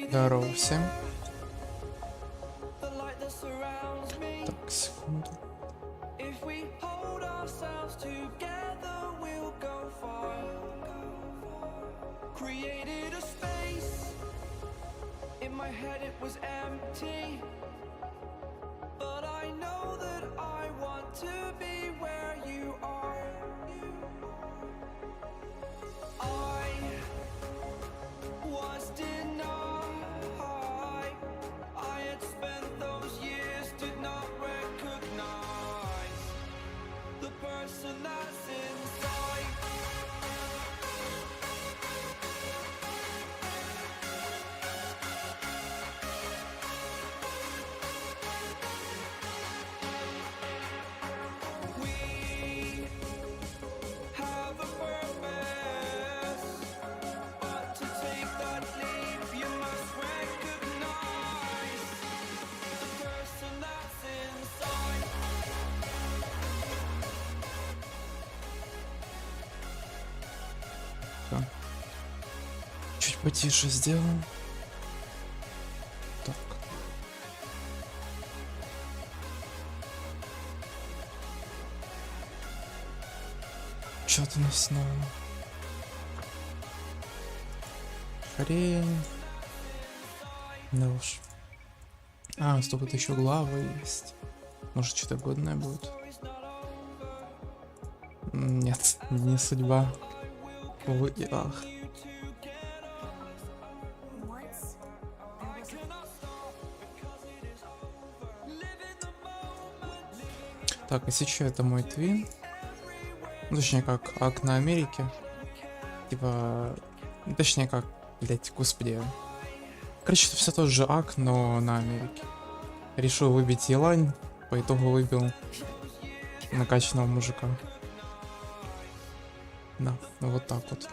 Здорово всем. Так, секунду. Чуть потише сделаем. Так. Что-то у нас снова. Хрень. Да уж. А, стоп, это еще глава есть. Может, что-то годное будет. Нет, не судьба. Увы, ах. Так, если что, это мой твин. Ну, точнее, как ак на Америке. Типа... Точнее, как... Блять, господи. Короче, это все тот же ак, но на Америке. Решил выбить елань. По итогу выбил накачанного мужика. Да, вот так вот.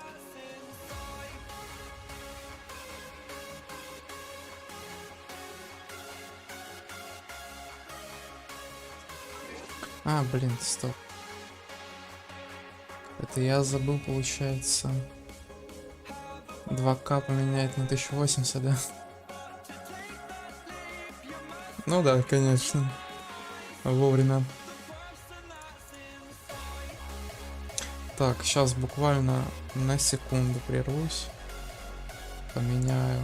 А, блин, стоп. Это я забыл, получается. 2К поменять на 1080, да? Ну да, конечно. Вовремя. Так, сейчас буквально на секунду прервусь. Поменяю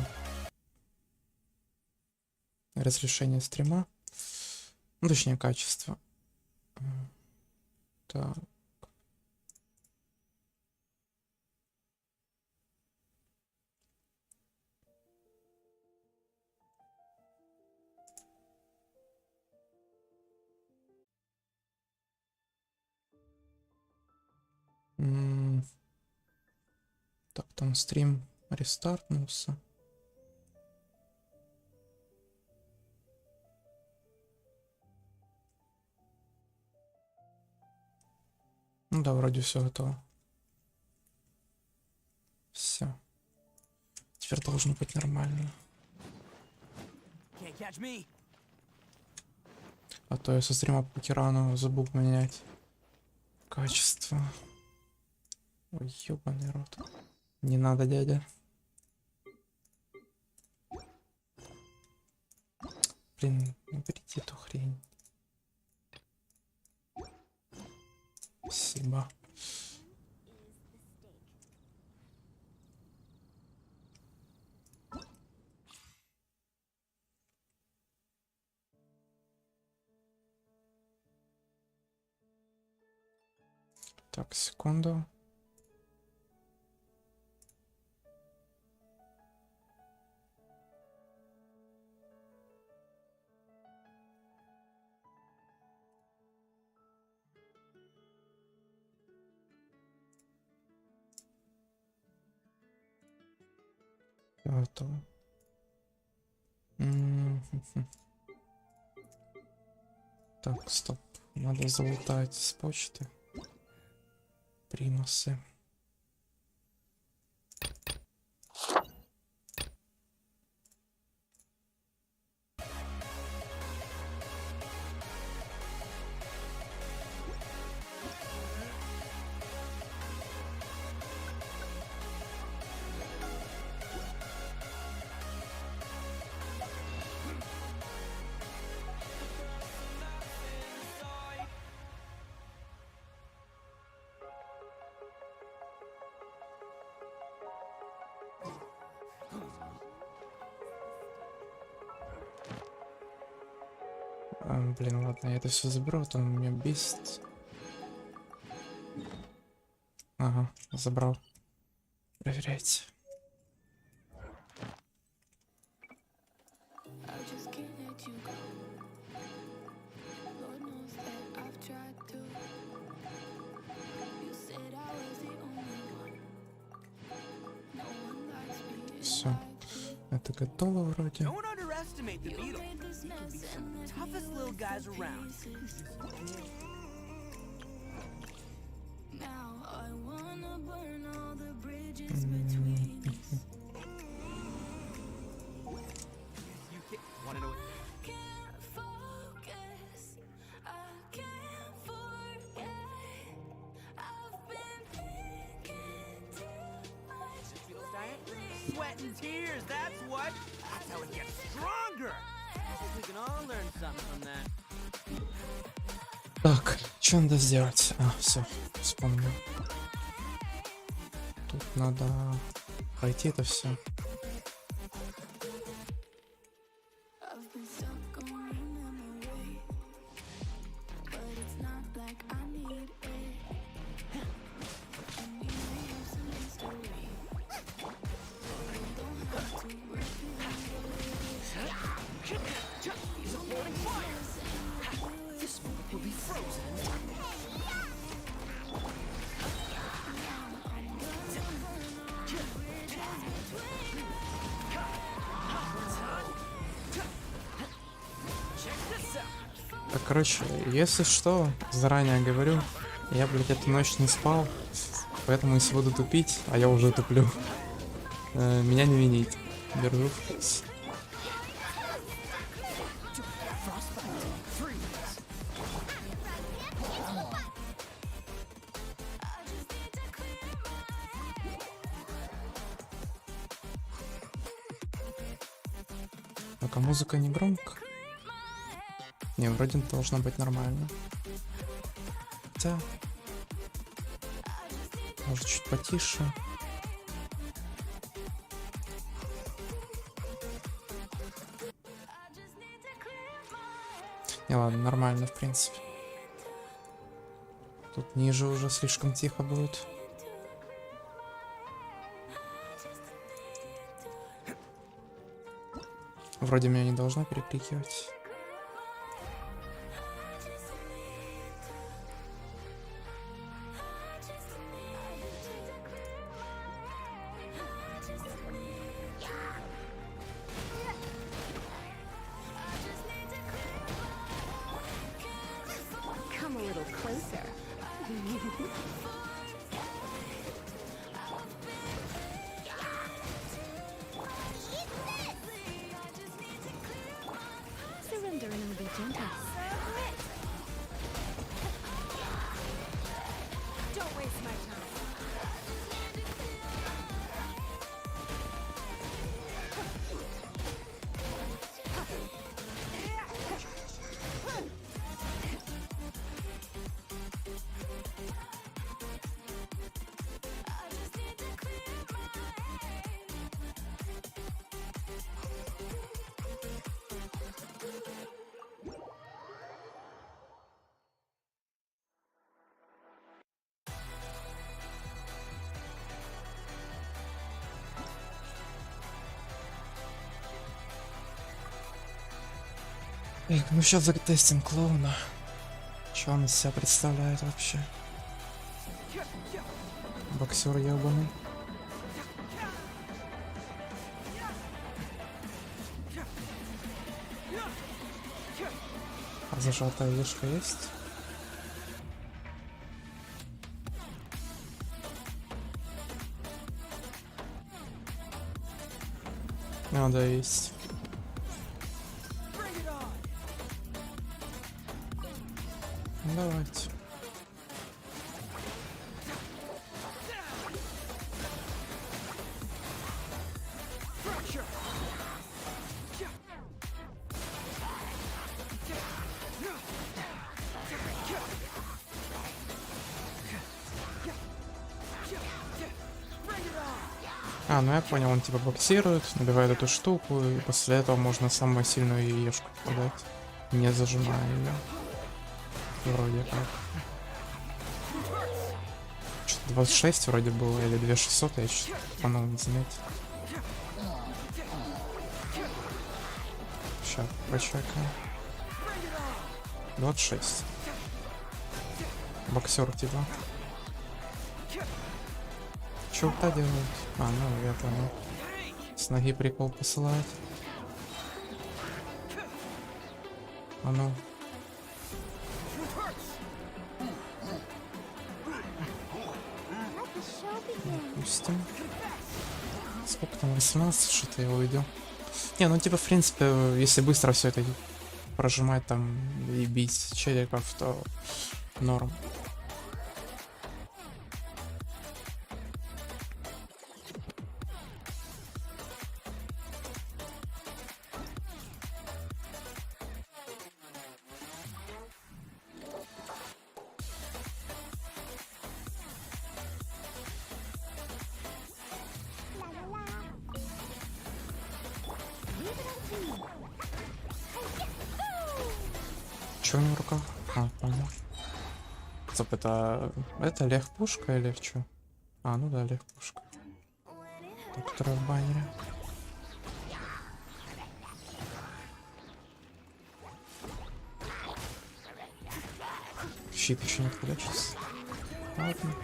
разрешение стрима. Ну, точнее, качество. Так. Так, там стрим рестартнулся. Ну да, вроде все готово. Все. Теперь должно быть нормально. А то я со стрима по Кирану забыл поменять качество. Ой, ёбаный рот. Не надо, дядя. Блин, уберите эту хрень. Спасибо. Так, секунду. Готово. Так, стоп. Надо залутать с почты. Примусы. Блин, ладно, я это все заберу, а то он меня бесит. Ага, забрал. Проверяйте. Все, это готово вроде. Sweat and tears, that's what. That's how it gets stronger. I think we can all learn something from that. Так, что надо сделать? А, все, вспомнил. Тут надо пройти это все. Так, короче, если что, заранее говорю, я, блядь, эту ночь не спал, поэтому если буду тупить, а я уже туплю, меня не вините. Держу в курсе. Так, а музыка не громко? Не, вроде должно быть нормально. Хотя... Может, чуть потише. Не, ладно, нормально, в принципе. Тут ниже уже слишком тихо будет. Вроде меня не должно перекрикивать. Так, ну сейчас затестим клоуна. Что он из себя представляет вообще? Боксер ебаный. А зажатая вешка есть? А, да, есть. Давайте. А, ну я понял, он типа боксирует, набивает эту штуку, и после этого можно самую сильную яешку подать. Не зажимаю ее. Вроде как. Что-то 26 вроде было, или 2600, я что-то по-новому не заметил. Сейчас прочекаем. 26. Боксер типа. Че ульта делают? А, ну это ну. С ноги прикол посылает. А ну. Допустим. Сколько там? 18, что-то я увидел. Не, ну типа в принципе, если быстро все это прожимать там и бить челиков, то норм. Че у него в руках? А, понял. Стоп, это лег пушка или в чё? А, ну да, лег пушка. Так, которая в баннере. Щит еще нет, куда сейчас? Ладно.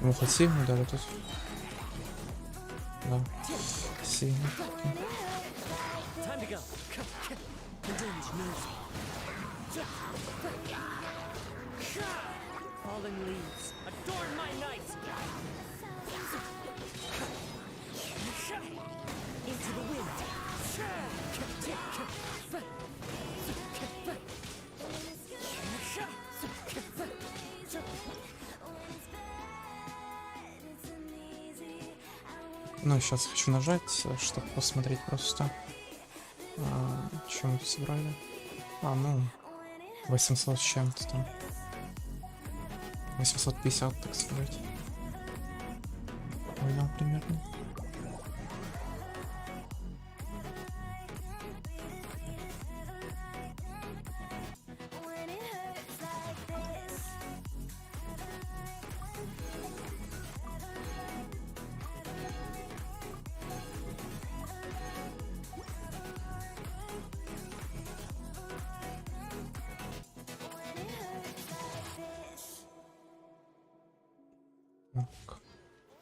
Ну хоть сильно дали тут. Да. Сильно. Ну, сейчас хочу нажать, чтобы посмотреть просто, что мы тут собрали. А, ну, 800 с чем-то там. 850, так сказать. Понял примерно.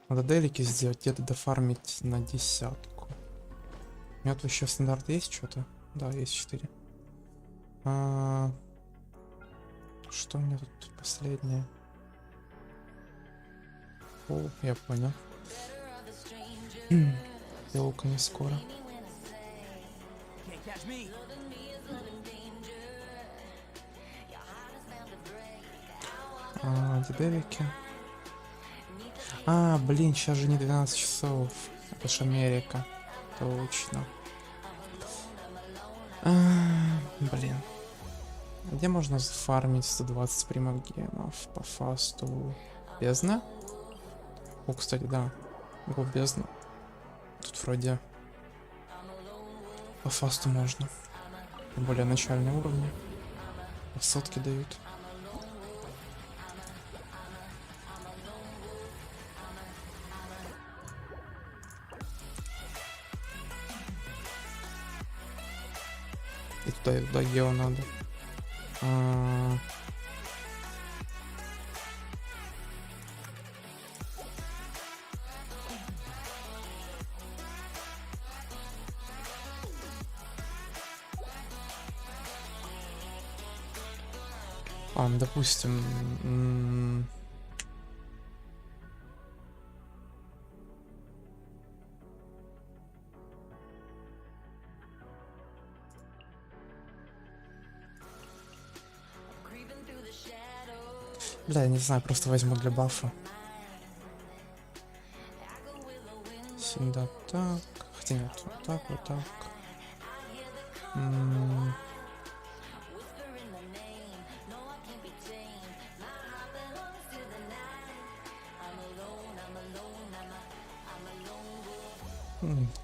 Надо делики сделать, где-то дофармить на 10. У меня тут еще стандарт есть что-то? Да, есть 4. Что у меня тут последнее? О, я понял. Елка не скоро. Где делики? А, блин, сейчас же не 12 часов. Это ж Америка. Точно. Блин. Где можно фармить 120 прямых гемов по фасту? Бездна? О, кстати, да. Го бездна. Тут вроде по фасту можно. Тем более начальные уровни. Сотки дают. И туда гео надо. Допустим... Бля, я не знаю, просто возьму для бафа. Всегда так. Хотя нет, вот так, вот так.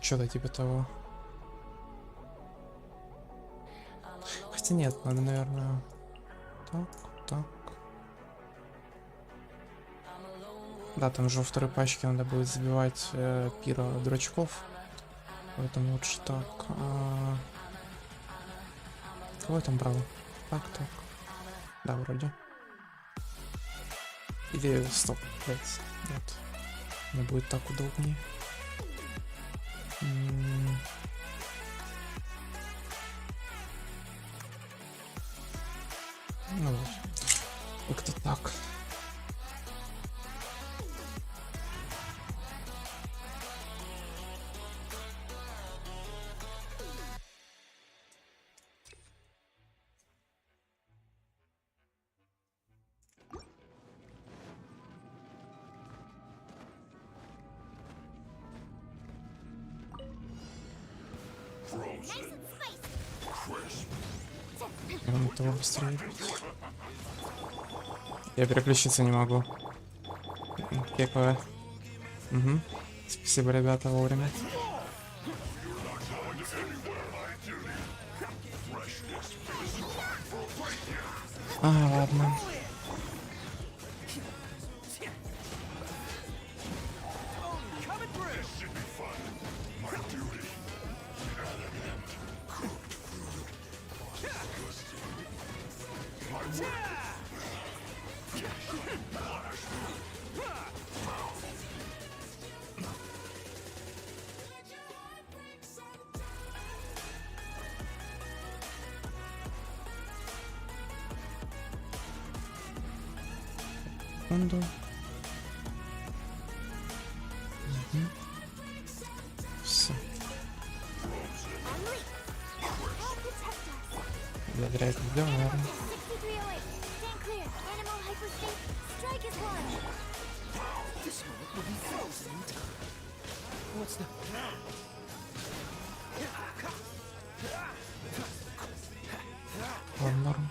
Что-то типа того. Хотя нет, надо, наверное, так, так. Да, там же во второй пачке надо будет забивать пира дурачков. Поэтому лучше так. Кого я там брал? Так, так. Да, вроде. Или стоп, блять. Нет. Мне будет так удобнее. Ну вот. Как-то так. Надо того быстрее бить. Я переключиться не могу. Пековая. Угу. Спасибо, ребята, вовремя. Ладно. Секунду. Все. Я зря это сделал, наверное. Ладно, норм.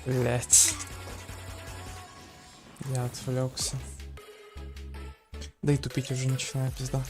Блять. Я отвлекся. Да и тупить уже начинаю, пизда.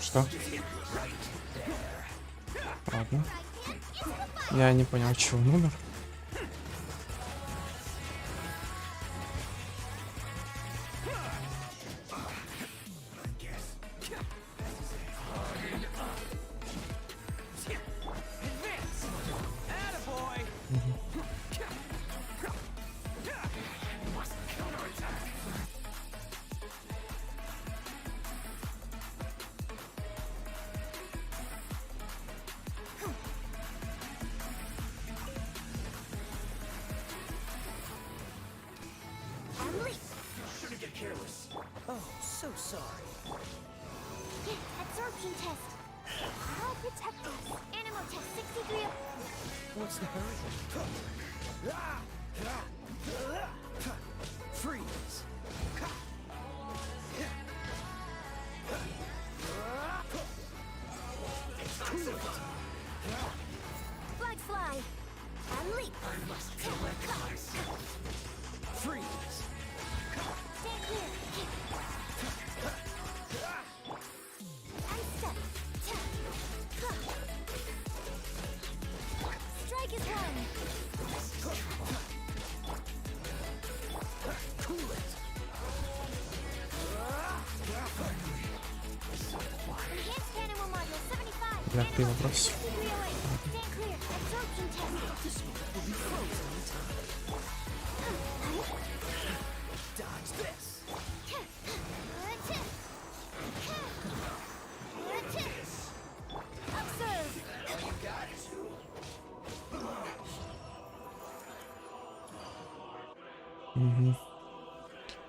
Что? Ладно. Я не понял, чего он умер. Oh, so sorry. Absorption test. I'll protect us. Animal test 63. What's the hurry? Freeze. Flag fly. And leap. Freeze. Stay clear. And step. Strike is one. Cool it. Enhanced animal module 75. Бля, ты вопрос. 63 away. Stand clear. Absorption test. Dodge this. Observe.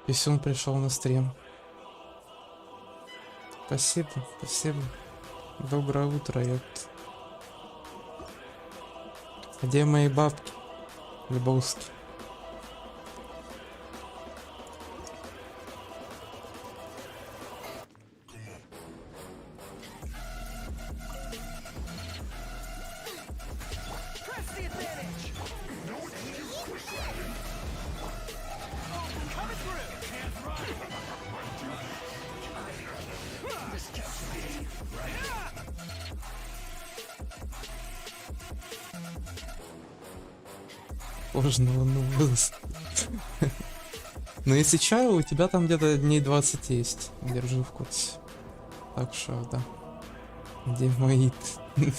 Если он пришел на стрим. Спасибо, спасибо. Доброе утро, ёпт. Где мои бабки? Любовски. Press the advantage. Coming through. Можно волноваться. Но если чаю, у тебя там где-то дней 20 есть. Держи в курсе. Так что, да. Где мои?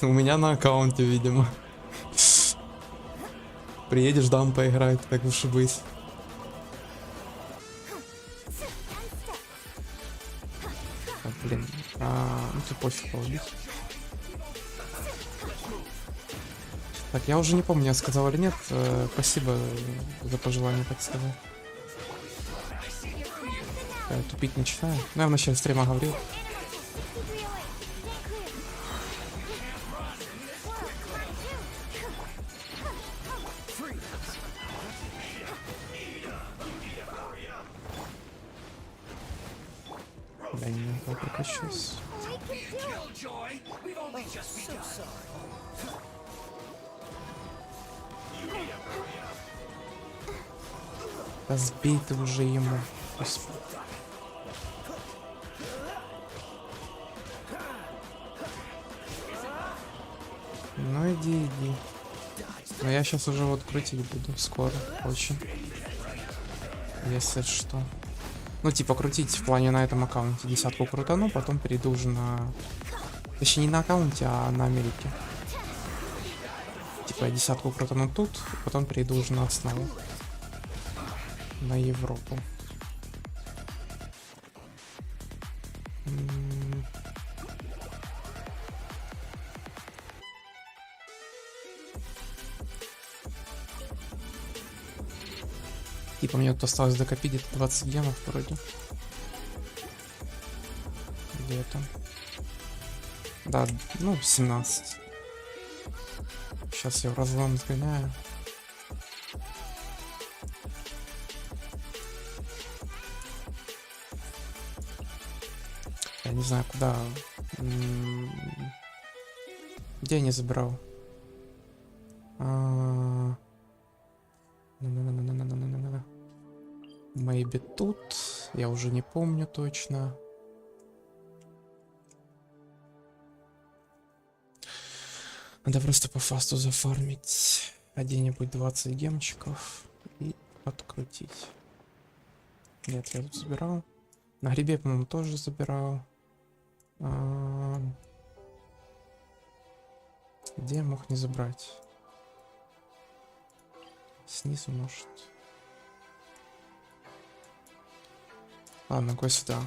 У меня на аккаунте, видимо. Приедешь, дам поиграть, так уж и быть. Так, блин. Ну ты пофиг победить. Так, я уже не помню, я сказал или нет. Спасибо за пожелание, так сказать. Я тупить не читаю. Ну, я в начале стрима говорил. 63 away. Stand clear. Я не прокачусь. So sorry. Да сбей ты уже ему. Господи. Ну иди, иди. Но я сейчас уже вот крутить буду скоро, очень. Если что. Ну типа крутить в плане на этом аккаунте десятку крутану, потом перейду уже на... Точнее не на аккаунте, а на Америке. Типа я десятку крутану тут, потом перейду уже на основу. На Европу. Типа мне тут осталось докопить где-то 20 гемов вроде. Где-то. Да, ну 17. Сейчас я в разлом сгоняю. Я не знаю, куда. Где я не забрал? Maybe тут. Я уже не помню точно. Надо просто по фасту зафармить где-нибудь 20 гемчиков и открутить. Нет, я тут забирал. На грибе, по-моему, тоже забирал. Где я мог не забрать? Снизу, может. Ладно, го сюда.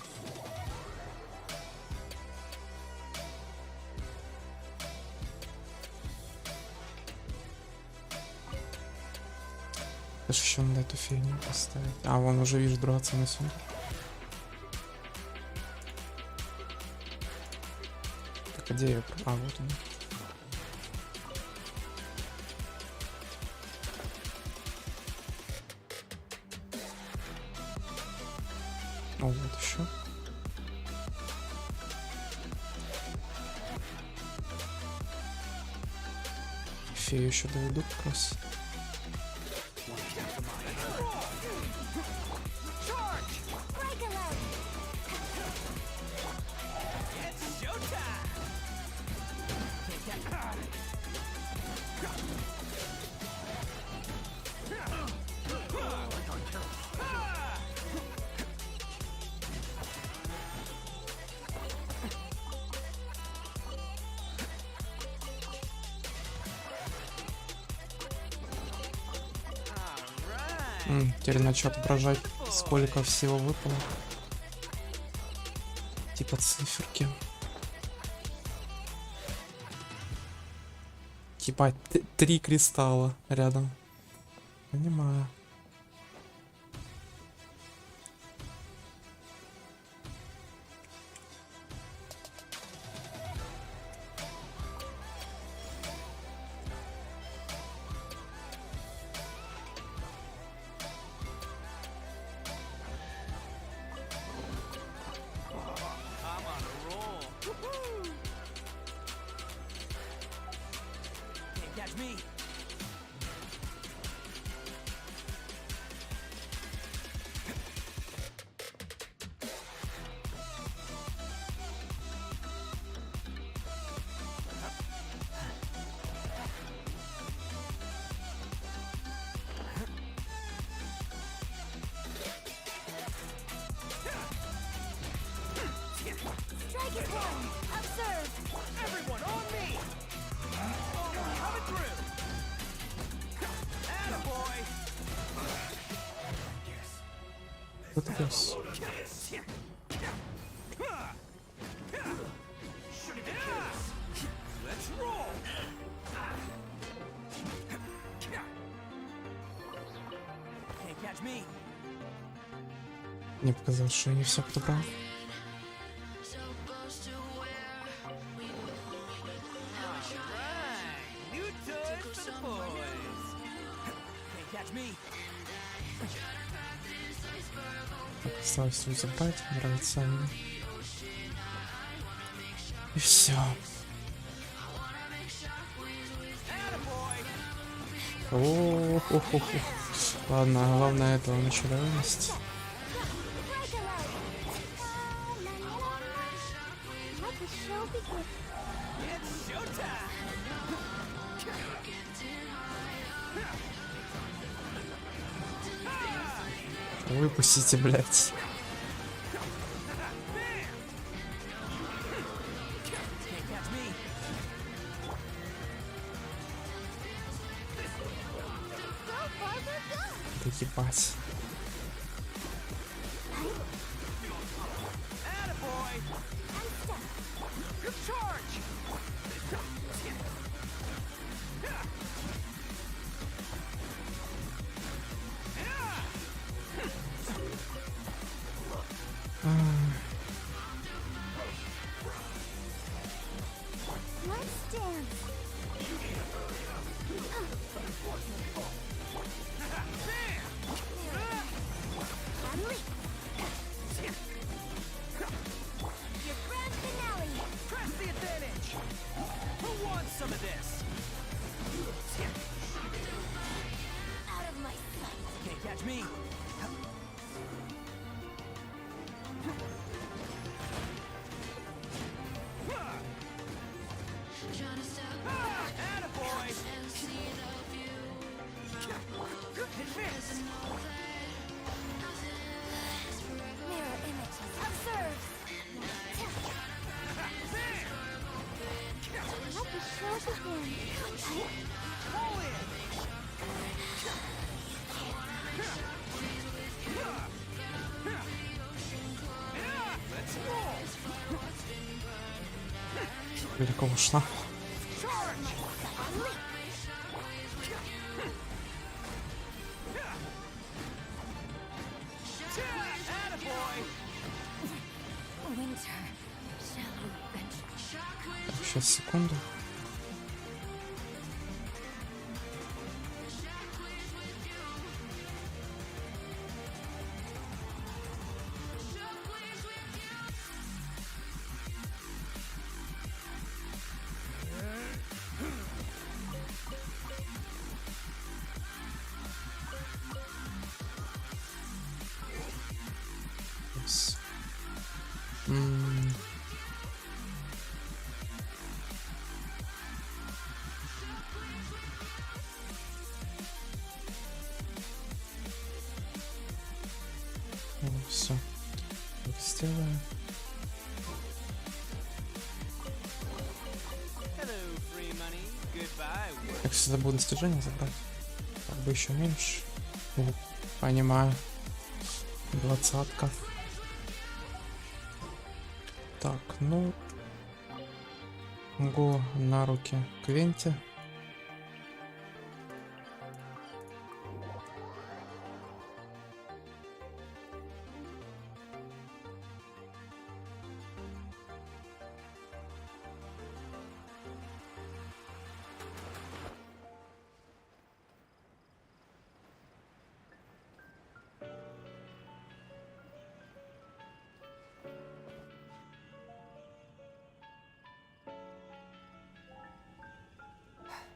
Даже еще надо эту фигню поставить. А, вон уже вижу драгоценный сундук. Так, а где я? А, вот он. О, вот еще. Фею еще доведу как раз. Теперь начал отображать, сколько всего выпало. Типа циферки. Типа 3 кристалла рядом. Понимаю. I'm on a roll. Woohoo! Can't catch me. Strike is one. Observe. Everyone on me! Coming through! Attaboy! Вот пес. Let's roll! Can't catch me! Мне показалось, что я не все подобрал. Alright, new toys for the boys. Can't catch me. Так, осталось тут забрать, нравится мне. И все. Attaboy! Ладно, главное этого началенность. Strike alert. Let the show begin. It's showtime! Выпустите, блядь. Can't catch me. Go, Barbara, go. Да ебать. Attaboy! And stop. Good charge! Let's dance. Далеко ушла. Winter, shall we venture? Сейчас, секунду. Yes. Все. Так сделаем. Hello, free money. Goodbye, work. Как всегда буду достижения забрать. Как бы еще меньше. Понимаю. 20-ка. Так, ну. Го на руки Квенте.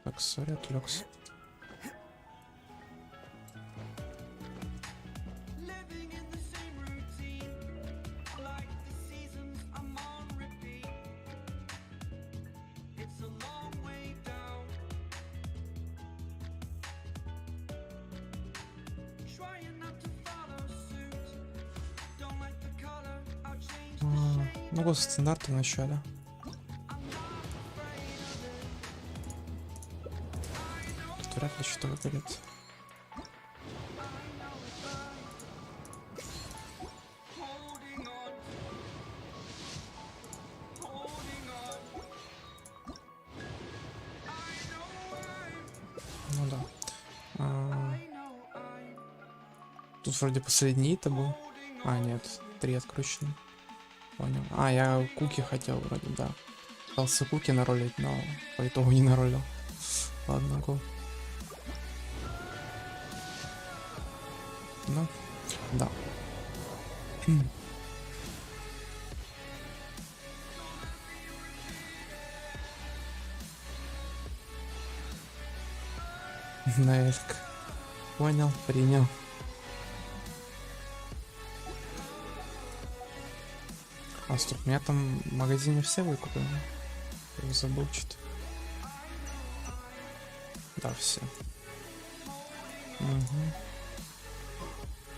Так, сори, отвлекся. Living in the same routine, like the seasons I'm on repeat. It's a long way down. Trying not to follow suit. Don't like the color, I'll change the shade. Ну, госстандарты в начале. Тут вряд ли что-то выпадет. Holding on, holding on. I know Ну да. I know I'm Тут вроде последний ито был. А, нет, 3 откручены. Понял. А, я куки хотел вроде, да. Пытался куки наролить, но по итогу не наролил. Ладно, го. Ну, да. Наверх. Понял, принял. А, стоп, у меня там в магазине все выкуплены. Я забыл что-то. Да, все. Угу.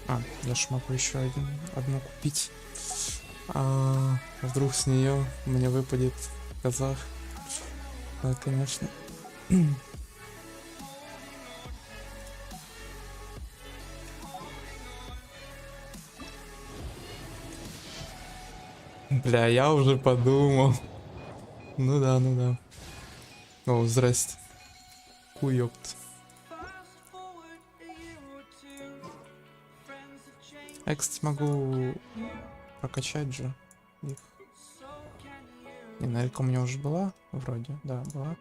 А, я ж могу еще одну купить. А вдруг с нее мне выпадет казах. Да, конечно. Бля, я уже подумал. Ну да, ну да. О, здрасте. Куёпт. Я, кстати, могу прокачать же их. Не, наверняка у меня уже была, вроде, да, была.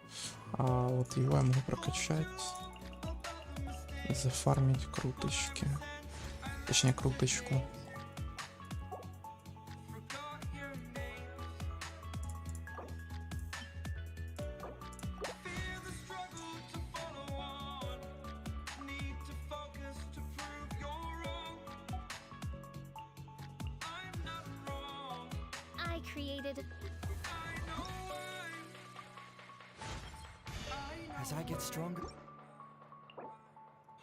А вот его я могу прокачать. И зафармить круточки. Точнее, круточку. I created As I get stronger.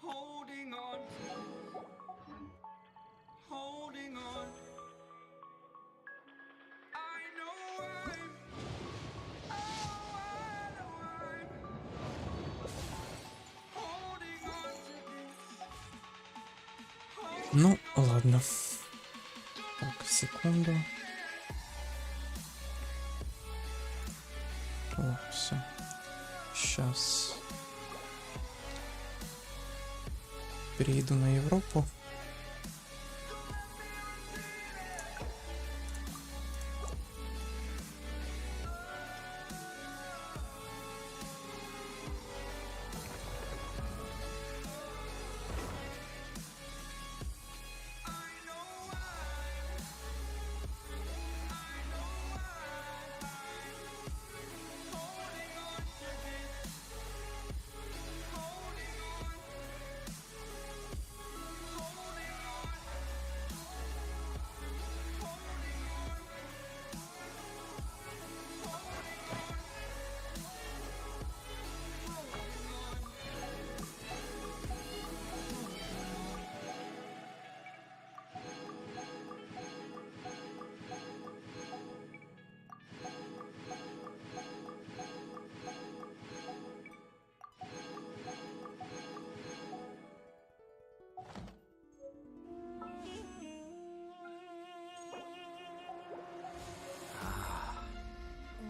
Holding on. Holding on. I know I'm. Oh, I know I'm. Holding on to this. Ну, ладно. Так, секунду. О, все. Сейчас перейду на Европу.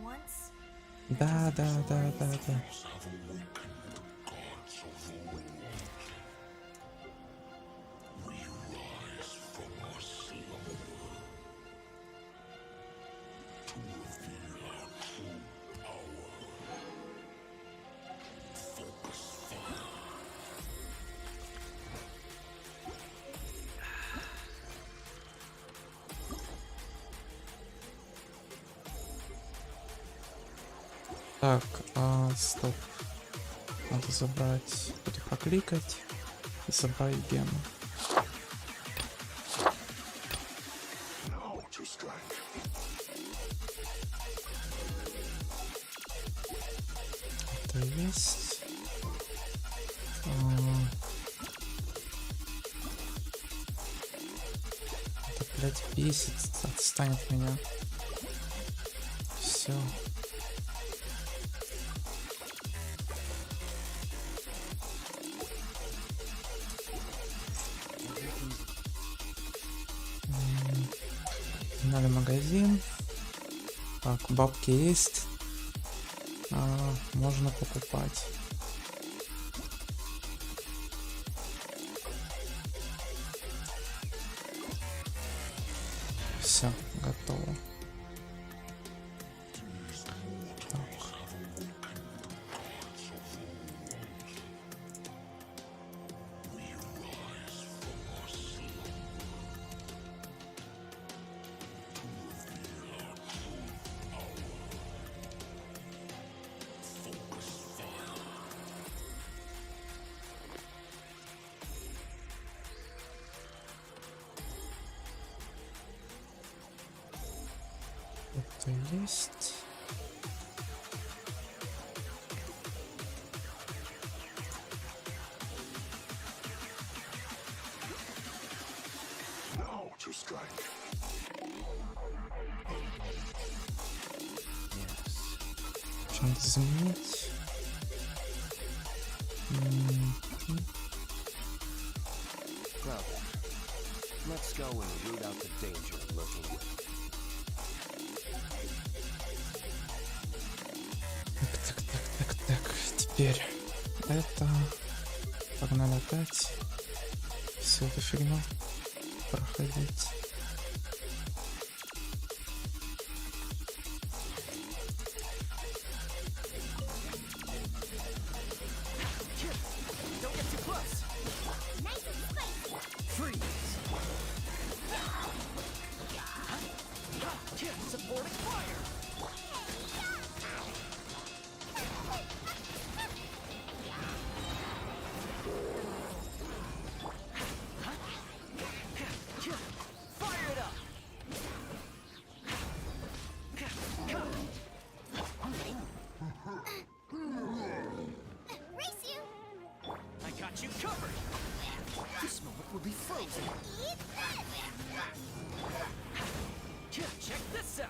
Once, Да. Так, стоп. Надо забрать, буду прокликать и забрать гену. Это есть. Это, блядь, бесит, отстань от меня. Все. Надо магазин. Так, бабки есть. Можно покупать. Все, готово. Так. Это есть. Что надо заменить? Let's go and root out the danger lurking. Так, теперь это... Погнали опять. Всю эту фигню проходить. Don't get too close. nice and spicy. Freeze. Supporting fire. Fire it up. Race you. I got you covered. This moment will be frozen. Eat this. Check this out.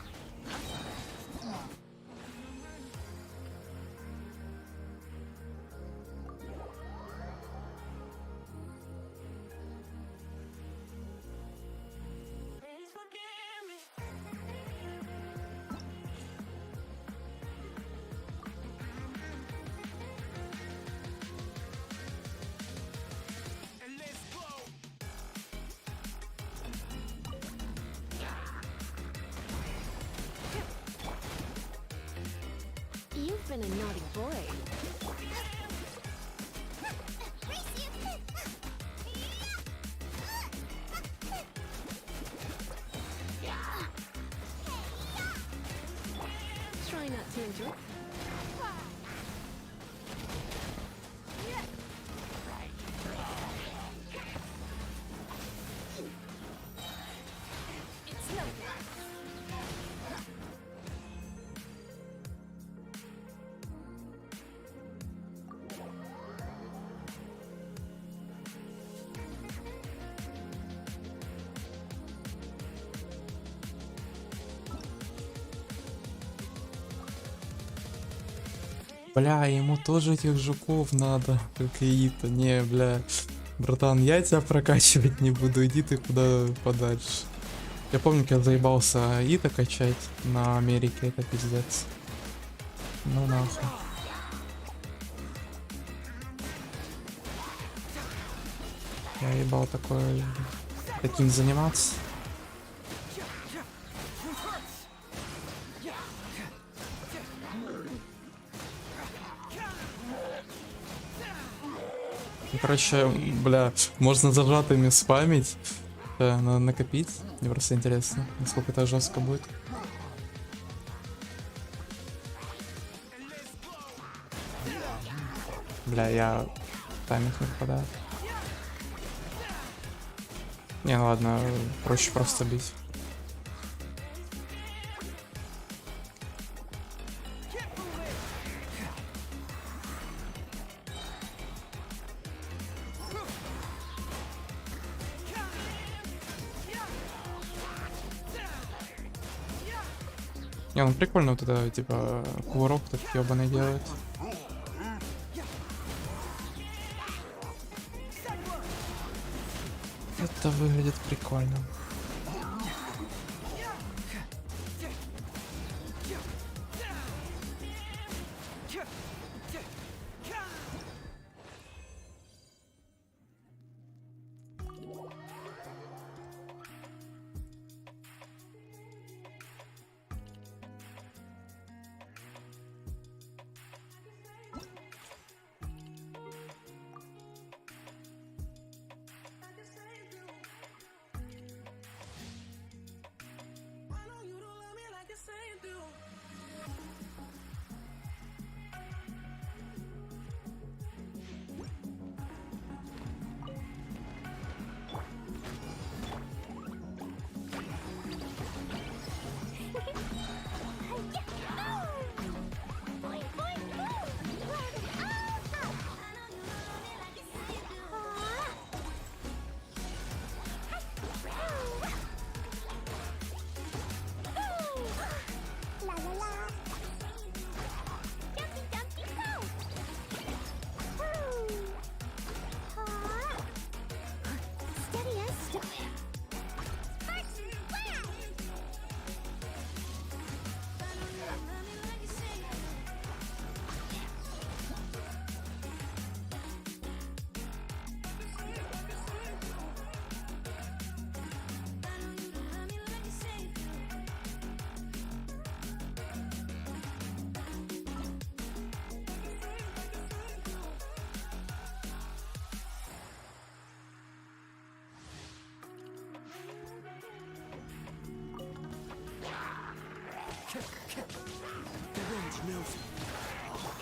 You've been a naughty boy. Try not to enjoy. It's lovely. Бля, ему тоже этих жуков надо, как и Ита. Не, бля. Братан, я тебя прокачивать не буду, иди ты куда подальше. Я помню, как я заебался Ита качать на Америке, это пиздец. Ну нахуй. Я ебал таким заниматься. Короче, бля, можно зажатыми спамить. Да, надо накопить. Мне просто интересно, насколько это жестко будет. Бля, я тайминг не попадаю. Не, ну ладно, проще просто бить. Не, ну прикольно вот это, типа, кувырок так ёбаный делает. Это выглядит прикольно.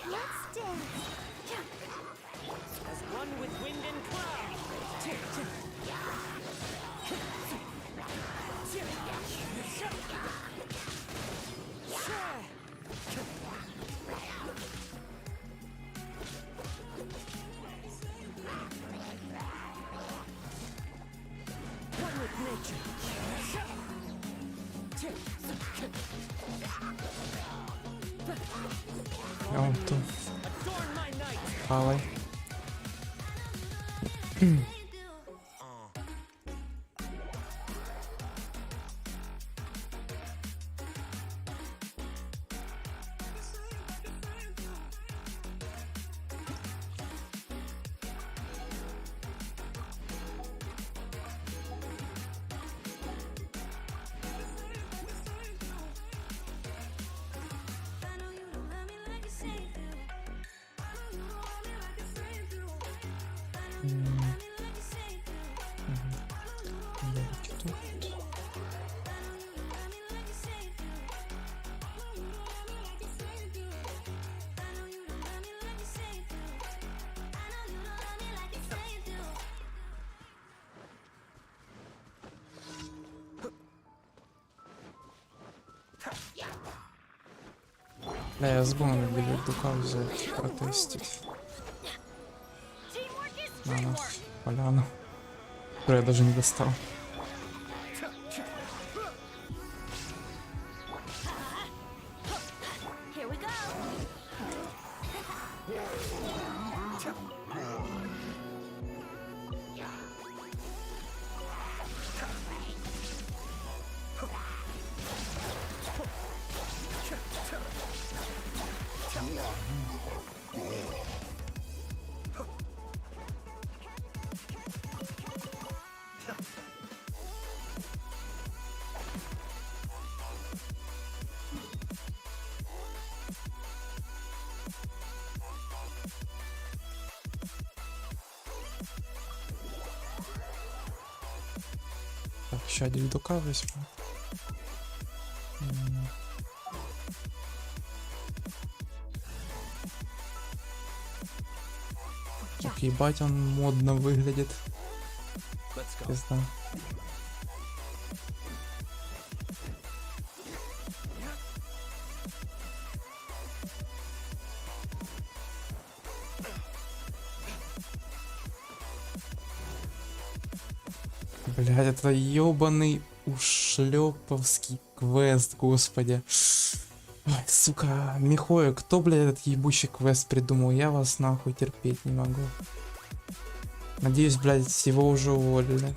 Let's dance. As one with wind and cloud. One with nature. Я вон тут. Adorn my night. Хавай. Доки тут. Бля, я забыл, надо билет дука взять, протестить. Teamwork is На dreamwork. нас поляну, которую я даже не достал. Here we go. Так, еще один дука возьму. Ох, ебать, он модно выглядит. Let's go. Пизда. Блядь, это ёбаный ушлёповский квест, господи. Ой, сука, Михоя, кто, блядь, этот ебучий квест придумал? Я вас нахуй терпеть не могу. Надеюсь, блядь, его уже уволили.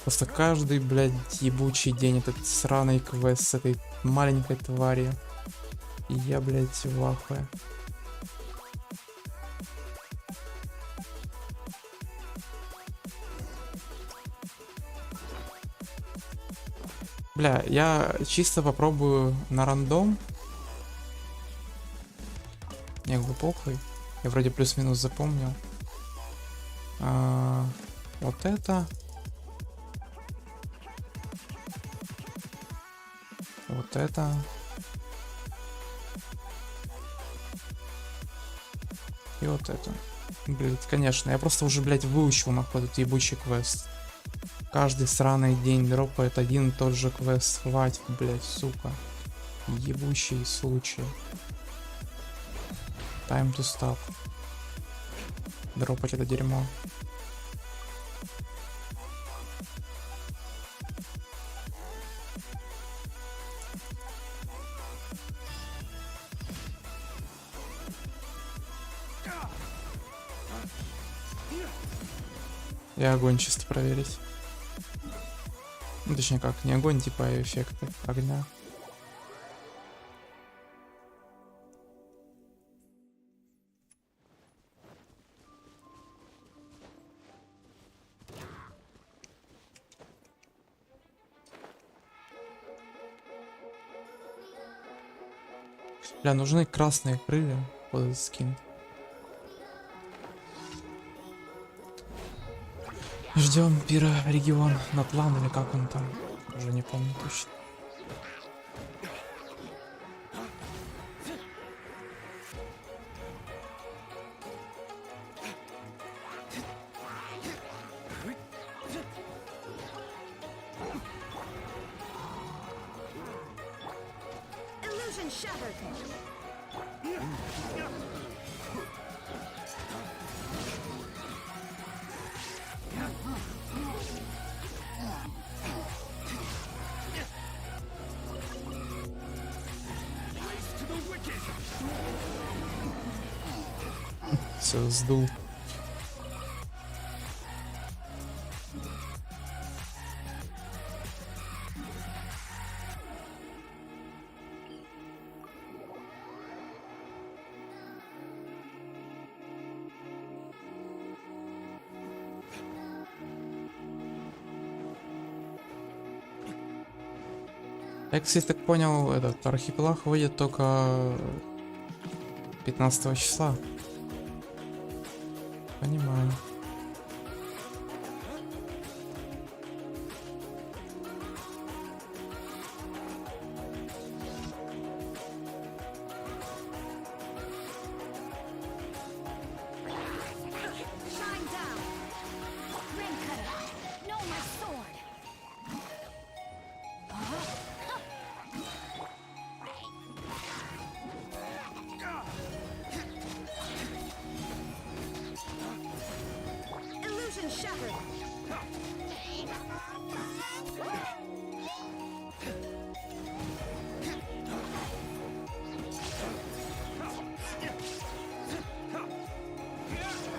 Просто каждый, блядь, ебучий день этот сраный квест с этой маленькой тварью. И я, блядь, в ахуе. Бля, я чисто попробую на рандом. Мне как бы похуй. Я вроде плюс-минус запомнил. Вот это. Вот это. И вот это. Блять, конечно, я просто уже, блять, выучил нахуй этот ебучий квест. Каждый сраный день дропает один и тот же квест. Хватит, блять, сука. Ебучий случай. Time to stop. Дропать это дерьмо. И огонь чисто проверить. Ну, точнее как, не огонь, типа а эффекты огня. Бля, нужны красные крылья под этот скин. Ждем пира регион на план или как он там, уже не помню точно. Illusion shattered. Все, сдул. Я, кстати, так понял, этот архипелаг выйдет только 15 числа. Понимаю.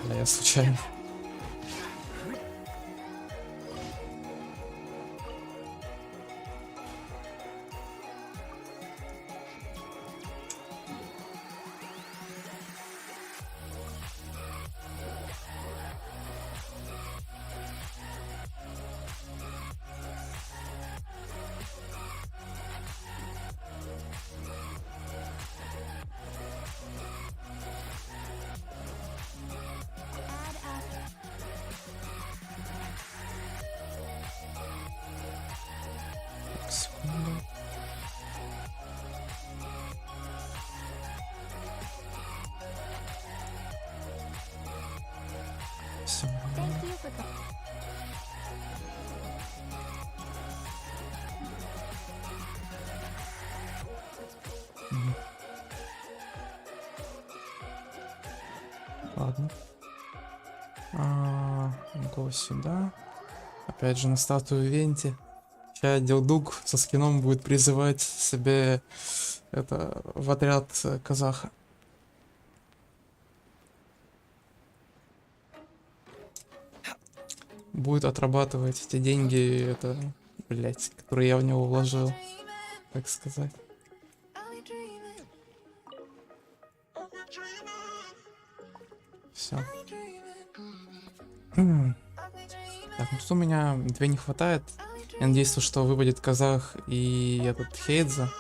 Да, я случайно. Секунду. Всё. Thank you for the Ладно. Го сюда. Опять же на статую Венти. Сейчас Дилдук со скином будет призывать себе это в отряд Казаха. Будет отрабатывать эти деньги, это, блять, которые я в него вложил, так сказать. Все. Так, ну что у меня 2 не хватает. Я надеюсь, что выпадет Казах и этот Хейдза.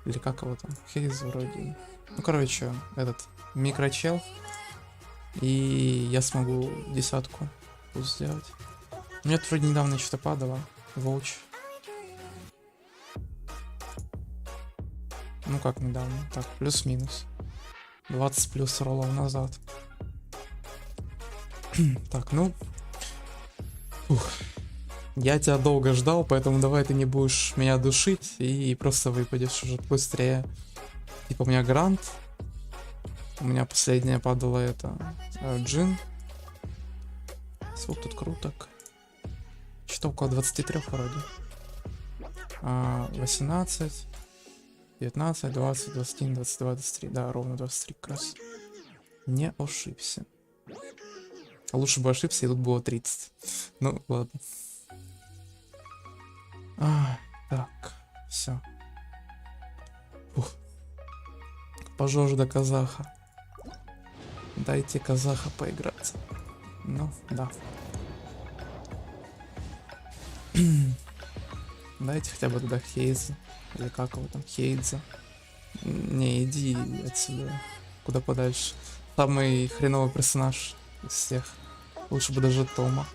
Или как его там? Хейдза вроде. Ну, короче, этот микрочел. И я смогу 10-ку сделать. Мне тут вроде недавно что-то падало. Волч. Ну как недавно? Так, плюс-минус. 20 плюс роллов назад. Так, ну. Ух. Я тебя долго ждал, поэтому давай ты не будешь меня душить и просто выпадешь уже быстрее. Типа у меня грант. У меня последняя падала это джин. Сколько тут круток? Что около 23 вроде. 18, 19, 20, 21, 22, 23. Да, ровно 23 как раз. Не ошибся. Лучше бы ошибся, и тут было 30. Ну, ладно. Так, все. Пожожу до Казаха. Дайте Казаха поиграть. Ну, да. Дайте хотя бы тогда Хейза. Или как его там, Хейдза. Не, иди отсюда. Куда подальше. Самый хреновый персонаж из всех. Лучше бы даже Тома.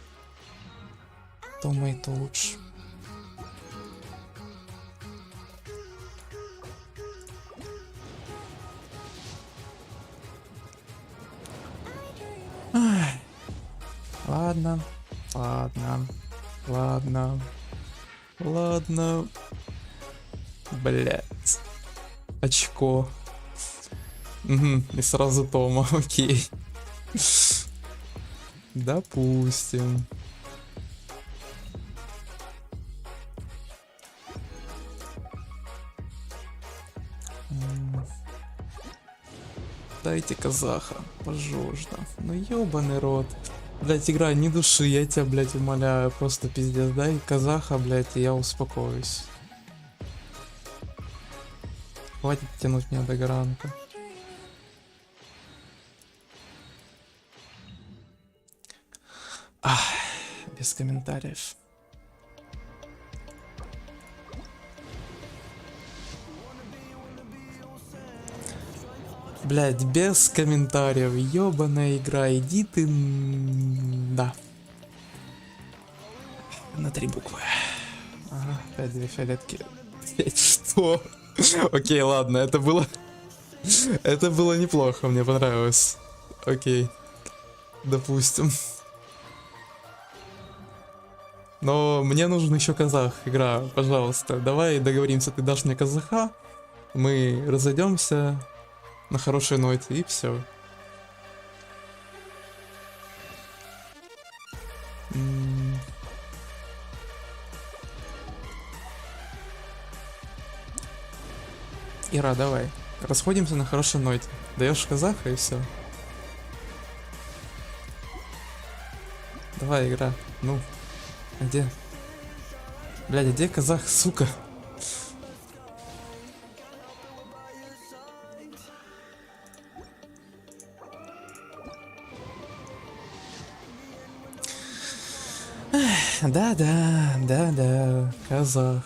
Тома и то лучше. Ай. Ладно, ладно, ладно, ладно. Блять. Очко. Угу, и сразу Тома, окей. Допустим. Дайте Казаха, пожалуйста. Ну ёбаный рот. Блять, игра, не души, я тебя, блять, умоляю. Просто пиздец, дай Казаха, блять, и я успокоюсь. Хватит тянуть меня до гранта. Без комментариев. Блять, без комментариев. Ёбаная игра, иди ты. Да. На 3 буквы. Ага, опять 2 фиолетки. Что? Окей, ладно, это было... Это было неплохо, мне понравилось. Окей. Допустим. Но мне нужен еще казах, игра, пожалуйста. Давай договоримся, ты дашь мне казаха, мы разойдемся на хорошей ноте и все. Ира, давай. Расходимся на хорошей ноте. Даешь казаха и все. Давай, игра. Ну. Где? Блядь, где казах, сука? Да, казах.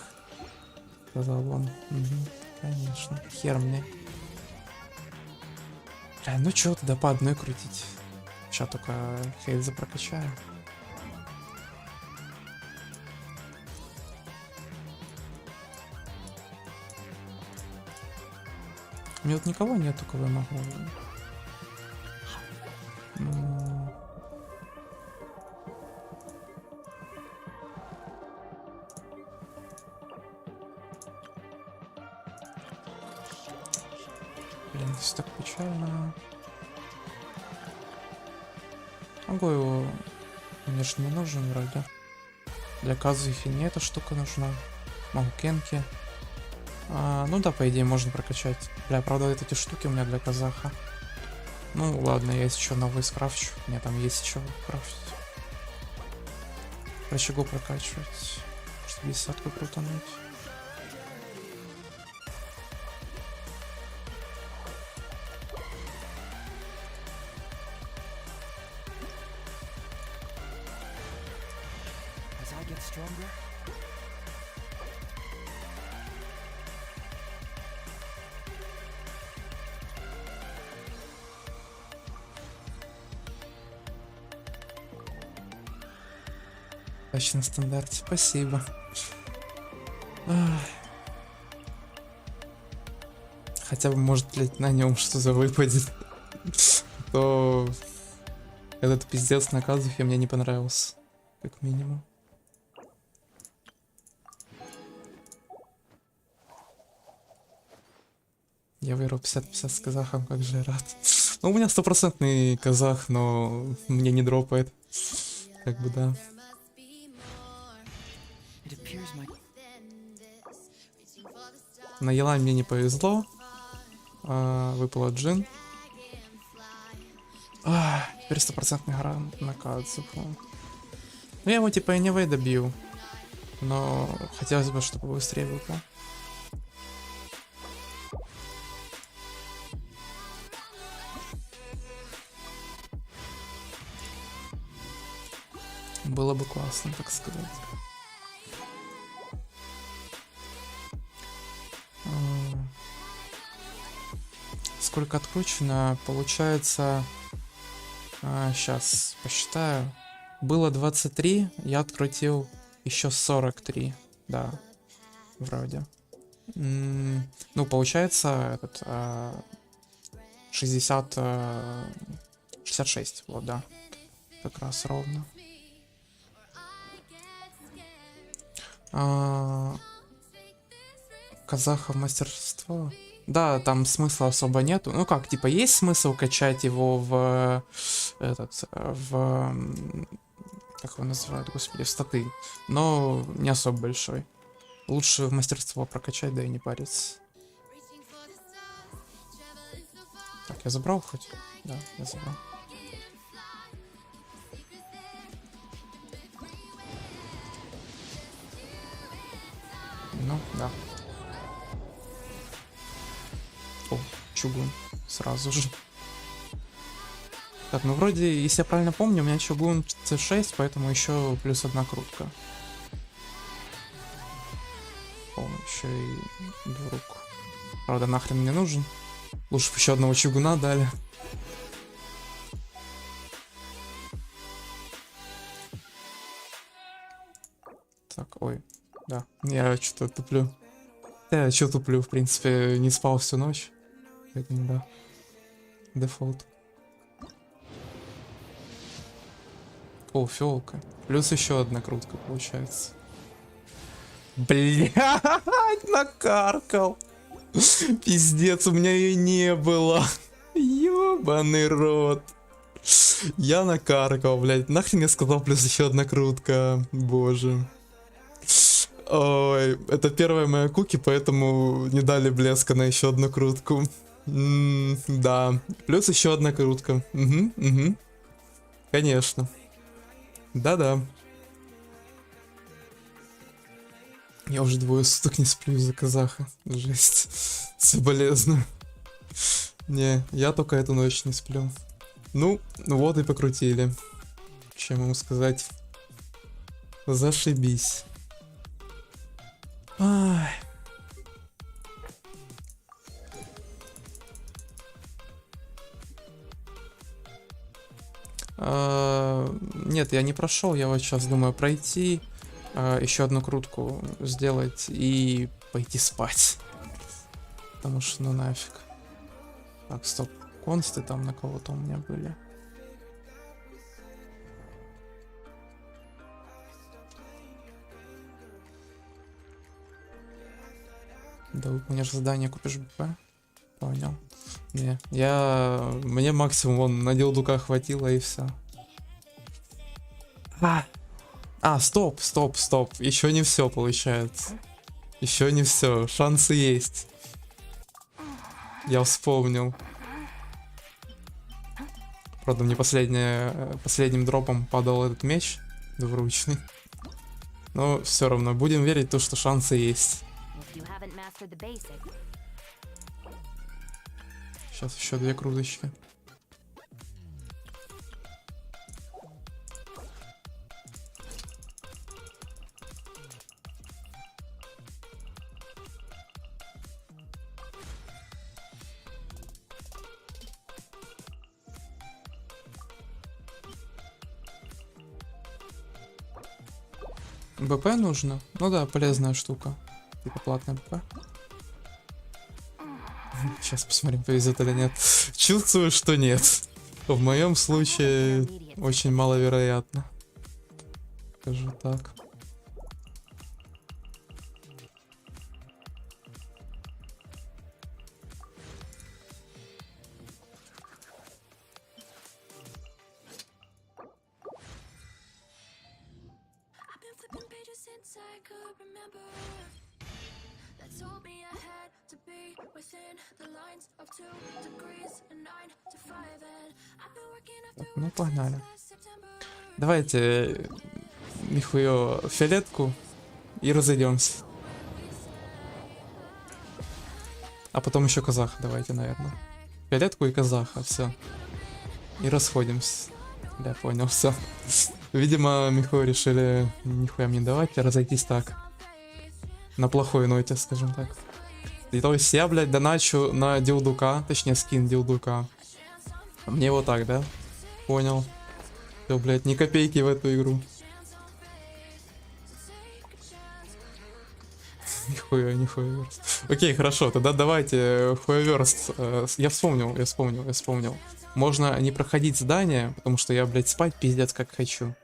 Сказал он. Мгм, конечно, хер мне. Бля, ну чё тогда по одной крутить? Сейчас только Хейза прокачаю. У меня вот никого нету, кого я могу. Блин, здесь так печально. Могу его, конечно, не нужен вроде. Для Казахи мне эта штука нужна. Могу Кенки. Ну да, по идее можно прокачать. Бля, правда, вот эти штуки у меня для Казаха. Ну ладно, я еще новый скрафчу. У меня там есть еще крафтить. Рычагу прокачивать. Чтобы десятку крутануть. As I get stronger, Точно стандарт. Спасибо. Ах. Хотя бы, может, блять, на нем что-то выпадет. То этот пиздец на Казахе мне не понравился. Как минимум. Я выиграл 50-50 с казахом, как же я рад. Ну, у меня стопроцентный казах, но мне не дропает. Как бы да. it appears my На Елай мне не повезло. Выпала Джин. Теперь стопроцентный грант на Казаху. Ну, я его типа и не добью. Но хотелось бы, чтобы быстрее выпал. Было бы классно, так сказать. Сколько откручено? Получается... сейчас посчитаю. Было 23, я открутил еще 43. Да, вроде. Ну, получается, этот... 60... 66, вот, да. Как раз ровно. Казаха мастерство. Да, там смысла особо нету. Ну как, типа, есть смысл качать его в этот, как его называют, господи, в статы. Но не особо большой. Лучше в мастерство прокачать, да и не париться. Так, я забрал хоть? Да, я забрал. Ну, да. О, чугун. Сразу же. Так, ну вроде, если я правильно помню, у меня чугун C6, поэтому еще плюс одна крутка. О, еще и двурук. Правда, нахрен мне нужен. Лучше бы еще одного чугуна дали. Так, ой. Да, я что-то туплю. Я что туплю, в принципе, не спал всю ночь. Поэтому да. Дефолт. О, фиолка. Плюс еще одна крутка получается. Блять, накаркал. Пиздец, у меня ее не было. Ёбаный рот. Я накаркал, блять. Нахрен я сказал плюс еще одна крутка. Боже. Ой, это первая моя куки, поэтому не дали блеска на еще одну крутку. Да, плюс еще одна крутка. Угу. Конечно. Да-да. Я уже 2 суток не сплю из-за казаха. Жесть. Соболезную. Не, я только эту ночь не сплю. Ну, вот и покрутили. Чем ему сказать? Зашибись. Ай. Нет, я не прошел, я вот сейчас думаю пройти, еще одну крутку сделать и пойти спать. Потому что ну нафиг. Так, стоп, консты там на кого-то у меня были. Да выполнишь задание, купишь БП. Понял. Не, мне максимум вон на дилдука хватило и все. Стоп. Еще не все получается. Еще не все. Шансы есть. Я вспомнил. Правда, мне последним дропом падал этот меч двуручный. Но все равно будем верить в то, что шансы есть. Сейчас еще 2 круточки. БП нужно? Ну да, полезная штука. Типа платная БП. Сейчас посмотрим, повезет или нет. Чувствую, что нет. В моем случае очень маловероятно. Скажу так. Так, ну погнали. Давайте нихуё фиолетку и разойдемся. А потом еще казаха давайте, наверное. Фиолетку и казаха, все. И расходимся. Да, понял, все. Видимо, Миху решили нихуя мне давать, а разойтись так. На плохой ноте, скажем так. И то есть я, блядь, доначу на дилдука, точнее скин дилдука. Мне вот так, да? Понял. Все, блядь, ни копейки в эту игру. Нихуя. Окей, хорошо, тогда давайте хуеверст. Я вспомнил. Можно не проходить задание, потому что я, блядь, спать пиздец как хочу.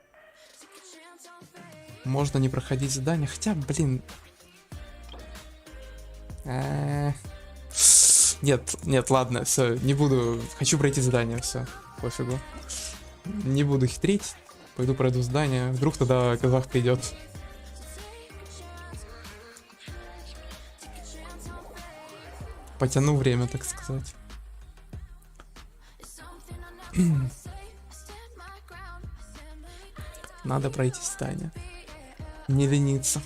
Можно не проходить задание, хотя, блин... Нет, ладно, все, не буду. Хочу пройти задание, все, пофигу. Не буду хитрить. Пойду пройду задание. Вдруг тогда казах придет. Потяну время, так сказать. Надо пройти задание. Не лениться.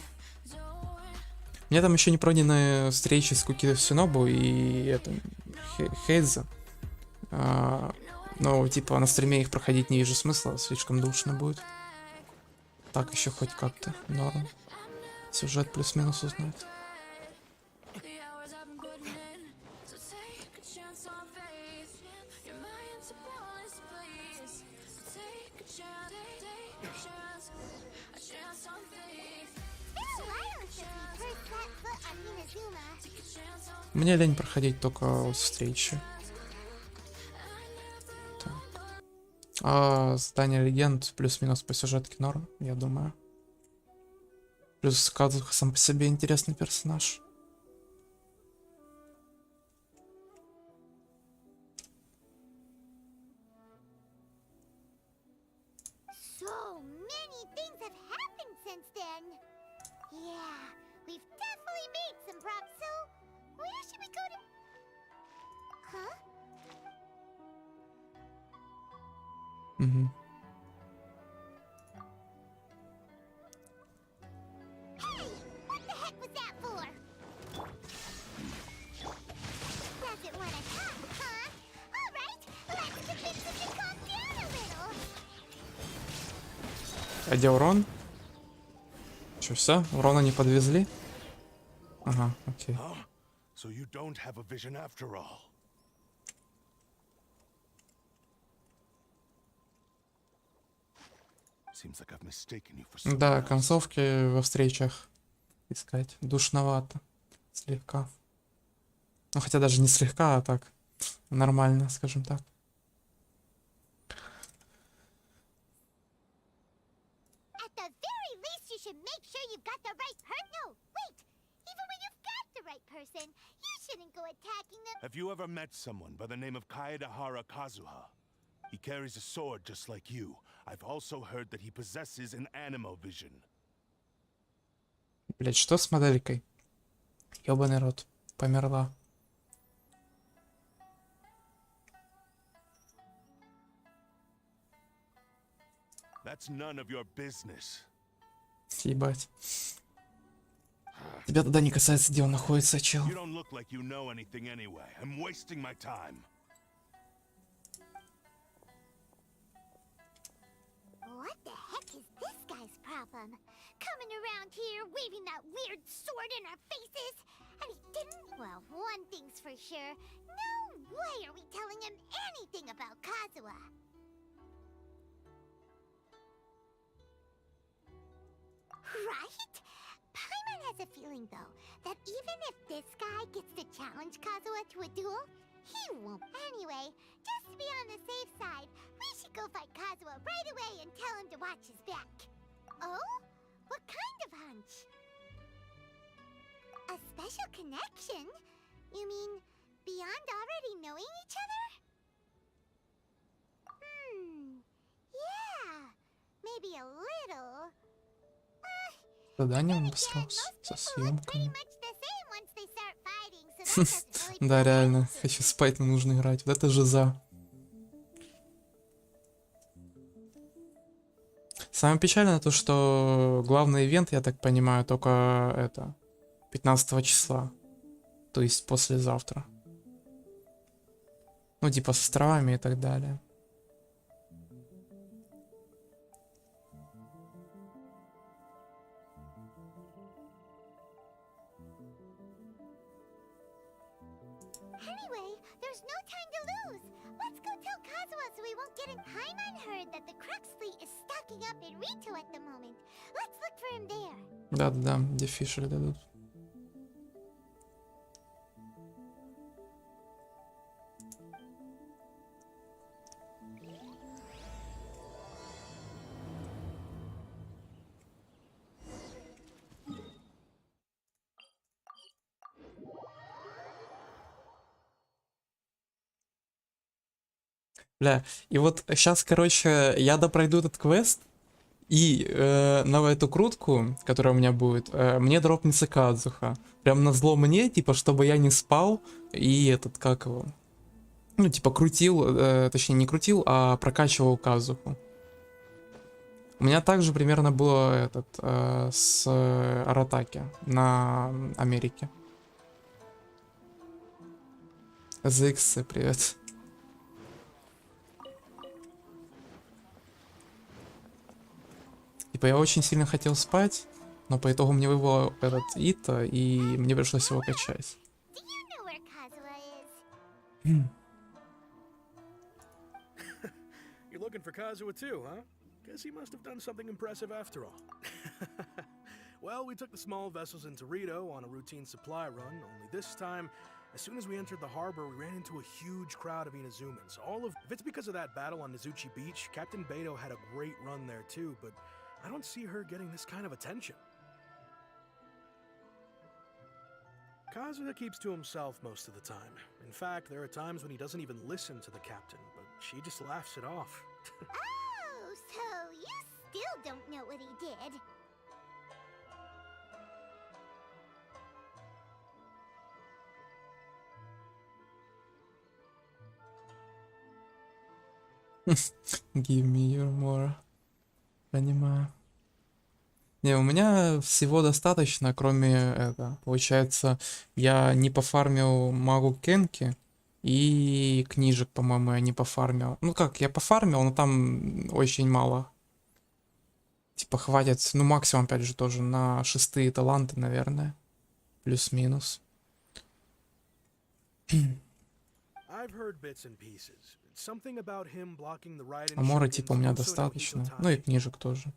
У меня там еще не пройдены встречи с Куки Синобу и это Хейдза. Но типа на стриме их проходить не вижу смысла, слишком душно будет. Так еще хоть как-то норм. Сюжет плюс-минус узнать. Мне лень проходить только встречи. Задание легенд плюс-минус по сюжетке норм, я думаю. Плюс Казаха сам по себе интересный персонаж. So many things have happened since then. Yeah, we've definitely made some props. So, where should we go to? Huh? А где урон? Че, все? Урона не подвезли? Ага, окей. Huh? So you don't have a vision after all. Seems like I've mistaken you for someone Да, else. концовки во встречах искать душновато. Слегка. Ну, хотя даже не слегка, а так. Нормально, скажем так. At the very least, you should make sure you've got the right No, wait! Even when you've got the right person, you shouldn't go attacking them. Have you ever met someone by the name of Kaedahara Kazuha? He carries a sword just like you. I've also heard that he possesses an animal vision. Блять, что с моделькой? Ёбаный рот. Померла. That's none of your business. Ебать. Тебя тогда не касается, где он находится, чел. You don't look like you know anything anyway. I'm wasting my time. What the heck is this guy's problem? Coming around here, waving that weird sword in our faces. And he didn't? Well, one thing's for sure. No way are we telling him anything about Kazuha. Right? Paimon has a feeling, though, that even if this guy gets to challenge Kazuha to a duel, he won't. Anyway, just to be on the safe side, we should go fight Kazuha right away and tell him to watch his back. Oh? What kind of hunch? A special connection? You mean beyond already knowing each other? Yeah. Maybe a little. Задание он Then again, обосрался most со people look pretty съемками. much the same once they start fighting, so that doesn't really Да, feel реально. right. Хочу спать, но нужно играть. Вот это жиза. Самое печальное то, что главный ивент, я так понимаю, только это 15 числа. То есть послезавтра. Ну, типа с островами и так далее. Anyway, there's no time to lose. Let's go tell Kazuha so we won't get in. Paimon heard that the Crux fleet is stocking up in Rito at the moment. Let's look for him there. Да-да-да, где фишеры дадут. Бля, и вот сейчас, короче, я допройду этот квест, и на эту крутку, которая у меня будет, мне дропнется Казаха. Прям назло мне, типа, чтобы я не спал, и этот, как его, ну, типа, крутил, точнее, не крутил, а прокачивал Казаху. У меня также примерно было этот, с Аратаки на Америке. ZX, привет. Типа я очень сильно хотел спать, но по итогу мне выбрал этот Ита, и мне пришлось его качать. Do you know where Kazuha is? You're looking for Kazuha too, huh? Guess he must have done something impressive after all. Well, we took the small vessels into Rito on a routine supply run, only this time, as soon as we entered the harbor, we ran into a huge crowd of Inazumans. If it's because of that battle on Nazuchi Beach, Captain Beto had a great run there too, but I don't see her getting this kind of attention. Kazuha keeps to himself most of the time. In fact, there are times when he doesn't even listen to the captain, but she just laughs it off. Oh, so you still don't know what he did. Give me your more. Понимаю. Не, у меня всего достаточно, кроме это. Получается, я не пофармил магу Кенки и книжек, по-моему, я не пофармил. Ну как, я пофармил, но там очень мало. Типа хватит, ну максимум опять же тоже на 6-е таланты, наверное. Плюс-минус. I've heard bits and pieces. Something about him blocking the right Амора типа у меня достаточно. Ну и книжек тоже.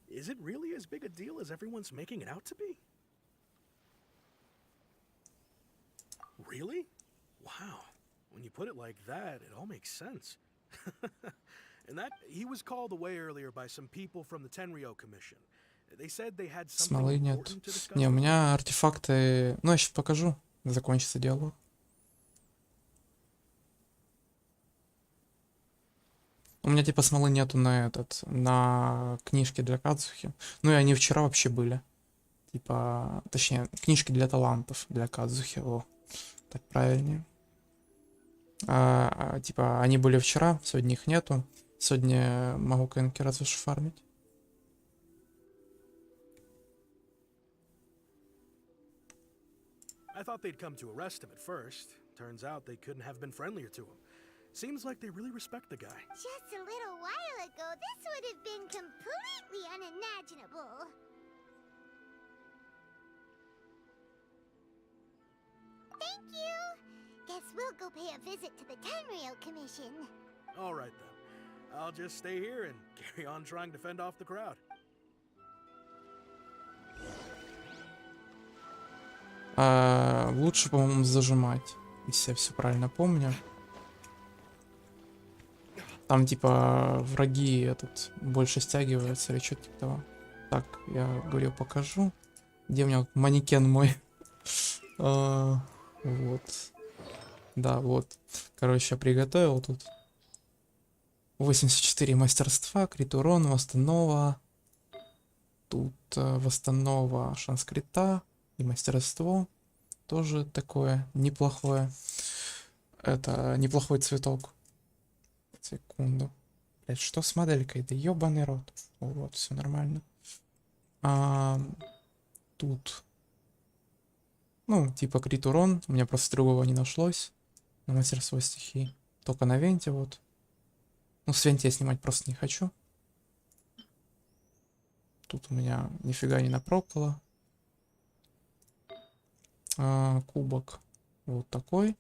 Is it really as big a deal as everyone's making it out to be? Really? Wow. When you put it like that, it all makes sense. And that he was called away earlier by some people from the Tenryo Commission. They said they had something Смолы нет. important to discuss. Не, у with him. меня артефакты... Ну, я сейчас покажу. Закончится диалог. У меня типа смолы нету на книжке для Кадзухи. Ну и они вчера вообще были. Типа, точнее, книжки для талантов для Кадзухи. О, так правильнее. Типа, они были вчера, сегодня их нету. Сегодня могу КНК разве что фармить. I thought they'd come to arrest him at first. Turns out they couldn't have been friendlier to him. Seems like they really respect the guy. Just a little while ago, this would have been completely unimaginable. Thank you. Guess we'll go pay a visit to the Tenryo Commission. All right then. I'll just stay here and carry on trying to fend off the crowd. Лучше, по-моему, зажимать, если я все правильно помню. Там, типа, враги больше стягиваются или что-то типа того. Так, я говорю, покажу. Где у меня манекен мой? Вот. Да, вот. Короче, я приготовил тут. 84 мастерства, крит урон, восстанова. Тут восстанова шанскрита и мастерство. Тоже такое неплохое. Это неплохой цветок. Секунду. Блять, что с моделькой? Да ёбаный рот. Вот, все нормально. Тут. Ну, типа крит урон. У меня просто другого не нашлось. На мастерство стихии. Только на венте вот. Ну, с венте я снимать просто не хочу. Тут у меня нифига не напрокало. Кубок. Вот такой.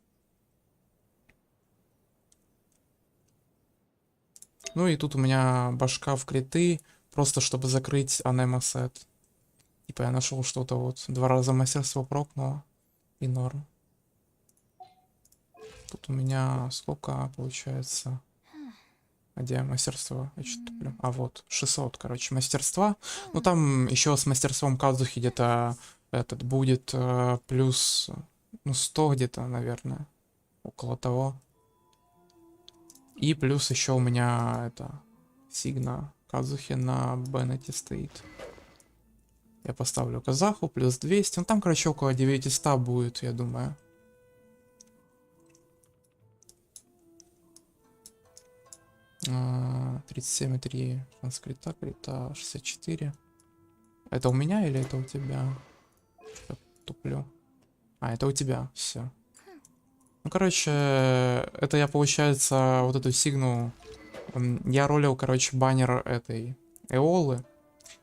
Ну и тут у меня башка в криты, просто чтобы закрыть анема-сет. Типа я нашел что-то вот, 2 раза мастерство прокнуло и норм. Тут у меня сколько получается? А где мастерство? Я что-то туплю. А вот, 600, короче, мастерства. Ну там еще с мастерством Кадзухи где-то будет плюс, ну 100 где-то, наверное. Около того. И плюс еще у меня Сигна Казухи на Беннете стоит. Я поставлю Казаху, плюс 200. Ну там, короче, около 900 будет, я думаю. А, 37,3 шанскрита, крита, 64. Это у меня или это у тебя? Я туплю. А, это у тебя, все. Ну, короче, это я, получается, вот эту сигну... Я ролил, короче, баннер этой Эолы.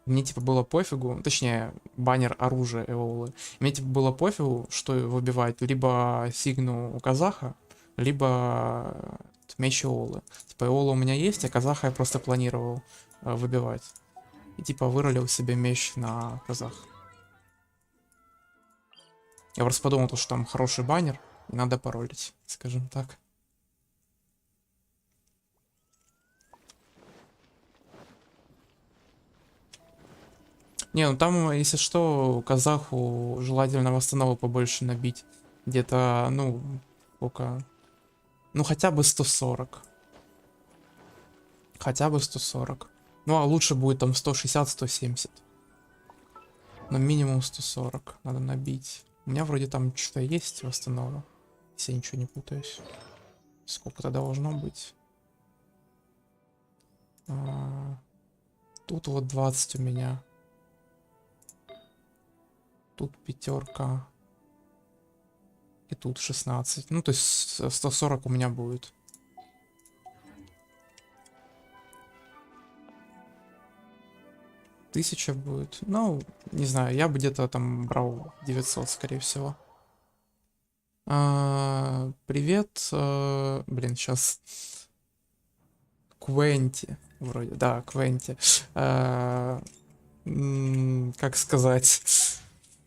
Мне, типа, было пофигу... Точнее, баннер оружия Эолы. Мне, типа, было пофигу, что выбивать. Либо сигну у Казаха, либо меч Эолы. Типа, Эола у меня есть, а Казаха я просто планировал выбивать. И, типа, выролил себе меч на Казах. Я просто подумал, что там хороший баннер. И надо паролить, скажем так. Не, ну там, если что, Казаху желательно восстанову побольше набить. Где-то, ну, сколько? Ну, хотя бы 140. Хотя бы 140. Ну, а лучше будет там 160-170. Но минимум 140 надо набить. У меня вроде там что-то есть восстанова. Если я ничего не путаюсь. Сколько-то должно быть. Тут вот 20 у меня. Тут 5. И тут 16. Ну, то есть 140 у меня будет. Тысяча будет. Ну, не знаю, я бы где-то там брал 900, скорее всего. Привет. Блин, сейчас. Квенти. Вроде, да, Квенти. Как сказать?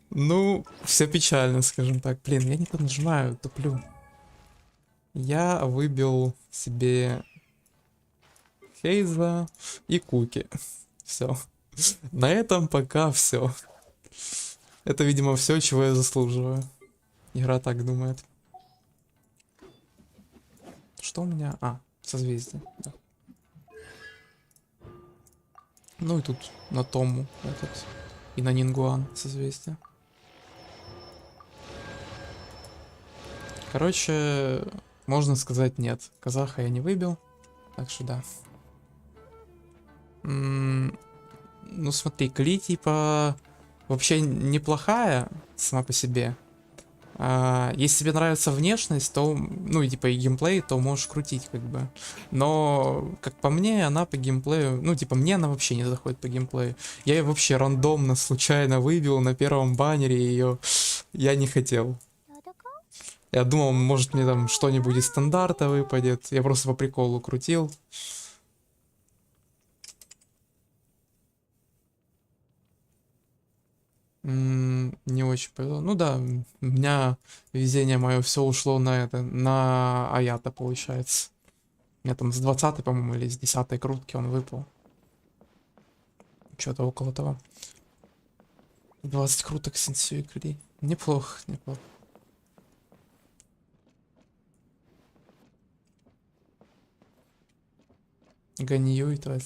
Ну, все печально, скажем так. Блин, я не то нажимаю, туплю. Я выбил себе Хейза и Куки. Все. На этом пока все. Это, видимо, все, чего я заслуживаю. Игра так думает. Что у меня? Созвездие. Да. Ну и тут на Тому этот. И на Нингуан созвездие. Короче, можно сказать нет. Казаха я не выбил. Так что да. Ну смотри, Кли типа вообще неплохая сама по себе. Если тебе нравится внешность, то, ну и типа и геймплей, то можешь крутить как бы. Но, как по мне, она по геймплею, ну типа мне она вообще не заходит по геймплею. Я ее вообще рандомно, случайно выбил на первом баннере ее. Я не хотел. Я думал, может мне там что-нибудь из стандарта выпадет. Я просто по приколу крутил. Не очень повезло. Ну да, у меня везение мое все ушло на это, на Аята, получается. У меня там с 20-й, по-моему, или с 10-й крутки он выпал. Что-то около того. 20 круток Сенсю игры. Неплохо, неплохо. Ганью и твоя.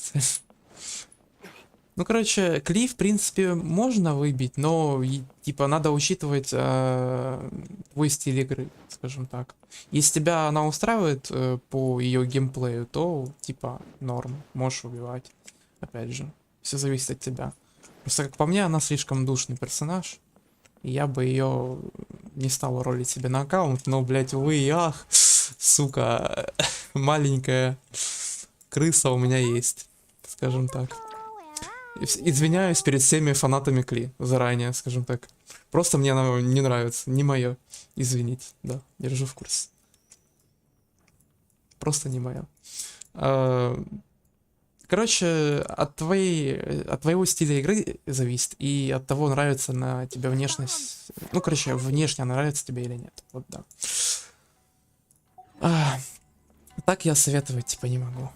Ну, короче, Кли, в принципе, можно выбить, но, типа, надо учитывать твой стиль игры, скажем так. Если тебя она устраивает по ее геймплею, то, типа, норм, можешь убивать. Опять же, все зависит от тебя. Просто, как по мне, она слишком душный персонаж, и я бы ее не стал ролить себе на аккаунт, но, блядь, увы и ах, сука, маленькая крыса у меня есть, скажем так. Извиняюсь перед всеми фанатами Кли заранее, скажем так. Просто мне она не нравится, не мое. Извините, да, держу в курсе. Просто не мое. Короче, от твоего стиля игры зависит, и от того, нравится на тебе внешность. Ну, короче, внешне нравится тебе или нет. Вот да. Так я советовать, типа, не могу.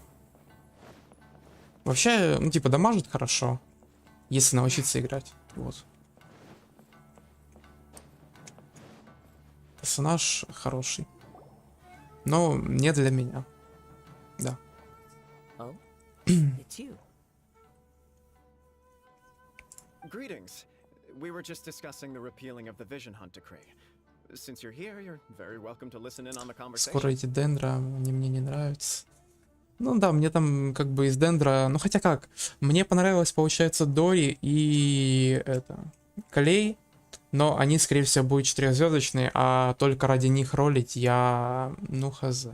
Вообще, ну, типа, дамажит хорошо, если научиться играть. Вот. Персонаж хороший. Но не для меня. Да. Oh, it's you. Greetings. We were just discussing the repealing of the Vision Hunt decree. Since you're here, you're very welcome to listen in on the conversation. Скоро эти дендра, они мне не нравятся. Ну да, мне там как бы из дендра... Ну хотя как, мне понравилось, получается, Дори и это... Клей, но они, скорее всего, будут 4-звездочные, а только ради них ролить я... Ну хз.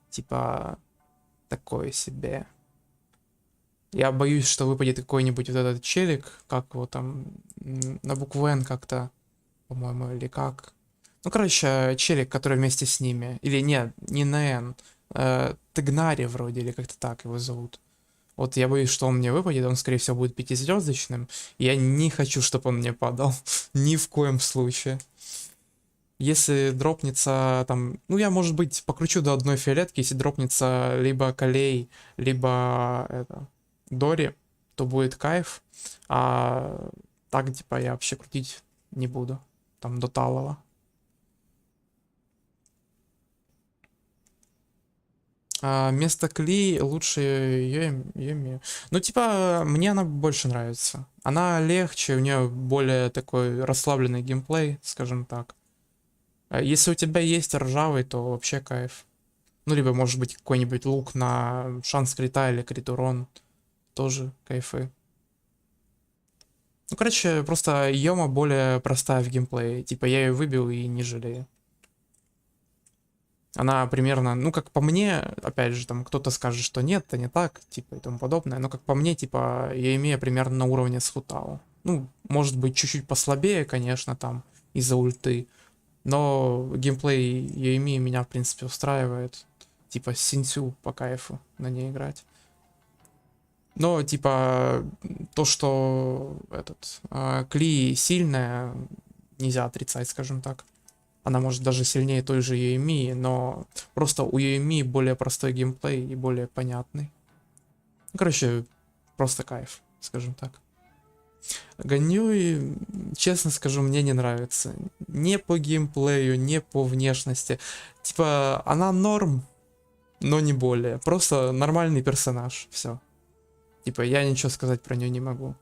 Типа... Такое себе. Я боюсь, что выпадет какой-нибудь вот этот челик, как его там... На букву Н как-то, по-моему, или как... Ну, короче, челик, который вместе с ними. Или нет, не на Н. Тегнари вроде, или как-то так его зовут. Вот я боюсь, что он мне выпадет, он, скорее всего, будет 5-звездочным. И я не хочу, чтобы он мне падал. Ни в коем случае. Если дропнется там... Ну, я, может быть, покручу до одной фиолетки. Если дропнется либо Калей, либо это, Дори, то будет кайф. А так, типа, я вообще крутить не буду. Там до талого. Вместо Кли лучше Йоми. Ну, типа, мне она больше нравится. Она легче, у нее более такой расслабленный геймплей, скажем так. Если у тебя есть ржавый, то вообще кайф. Ну, либо, может быть, какой-нибудь лук на шанс крита или крит урон. Тоже кайфы. Ну, короче, просто Йома более простая в геймплее. Типа, я ее выбил и не жалею. Она примерно, ну, как по мне, опять же, там кто-то скажет, что нет, это не так, типа, и тому подобное, но как по мне, типа, я имею примерно на уровне с Хутао. Ну, может быть, чуть-чуть послабее, конечно, там, из-за ульты, но геймплей Юэми меня, в принципе, устраивает. Типа, Синсю по кайфу на ней играть. Но, типа, то, что Кли сильная, нельзя отрицать, скажем так. Она может даже сильнее той же Юэми, но просто у Юэми более простой геймплей и более понятный. Ну, короче, просто кайф, скажем так. Ганьюи, честно скажу, мне не нравится. Не по геймплею, не по внешности. Типа, она норм, но не более. Просто нормальный персонаж, все. Типа, я ничего сказать про нее не могу.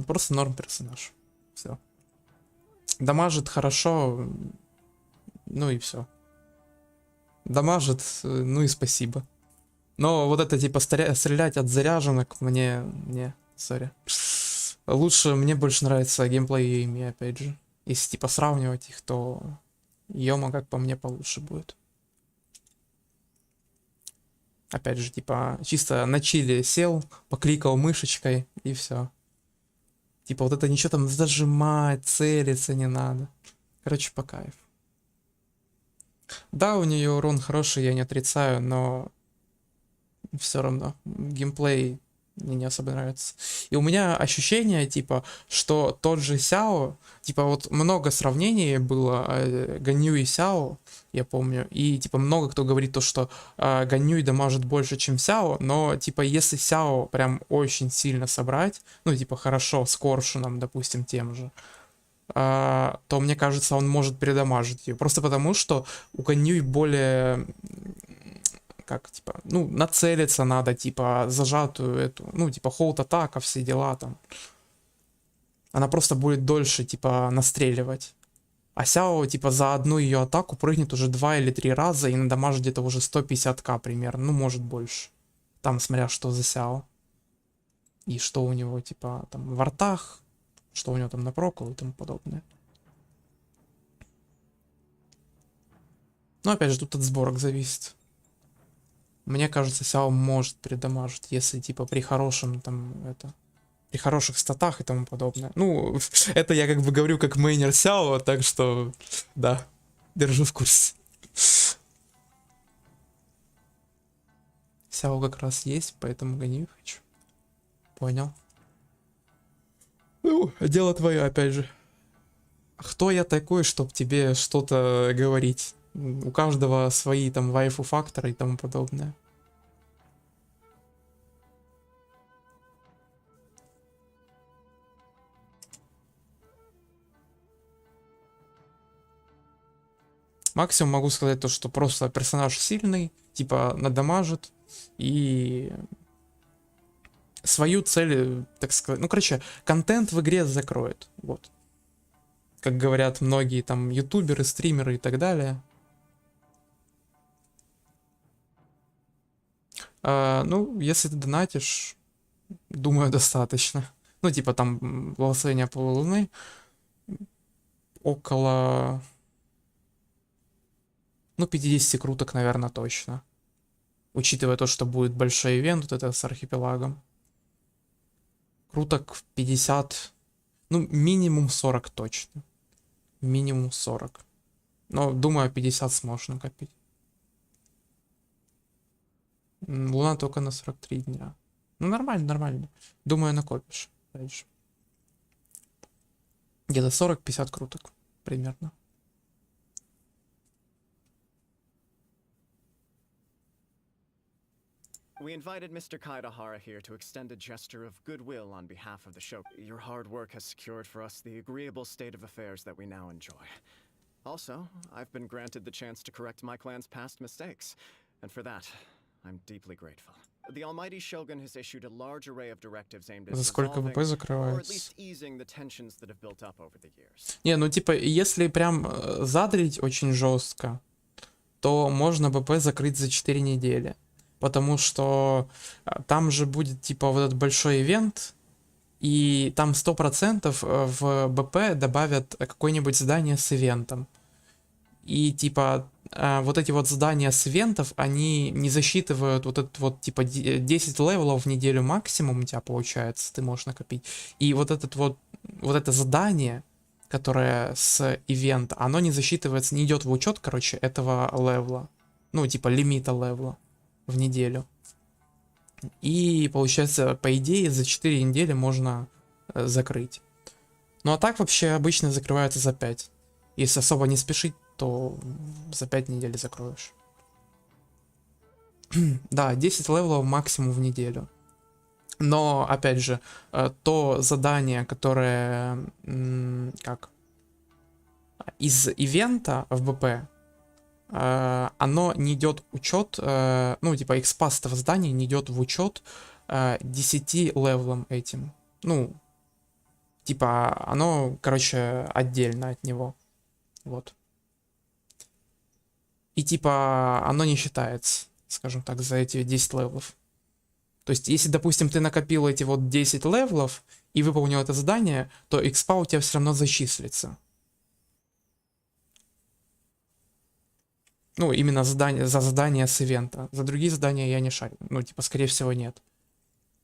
Просто норм персонаж. Все. Дамажит хорошо, ну и все. Дамажит, ну и спасибо. Но вот это типа стрелять от заряженок мне... Не, сори. Лучше, мне больше нравится геймплей ими, опять же. Если типа сравнивать их, то Йома, как по мне, получше будет. Опять же, типа, чисто на чиле сел, покликал мышечкой и все. Типа, вот это ничего там зажимать, целиться не надо. Короче, по кайфу. Да, у нее урон хороший, я не отрицаю, но все равно геймплей мне не особо нравится. И у меня ощущение, типа, что тот же Сяо, типа, вот много сравнений было Ганью и Сяо, я помню, и, типа, много кто говорит то, что Ганью дамажит больше, чем Сяо, но, типа, если Сяо прям очень сильно собрать, ну, типа, хорошо, с Коршуном, допустим, тем же, то, мне кажется, он может передамажить ее. Просто потому, что у Ганью более... Как, типа, ну, нацелиться надо, типа, зажатую эту, ну, типа, холд-атака, все дела там. Она просто будет дольше, типа, настреливать. А Сяо, типа, за одну ее атаку прыгнет уже 2 или 3 раза и надамажит где-то уже 150к примерно, ну, может больше. Там, смотря что за Сяо. И что у него, типа, там, в артах, что у него там напрокол и тому подобное. Но, опять же, тут от сборок зависит. Мне кажется, Сяо может передамажить, если, типа, при хорошем, там, при хороших статах и тому подобное. Ну, это я как бы говорю как мейнер Сяо, так что, да, держу в курсе. Сяо как раз есть, поэтому гоню хочу. Понял. Ну, дело твое, опять же. Кто я такой, чтоб тебе что-то говорить? У каждого свои там вайфу-факторы и тому подобное. Максимум могу сказать то, что просто персонаж сильный, типа надамажит и свою цель, так сказать, ну, короче, контент в игре закроет, вот. Как говорят многие там ютуберы, стримеры и так далее. Ну, если ты донатишь, думаю, достаточно. Ну, типа там благословение полулуны около, ну, 50 круток, наверное, точно. Учитывая то, что будет большой ивент, вот это с архипелагом. Круток 50, ну, минимум 40 точно. Минимум 40. Но, думаю, 50 сможешь накопить. Луна только на 43 дня. Ну, нормально, нормально. Думаю, накопишь. Дальше. Где-то 40-50 круток. Примерно. We invited Mr. Kaidahara here to extend a gesture of goodwill on behalf of the show. Your hard work has secured for us the agreeable state of affairs that we now enjoy. Also, I've been granted the chance to correct my clan's past mistakes, and for that, I'm deeply grateful. The almighty Shogun has issued a large array of directives aimed at За сколько ВП resolving, or at закрывается? least easing the tensions that have built up over the years. Не, ну типа, если прям задрить очень жестко, то можно БП закрыть за 4 недели. Потому что там же будет типа вот этот большой ивент, и там 100% в БП добавят какое-нибудь задание с ивентом. И типа вот эти вот задания с ивентов, они не засчитывают вот этот вот типа 10 левелов в неделю максимум у тебя получается, ты можешь накопить. И вот это задание, которое с ивента, оно не засчитывается, не идет в учет, короче, этого левела. Ну, типа лимита левела в неделю. И получается, по идее, за 4 недели можно закрыть. Ну а так вообще обычно закрывается за 5. Если особо не спешить, то за 5 недель закроешь. Да, 10 левелов максимум в неделю. Но, опять же, то задание, которое как из ивента в БП, оно не идет учет, ну, типа, экспас этого задания не идет в учет 10 левелом этим. Ну, типа, оно, короче, отдельно от него. Вот. И типа, оно не считается, скажем так, за эти 10 левелов. То есть, если, допустим, ты накопил эти вот 10 левелов и выполнил это задание, то экспа у тебя все равно зачислится. Ну, именно за задание с ивента. За другие задания я не шарю. Ну, типа, скорее всего, нет.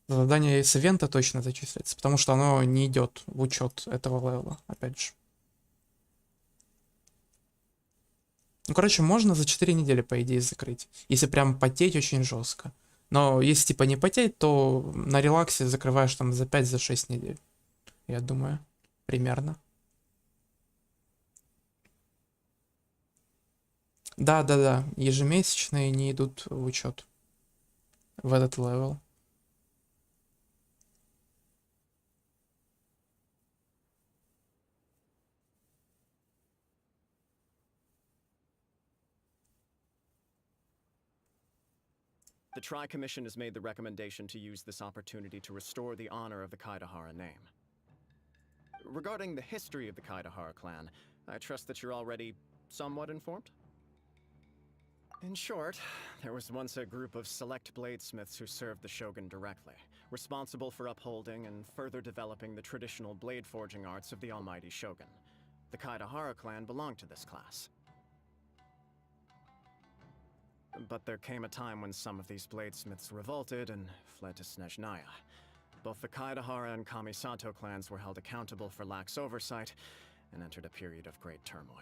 За задание с ивента точно зачислится, потому что оно не идет в учет этого левела, опять же. Ну, короче, можно за 4 недели, по идее, закрыть. Если прям потеть очень жестко. Но если, типа, не потеть, то на релаксе закрываешь там за 5-6 недель. Я думаю, примерно. Да, ежемесячные не идут в учет в этот левел. The Tri Commission has made the recommendation to use this opportunity to restore the honor of the Kaidahara name. Regarding the history of the Kaidahara clan, I trust that you're already somewhat informed? In short, there was once a group of select bladesmiths who served the shogun directly, responsible for upholding and further developing the traditional blade forging arts of the almighty shogun. The Kaidahara clan belonged to this class. But there came a time when some of these bladesmiths revolted and fled to Snezhnaya. Both the Kaidahara and Kamisato clans were held accountable for lax oversight and entered a period of great turmoil.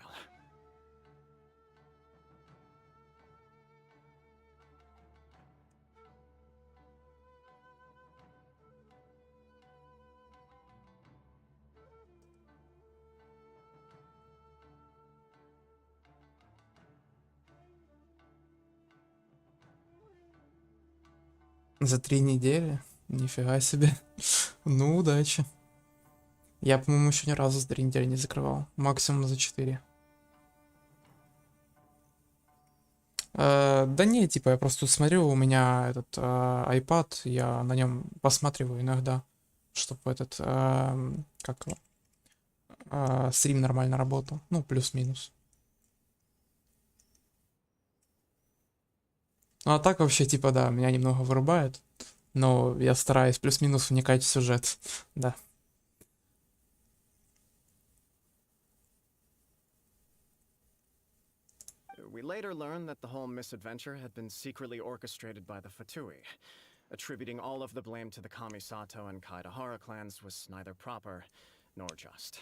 За 3 недели? Нифига себе. Ну, удачи. Я, по-моему, еще ни разу за 3 недели не закрывал. Максимум за 4. Да не, типа, я просто тут смотрю, у меня этот iPad, я на нем посматриваю иногда, чтобы этот, как его, стрим нормально работал. Ну, плюс-минус. Ну, а так вообще, типа, да, меня немного вырубает. Но я стараюсь плюс-минус вникать в сюжет. Да. We later learned that the whole misadventure had been secretly orchestrated by the Phytui. Attributing all of the blame to the Kamisato and Kaidahara clans was neither proper nor just.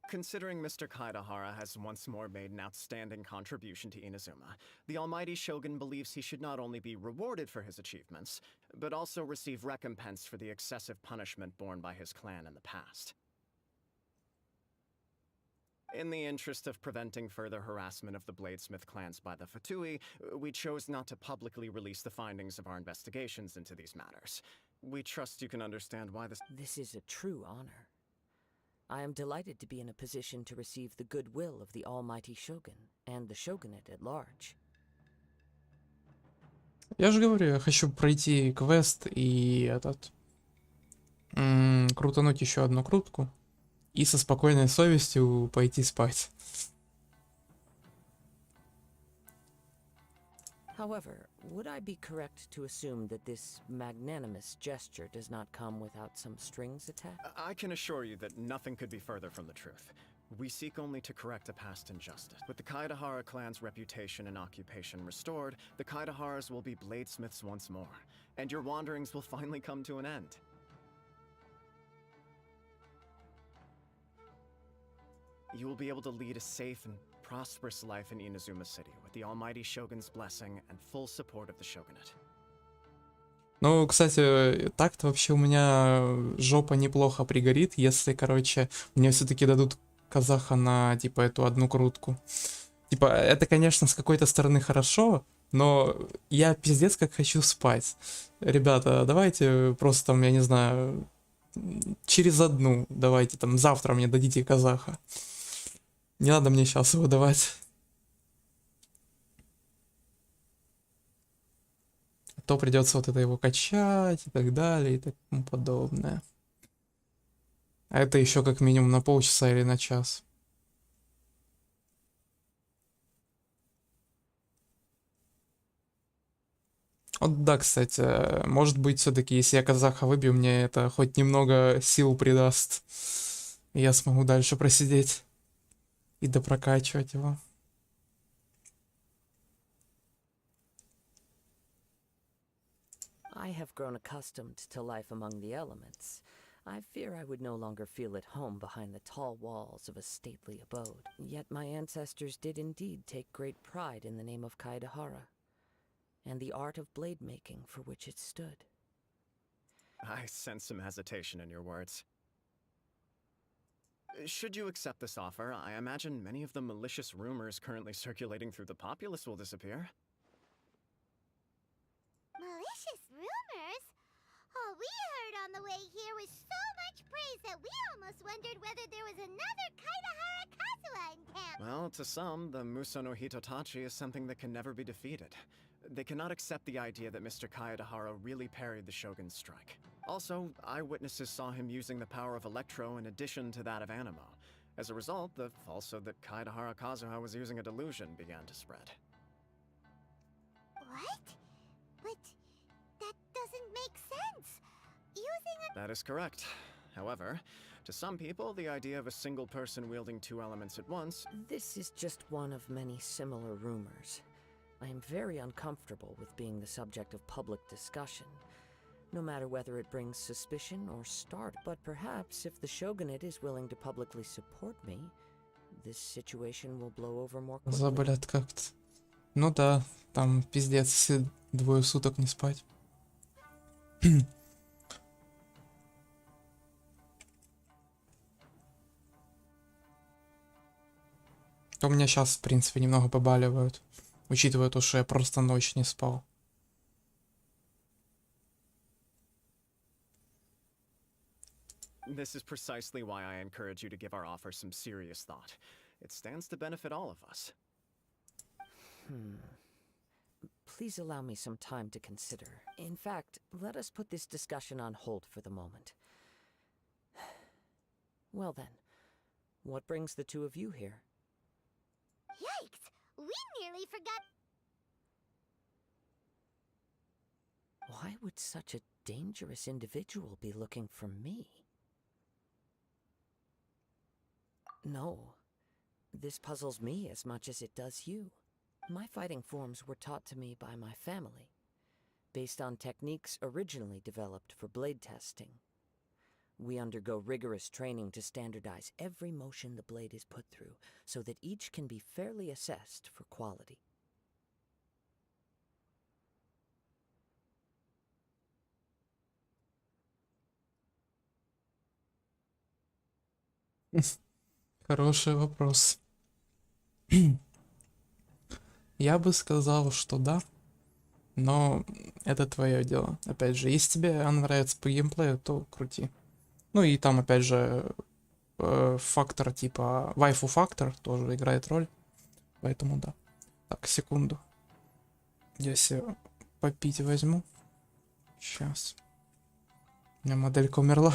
Considering Mr. Kaidahara has once more made an outstanding contribution to Inazuma, the almighty shogun believes he should not only be rewarded for his achievements, but also receive recompense for the excessive punishment borne by his clan in the past. In the interest of preventing further harassment of the Bladesmith clans by the Phytui, we chose not to publicly release the findings of our investigations into these matters. We trust you can understand why this— This is a true honor. I am delighted to be in a position to receive the goodwill of the almighty shogun and the shogunate at large. Я же говорю, я хочу пройти квест и крутануть еще одну крутку и со спокойной совестью пойти спать. However, would I be correct to assume that this magnanimous gesture does not come without some strings attached? I can assure you that nothing could be further from the truth. We seek only to correct a past injustice. With the Kaedahara clan's reputation and occupation restored, the Kaedaharas will be bladesmiths once more, and your wanderings will finally come to an end. You will be able to lead a safe and prosperous life in Inazuma City with the almighty Shogun's blessing and full support of the Shogunate. Ну, кстати, так-то вообще у меня жопа неплохо пригорит, если, короче, мне все-таки дадут казаха на, типа, эту одну крутку. Типа, это, конечно, с какой-то стороны хорошо, но я пиздец как хочу спать. Ребята, давайте просто там, я не знаю, через одну, давайте там завтра мне дадите казаха. Не надо мне сейчас его давать. А то придется вот это его качать и так далее и тому подобное. А это еще как минимум на полчаса или на час. Вот да, кстати, может быть, все-таки, если я казаха выбью, мне это хоть немного сил придаст. И я смогу дальше просидеть и допрокачивать его. I have grown accustomed to life among the elements. I fear I would no longer feel at home behind the tall walls of a stately abode. Yet my ancestors did indeed take great pride in the name of Kaedahara, and the art of blade making for which it stood. I sense some hesitation in your words. Should you accept this offer, I imagine many of the malicious rumors currently circulating through the populace will disappear. Malicious rumors? All we heard on the way here was so much praise that we almost wondered whether there was another Kaedahara Kazuha in camp. Well, to some, the Muso no Hitotachi is something that can never be defeated. They cannot accept the idea that Mr. Kaedahara really parried the Shogun's strike. Also, eyewitnesses saw him using the power of Electro in addition to that of Animo. As a result, the falsehood that Kaedahara Kazuha was using a delusion began to spread. What? But that doesn't make sense. Using a... That is correct. However, to some people, the idea of a single person wielding two elements at once... This is just one of many similar rumors. I am very uncomfortable with being the subject of public discussion, no matter whether it brings suspicion or start. But perhaps if the Shogunate is willing to publicly support me, this situation will blow over more quickly. Заболят как-то. Ну да, там пиздец, если 2 суток не спать. То у меня сейчас, в принципе, немного побаливают, учитывая то, что я просто ночь не спал. This is precisely why I encourage you to give our offer some serious thought. It stands to benefit all of us. Please allow me some time to consider. In fact, let us put this discussion on hold for the moment. Well then, what brings the two of you here? Yikes! We nearly forgot... Why would such a dangerous individual be looking for me? No, this puzzles me as much as it does you. My fighting forms were taught to me by my family, based on techniques originally developed for blade testing. We undergo rigorous training to standardize every motion the blade is put through, so that each can be fairly assessed for quality. Хороший вопрос. Я бы сказал, что да, но это твое дело. Опять же, если тебе она нравится по геймплею, то крути. Ну и там, опять же, фактор типа вайфу-фактор тоже играет роль, поэтому да. Так, секунду. Я себе попить возьму. Сейчас. У меня моделька умерла.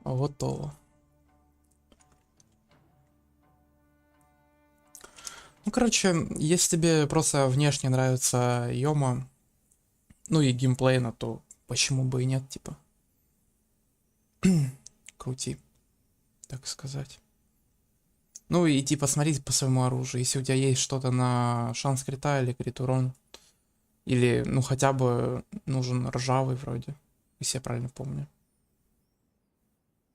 Готово. Ну, короче, если тебе просто внешне нравится Йома, ну и геймплейно, то почему бы и нет, типа. Крути, так сказать. Ну и типа смотреть по своему оружию. Если у тебя есть что-то на шанс крита или крит урон, или ну хотя бы нужен ржавый вроде, если я правильно помню.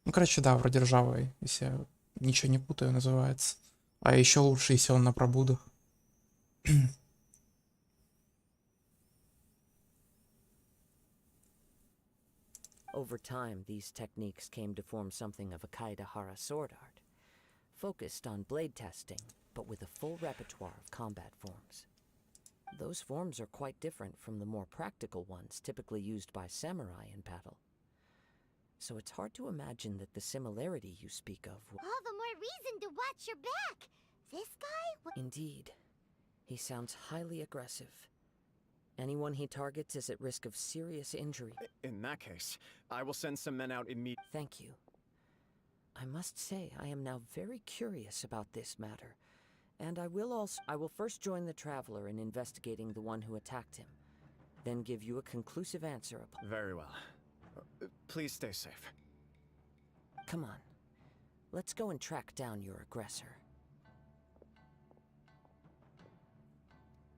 Ну, короче, да, вроде ржавый, если я ничего не путаю, называется. А еще лучше, если он на пробудах. Over time, these techniques came to form something of a Kaidahara sword art, focused on blade testing, but with a full repertoire of combat forms. Those forms are quite different from the more practical ones typically used by samurai in battle. So it's hard to imagine that the similarity you speak of. All the more reason to watch your back. This guy. Indeed. He sounds highly aggressive. Anyone he targets is at risk of serious injury. In that case, I will send some men out immediately. Thank you. I must say, I am now very curious about this matter. And I will first join the traveler in investigating the one who attacked him. Then give you a conclusive answer upon. Very well. Please stay safe. Come on. Let's go and track down your aggressor.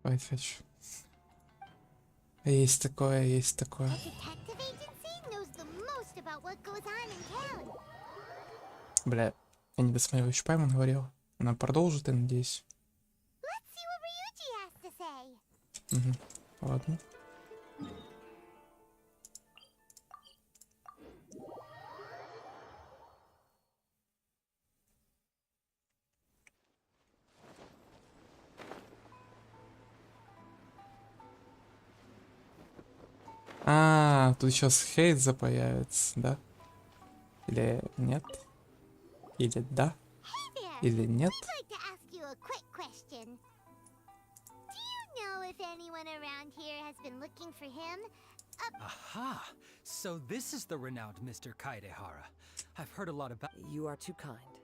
Файтфетч. Есть такое, есть такое. The detective agency knows the most about what goes on in town. Бля, я не досмотрел, еще Пайман говорил. Она продолжит, я надеюсь. Let's see what Ryuji has to say. Угу. Ладно. А, тут сейчас Хейдза появится, да? Или нет? Или да? Hey there. Или нет? I'd like to ask you a quick question. Do you know if anyone around here has been looking for him? Aha! So this is the renowned Mr. Kaidehara. I've heard a lot about. You are too kind.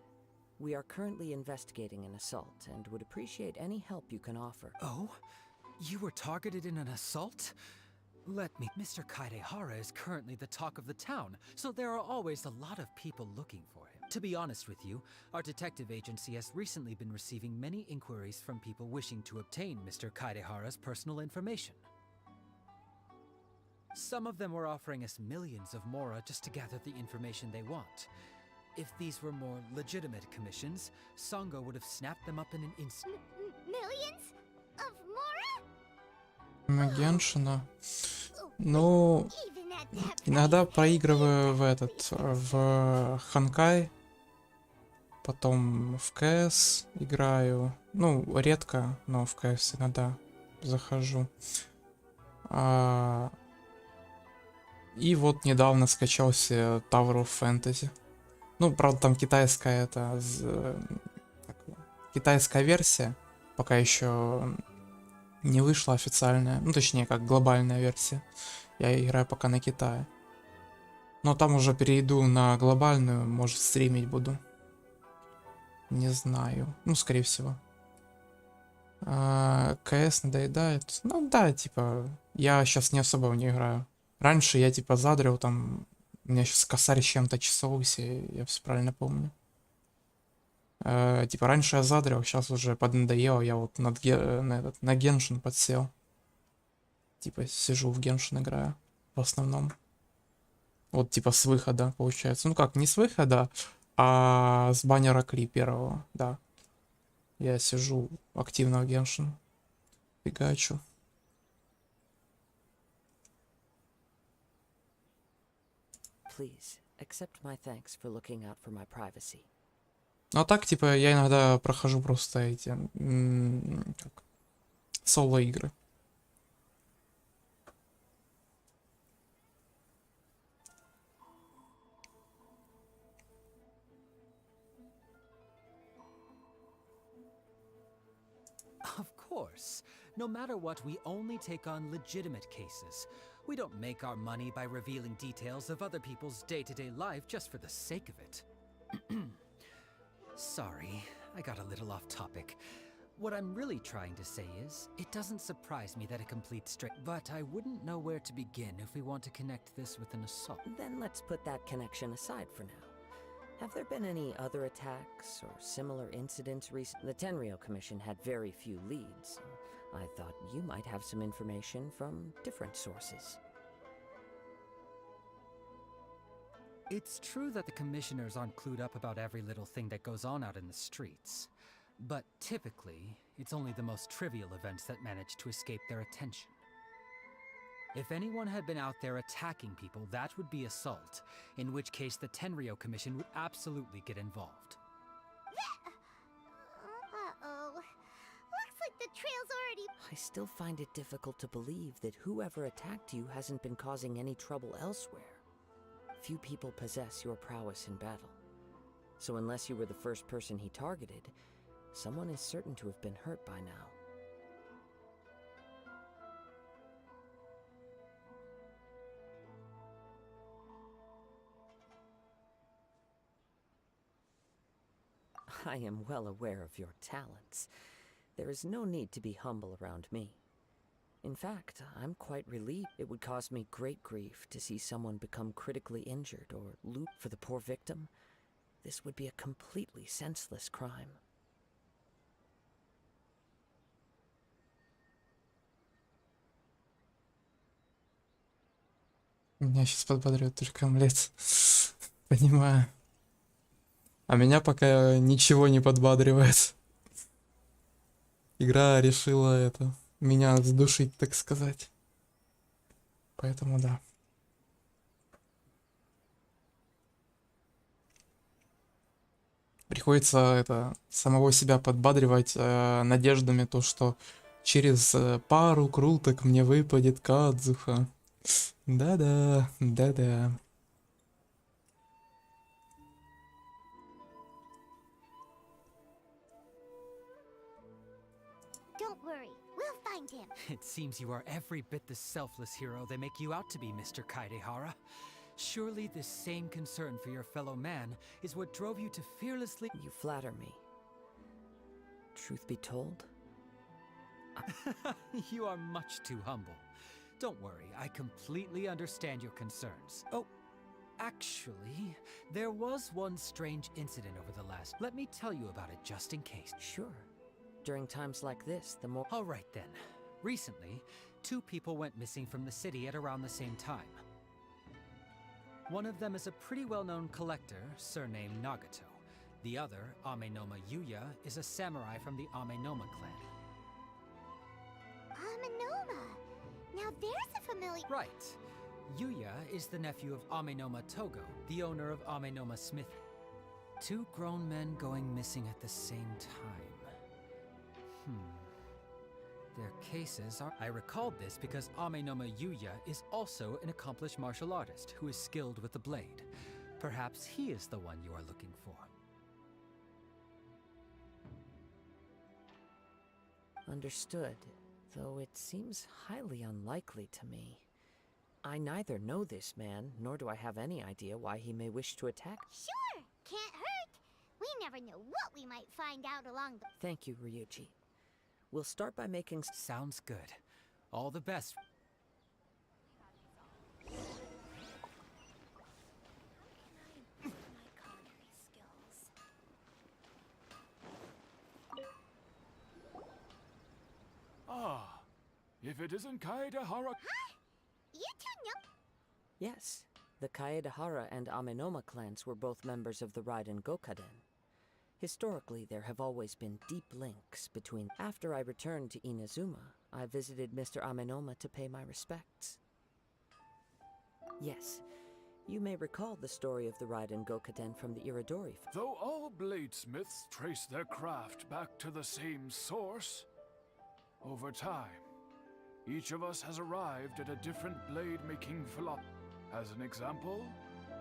We are currently investigating an assault and would appreciate any help you can offer. Oh? You were targeted in an assault? Let me. Mr. Kaidehara is currently the talk of the town, so there are always a lot of people looking for him. To be honest with you, our detective agency has recently been receiving many inquiries from people wishing to obtain Mr. Kaidehara's personal information. Some of them were offering us millions of mora just to gather the information they want. If these were more legitimate commissions, Sango would have snapped them up in an instant. Millions of Геншина. Ну, Even at that иногда проигрываю в Ханкай, потом в КС играю. Ну, редко, но в КС иногда захожу. И вот недавно скачался Tower of Fantasy. Ну, правда, там китайская китайская версия, пока еще не вышла официальная, ну точнее как глобальная версия. Я играю пока на Китае. Но там уже перейду на глобальную, может стримить буду. Не знаю, ну скорее всего. КС надоедает. Ну да, типа, я сейчас не особо в нее играю. Раньше я типа задрил там, у меня сейчас косарь с чем-то часов, если я все правильно помню. Типа раньше я задрил, сейчас уже поднадоело, я вот на Геншин подсел. Типа сижу в Геншин играю в основном. Вот типа с выхода получается. Ну как, не с выхода, а с баннера Кли первого, да. Я сижу активно в Геншин. Фигачу. Please, accept my thanks for looking out for my privacy. Ну а так, типа, я иногда прохожу просто эти соло-игры. Of course. No matter what, we only take on legitimate cases. We don't make our money by revealing details of other people's day-to-day life just for the sake of it. Sorry, I got a little off topic. What I'm really trying to say is, it doesn't surprise me that a complete but I wouldn't know where to begin if we want to connect this with an assault. Then let's put that connection aside for now. Have there been any other attacks or similar incidents recently? The Tenryou Commission had very few leads. I thought you might have some information from different sources. It's true that the commissioners aren't clued up about every little thing that goes on out in the streets. But typically, it's only the most trivial events that manage to escape their attention. If anyone had been out there attacking people, that would be assault, in which case the Tenryou Commission would absolutely get involved. Uh-oh. Looks like the trail's already... I still find it difficult to believe that whoever attacked you hasn't been causing any trouble elsewhere. Few people possess your prowess in battle. So unless you were the first person he targeted, someone is certain to have been hurt by now. I am well aware of your talents. There is no need to be humble around me. In fact, I'm quite relieved. It would cause me great grief to see someone become critically injured or loot for the poor victim. This would be a completely senseless crime. Меня сейчас подбадривает только омлет. Понимаю. А меня пока ничего не подбадривает. Игра решила это меня задушить, так сказать. Поэтому да. Приходится это самого себя подбадривать надеждами, то что через пару круток мне выпадет Казаха. Да-да, да-да. Don't worry, we'll find him. It seems you are every bit the selfless hero they make you out to be, Mr. Kaidehara. Surely this same concern for your fellow man is what drove you to fearlessly— You flatter me. Truth be told, You are much too humble. Don't worry, I completely understand your concerns. Oh, actually, there was one strange incident over the last— Let me tell you about it just in case. sure. During times like this, the more... All right then. Recently, 2 people went missing from the city at around the same time. One of them is a pretty well-known collector, surnamed Nagato. The other, Amenoma Yuya, is a samurai from the Amenoma clan. Amenoma. Now there's a familiar... Right. Yuya is the nephew of Amenoma Togo, the owner of Amenoma Smith. 2 grown men going missing at the same time. Their cases are— I recalled this because Amenoma Yuya is also an accomplished martial artist who is skilled with the blade. Perhaps he is the one you are looking for. Understood, though it seems highly unlikely to me. I neither know this man, nor do I have any idea why he may wish to attack. Sure, can't hurt. We never know what we might find out along the... Thank you, Ryuji. We'll start by making... Sounds good. All the best. Ah, if it isn't Kaedehara... You two know... Yes, the Kaedehara and Amenoma clans were both members of the Raiden Gokaden. Historically, there have always been deep links between... After I returned to Inazuma, I visited Mr. Amenoma to pay my respects. Yes, you may recall the story of the Raiden Gokaden from the Iridori... Though all bladesmiths trace their craft back to the same source, over time, each of us has arrived at a different blade-making philosophy. As an example,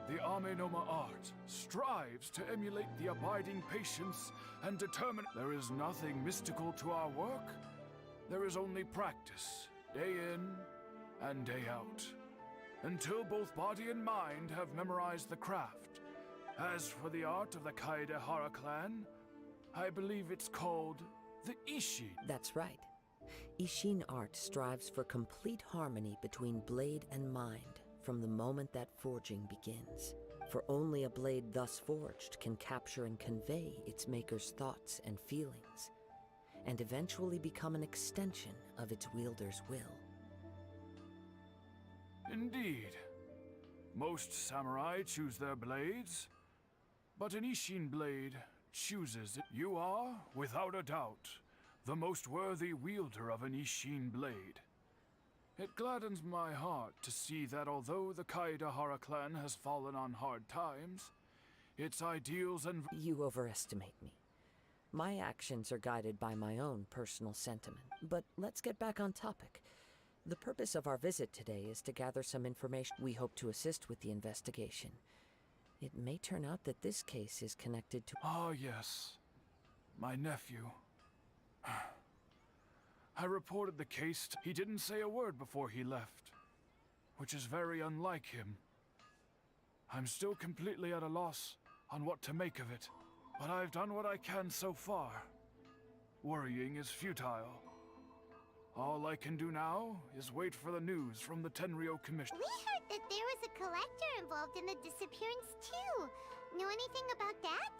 the Amenoma art strives to emulate the abiding patience and determine. There is nothing mystical to our work. There is only practice, day in and day out, until both body and mind have memorized the craft. As for the art of the Kaedehara clan, I believe it's called the Ishin. That's right. Ishin art strives for complete harmony between blade and mind from the moment that forging begins. For only a blade thus forged can capture and convey its maker's thoughts and feelings, and eventually become an extension of its wielder's will. Indeed. Most samurai choose their blades, but an Ishin blade chooses it. You are, without a doubt, the most worthy wielder of an Ishin blade. It gladdens my heart to see that although the Kaedehara clan has fallen on hard times, its ideals and... You overestimate me. My actions are guided by my own personal sentiment. But let's get back on topic. The purpose of our visit today is to gather some information. We hope to assist with the investigation. It may turn out that this case is connected to... Ah, yes. My nephew. I reported the case. He didn't say a word before he left, which is very unlike him. I'm still completely at a loss on what to make of it, but I've done what I can so far. Worrying is futile. All I can do now is wait for the news from the Tenryou Commission. We heard that there was a collector involved in the disappearance too. Know anything about that?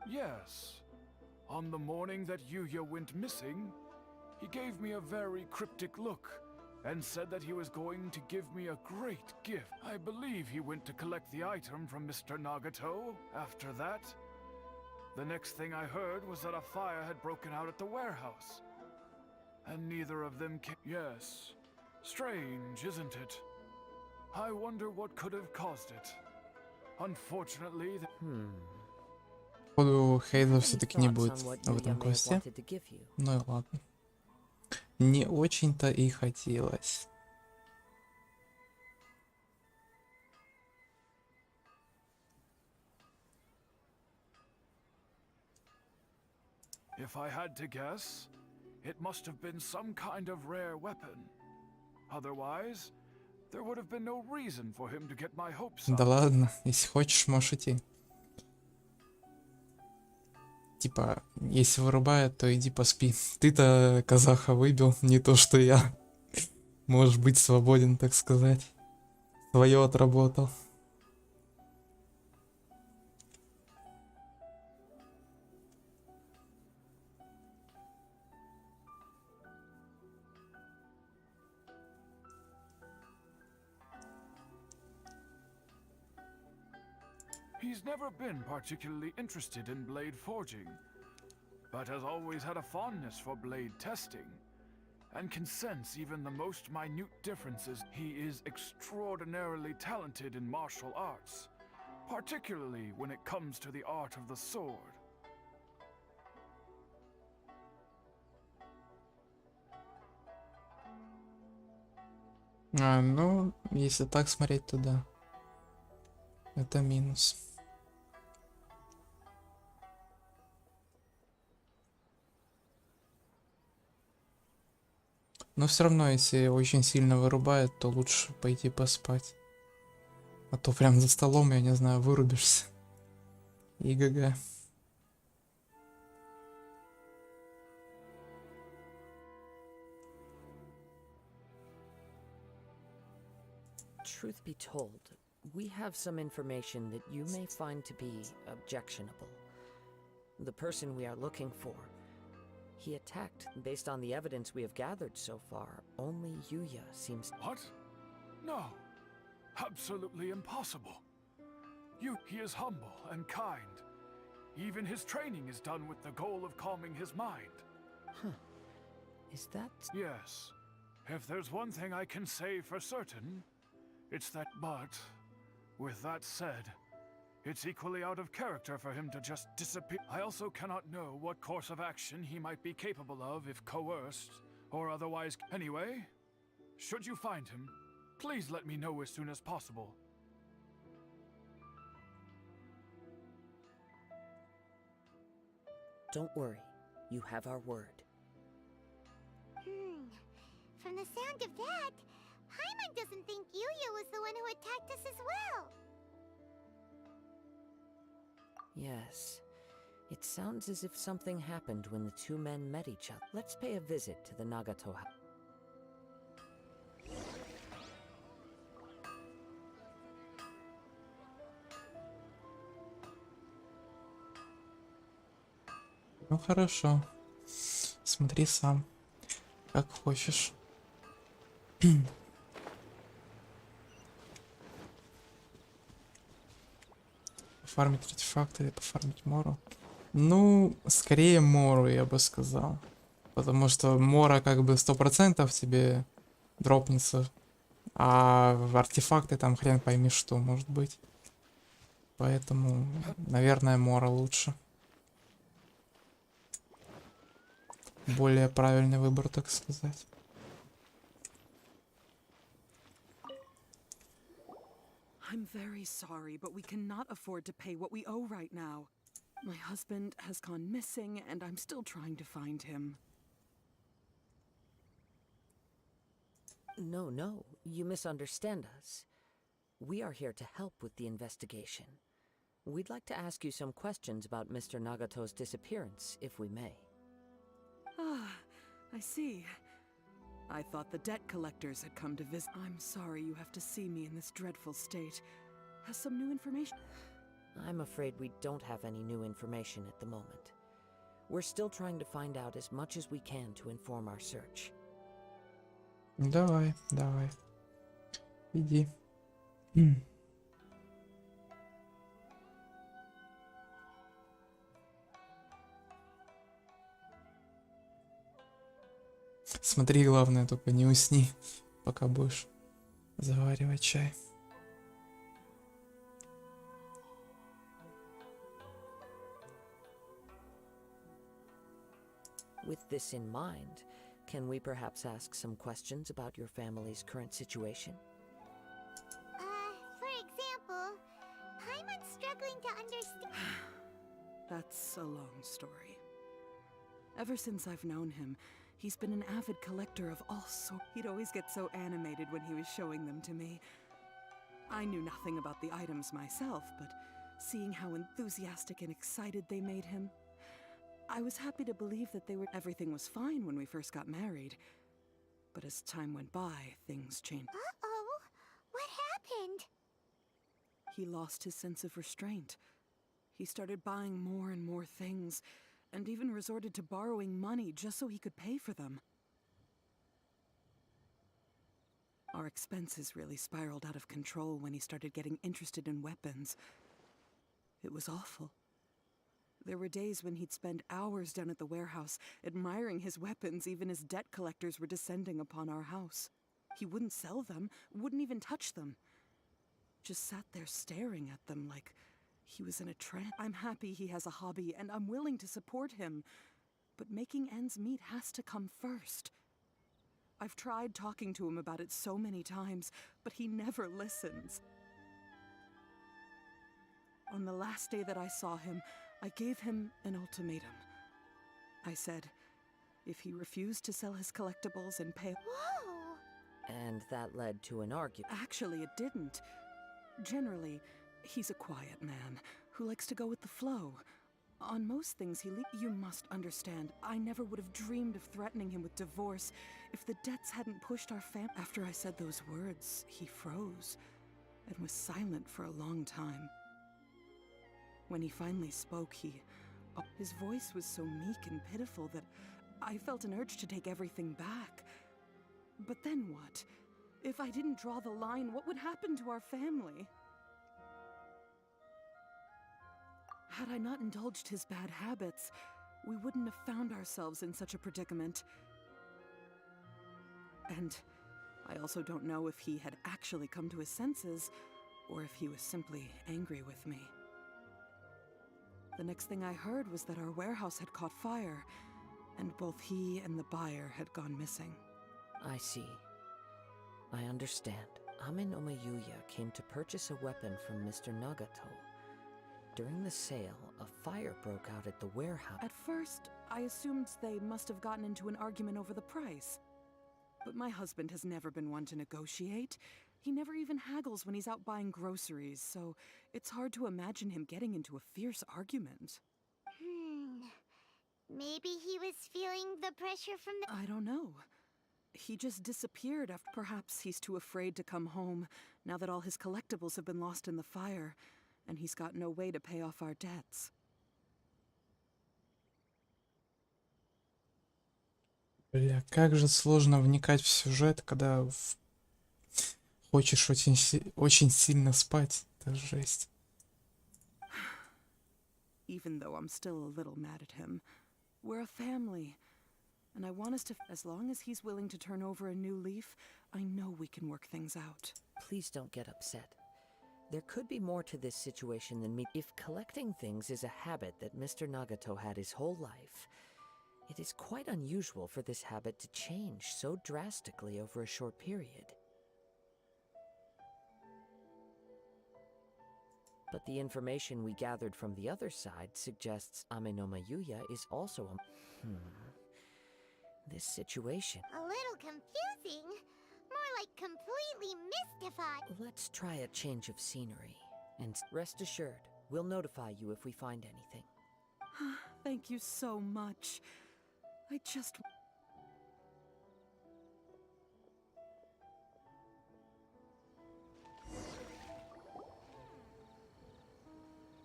Yes. On the morning that Yuya went missing, he gave me a very cryptic look and said that he was going to give me a great gift. I believe he went to collect the item from Mr. Nagato. After that, the next thing I heard was that a fire had broken out at the warehouse. And neither of them came. Yes. Strange, isn't it? I wonder what could have caused it. Unfortunately, Походу, Хейза все-таки не будет в этом квесте. Ну и ладно. Не очень-то и хотелось. if I had to guess, it must have been some kind of rare weapon. Otherwise, there would have been no reason for him to get my hopes up. Да ладно, если хочешь, можешь идти. Типа, если вырубает, то иди поспи. Ты-то казаха выбил, не то что я. Можешь быть свободен, так сказать. Свое отработал. He's never been particularly interested in blade forging, but has always had a fondness for blade testing, and can sense even the most minute differences. He is extraordinarily talented in martial arts, particularly when it comes to the art of the sword. Ну, если так смотреть, то да. Это минус. Но все равно, если очень сильно вырубает, то лучше пойти поспать. А то прям за столом, я не знаю, вырубишься. И ГГ. Truth be told, we have some information that you may find to be objectionable. The person we are looking for, he attacked. Based on the evidence we have gathered so far, only Yuya seems... What? No. Absolutely impossible. He is humble and kind. Even his training is done with the goal of calming his mind. Huh. Is that... Yes. If there's one thing I can say for certain, it's that... But, with that said, it's equally out of character for him to just disappear. I also cannot know what course of action he might be capable of if coerced, or otherwise. Anyway, should you find him, please let me know as soon as possible. Don't worry, you have our word. From the sound of that, doesn't think Yuya was the one who attacked us as well. Yes. It sounds as if something happened when the two men met each other. Let's pay a visit to the Nagato house. Ну хорошо. Смотри сам, как хочешь. Пофармить артефакты или пофармить Мору? Ну, скорее Мору, я бы сказал. Потому что Мора как бы 100% тебе дропнется. А в артефакты там хрен пойми что может быть. Поэтому, наверное, Мора лучше. Более правильный выбор, так сказать. I'm very sorry, but we cannot afford to pay what we owe right now. My husband has gone missing, and I'm still trying to find him. No, you misunderstand us. We are here to help with the investigation. We'd like to ask you some questions about Mr. Nagato's disappearance, if we may. Ah, I see. I thought the debt collectors had come to visit. I'm sorry you have to see me in this dreadful state. Has some new information? I'm afraid we don't have any new information at the moment. We're still trying to find out as much as we can to inform our search. Давай. Иди. Смотри, главное, только не усни, пока будешь заваривать чай. With this in mind, can we perhaps ask some questions about your family's current situation? For example, Paimon's struggling to understand. That's a long story. Ever since I've known him, he's been an avid collector of all sorts. He'd always get so animated when he was showing them to me. I knew nothing about the items myself, but seeing how enthusiastic and excited they made him, I was happy to believe that everything was fine when we first got married. But as time went by, things changed. Uh-oh, what happened? He lost his sense of restraint. He started buying more and more things, and even resorted to borrowing money just so he could pay for them. Our expenses really spiraled out of control when he started getting interested in weapons. It was awful. There were days when he'd spend hours down at the warehouse, admiring his weapons even as debt collectors were descending upon our house. He wouldn't sell them, wouldn't even touch them. Just sat there staring at them like he was in a trance. I'm happy he has a hobby, and I'm willing to support him. But making ends meet has to come first. I've tried talking to him about it so many times, but he never listens. On the last day that I saw him, I gave him an ultimatum. I said, if he refused to sell his collectibles and pay... Whoa! And that led to an argument. Actually, it didn't. Generally, he's a quiet man who likes to go with the flow. On most things you must understand, I never would have dreamed of threatening him with divorce if the debts hadn't pushed our family. After I said those words, he froze and was silent for a long time. When he finally spoke, his voice was so meek and pitiful that I felt an urge to take everything back. But then what? If I didn't draw the line, what would happen to our family? Had I not indulged his bad habits, we wouldn't have found ourselves in such a predicament. And I also don't know if he had actually come to his senses, or if he was simply angry with me. The next thing I heard was that our warehouse had caught fire, and both he and the buyer had gone missing. I see. I understand. Amin Omayuya came to purchase a weapon from Mr. Nagato. During the sale, a fire broke out at the warehouse. At first, I assumed they must have gotten into an argument over the price. But my husband has never been one to negotiate. He never even haggles when he's out buying groceries, so it's hard to imagine him getting into a fierce argument. Maybe he was feeling the pressure from the. I don't know. He just disappeared after. Perhaps he's too afraid to come home now that all his collectibles have been lost in the fire, and he's got no way to pay off our debts. Бля, как же сложно вникать в сюжет, когда хочешь очень сильно спать. Это жесть. Even though I'm still a little mad at him, we're a family, and I want us to. As long as he's willing to turn over a new leaf, I know we can work things out. Please don't get upset. There could be more to this situation than me. If collecting things is a habit that Mr. Nagato had his whole life, it is quite unusual for this habit to change so drastically over a short period. But the information we gathered from the other side suggests Amenoma Yuya is also a... This situation... A little confusing. More like completely mystified. Let's try a change of scenery. And rest assured, we'll notify you if we find anything. Thank you so much. I just...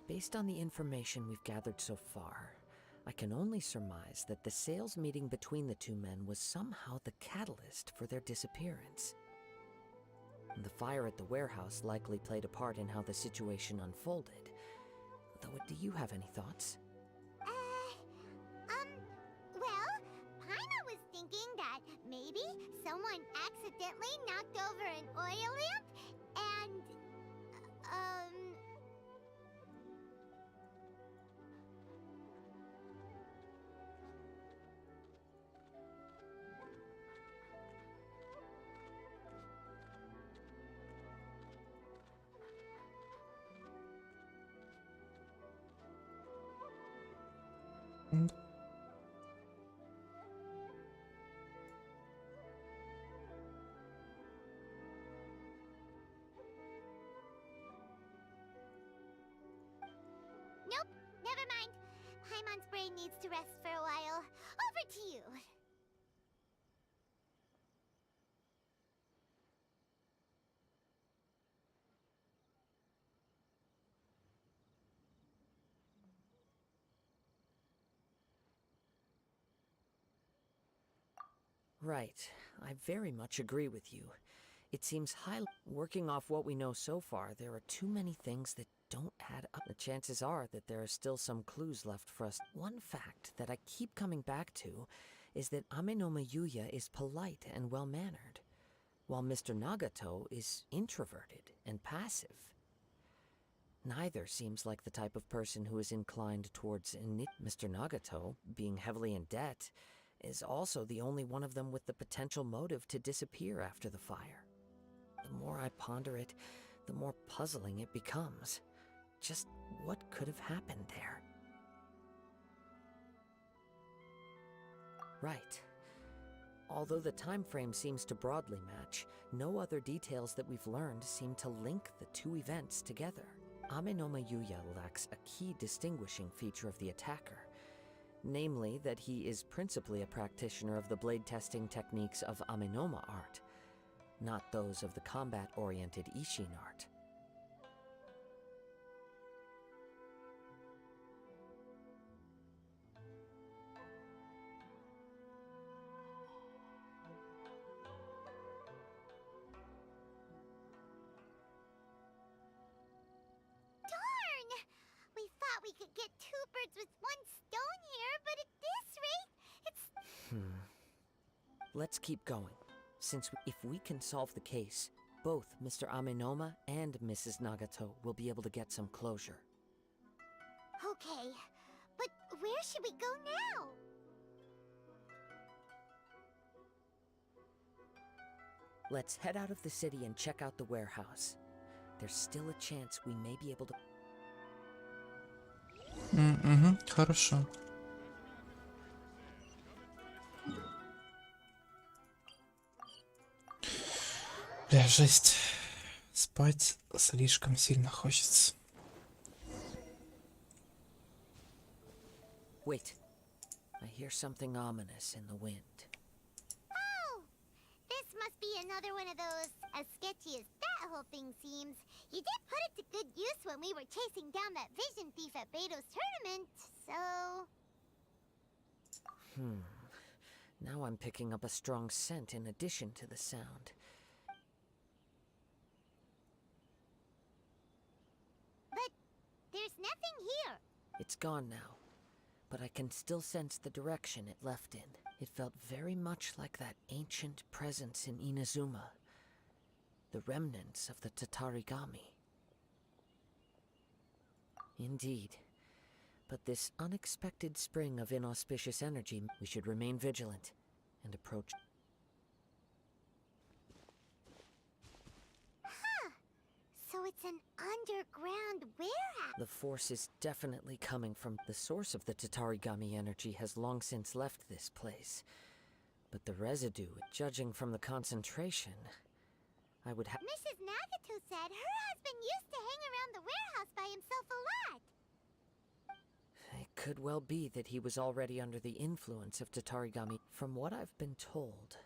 Based on the information we've gathered so far, I can only surmise that the sales meeting between the two men was somehow the catalyst for their disappearance. The fire at the warehouse likely played a part in how the situation unfolded. Though, do you have any thoughts? Well, Paimon was thinking that maybe someone accidentally knocked over an oil lamp and, Nope, never mind. Paimon's brain needs to rest for a while. Over to you. Right. I very much agree with you. It seems working off what we know so far, there are too many things that don't add up. The chances are that there are still some clues left for us. One fact that I keep coming back to is that Amenoma Yuya is polite and well-mannered, while Mr. Nagato is introverted and passive. Neither seems like the type of person who is inclined towards Mr. Nagato, being heavily in debt, is also the only one of them with the potential motive to disappear after the fire. The more I ponder it, the more puzzling it becomes. Just what could have happened there? Right. Although the time frame seems to broadly match, no other details that we've learned seem to link the two events together. Amenoma Yuya lacks a key distinguishing feature of the attacker, namely that he is principally a practitioner of the blade testing techniques of Amenoma art, not those of the combat-oriented Ishin art. We thought we could get two birds with one stone here, but at this rate, it's... Let's keep going, since if we can solve the case, both Mr. Amenoma and Mrs. Nagato will be able to get some closure. Okay, but where should we go now? Let's head out of the city and check out the warehouse. There's still a chance we may be able to... Хорошо. Бля, жесть. Спать слишком сильно хочется. Wait. I hear something ominous in the wind. Oh! This must be another one of those, as sketchy as that whole thing seems. You did put it to good use when we were chasing down that vision thief at Beto's tournament, so... Now I'm picking up a strong scent in addition to the sound. But there's nothing here. It's gone now, but I can still sense the direction it left in. It felt very much like that ancient presence in Inazuma. The remnants of the Tatarigami. Indeed. But this unexpected spring of inauspicious energy, we should remain vigilant and approach. So it's an underground warehouse. The force is definitely coming from the source of the Tatarigami energy has long since left this place. But the residue, judging from the concentration, I would have... Mrs. Nagato said her husband used to hang around the warehouse by himself a lot. It could well be that he was already under the influence of Tatarigami. From what I've been told,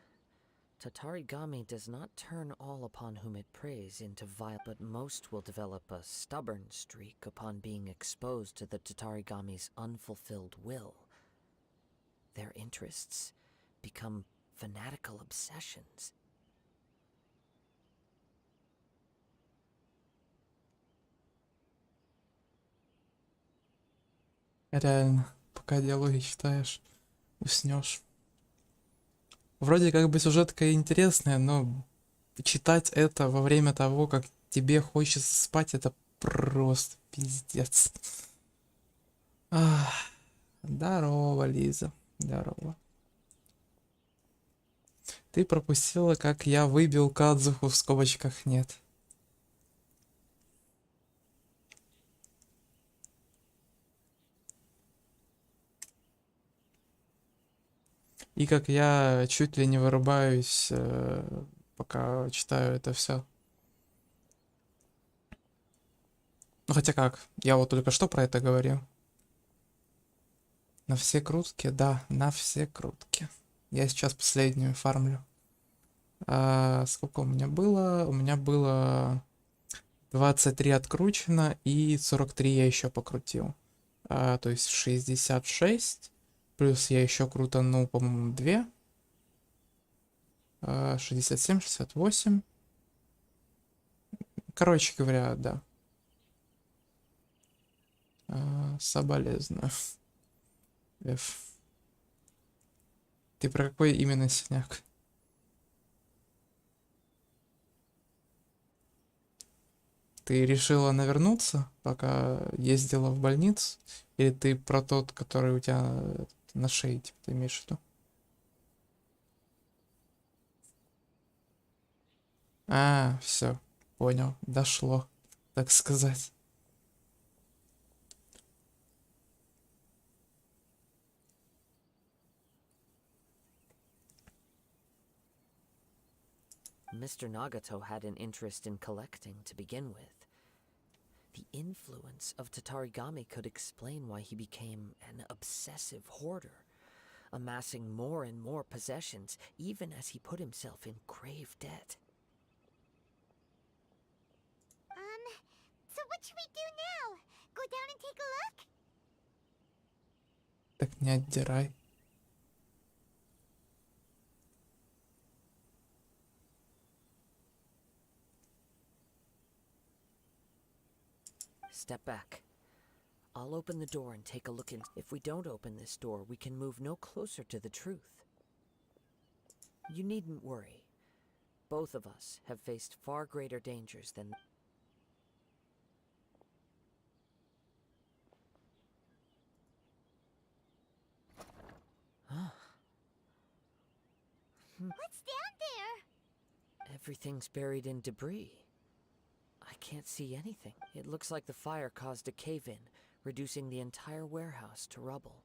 Tatarigami does not turn all upon whom it preys into vile, but most will develop a stubborn streak upon being exposed to the Tatarigami's unfulfilled will. Their interests become fanatical obsessions. Реально, пока диалоги читаешь, уснешь. Вроде как бы сюжетка интересная, но читать это во время того, как тебе хочется спать, это просто пиздец. Здорово, Лиза. Здорово. Ты пропустила, как я выбил Казаху, в скобочках нет. И как я чуть ли не вырубаюсь, пока читаю это все. Ну хотя как, я вот только что про это говорил. На все крутки, да, на все крутки. Я сейчас последнюю фармлю. Сколько у меня было? У меня было 23 откручено и 43 я еще покрутил. То есть 66. Плюс я еще крутанул, по-моему, 2. 67, 68. Короче говоря, да. Соболезную. F. Ты про какой именно синяк? Ты решила навернуться, пока ездила в больницу? Или ты про тот, который у тебя на шее, типа, ты имеешь в виду? Все, понял, дошло, так сказать. Mr. Nagato had an interest in collecting to begin with. The influence of Tatarigami could explain why he became an obsessive hoarder, amassing more and more possessions, even as he put himself in grave debt. So what should we do now? Go down and take a look? Так не отдирай. Step back. I'll open the door and take a look in. If we don't open this door, we can move no closer to the truth. You needn't worry. Both of us have faced far greater dangers than... What's down there? Everything's buried in debris. I can't see anything. It looks like the fire caused a cave-in, reducing the entire warehouse to rubble.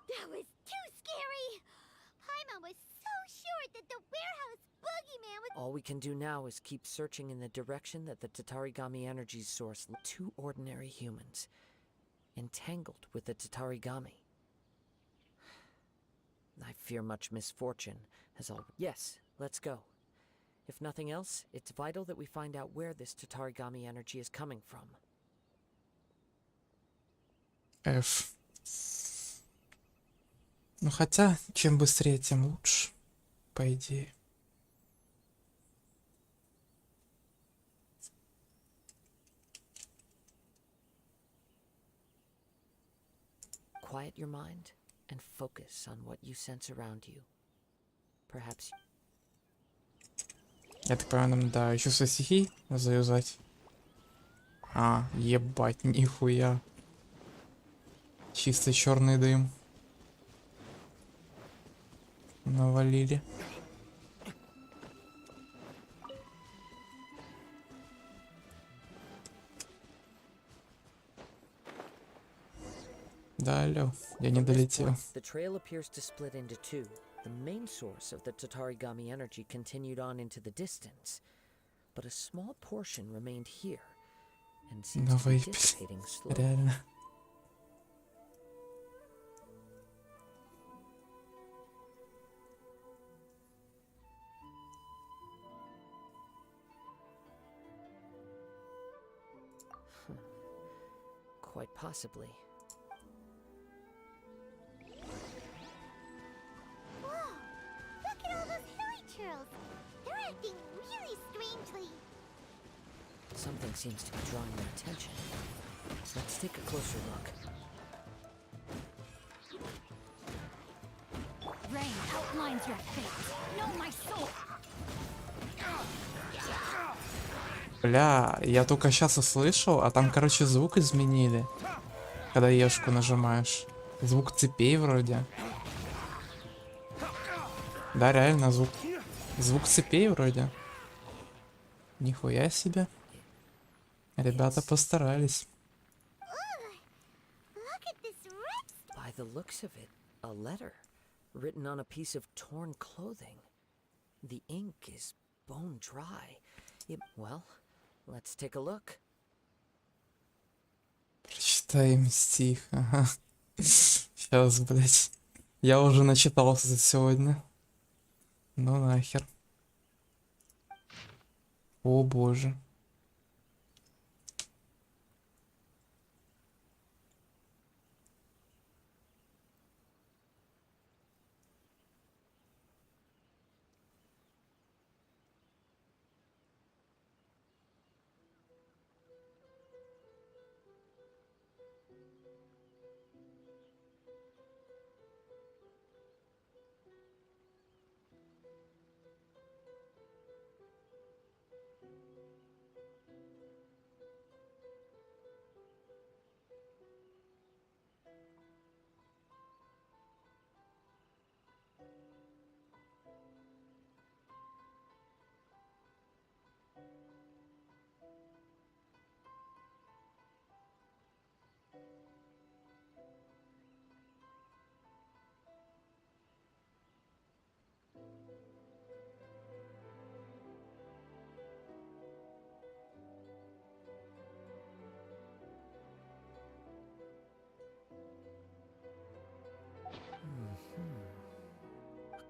That was too scary! Paimon was so assured that the warehouse boogeyman was... All we can do now is keep searching in the direction that the Tatarigami energy's source led. 2 ordinary humans, entangled with the Tatarigami. I fear much misfortune has all... Yes, let's go. If nothing else, it's vital that we find out where this Tatarigami energy is coming from. F. Ну хотя, чем быстрее, тем лучше, по идее. Quiet your mind and focus on what you sense around you. Perhaps... Я так понимаю, нам, да, чувство стихий заюзать. А, ебать, нихуя. Чисто черный дым. Навалили. Да, алло, я не долетел. The trail appears to split into 2. The main source of the Tatarigami energy continued on into the distance, but a small portion remained here and seems to be dissipating slowly. Реально. Quite possibly. Whoa! Look at all those hilly churls! They're acting really strangely. Something seems to be drawing their attention. Let's take a closer look. Rain outlines your fate. Know my soul. Бля, я только сейчас услышал, а там, короче, звук изменили. Когда ешку нажимаешь. Звук цепей вроде. Да, реально, звук цепей вроде. Нихуя себе. Ребята постарались. By the looks of it, a letter written on a piece of torn clothing. The ink is bone dry. Well, let's take a look. Прочитаем стих, ага. Сейчас, блять. Я уже начитался за сегодня. Ну нахер. О боже.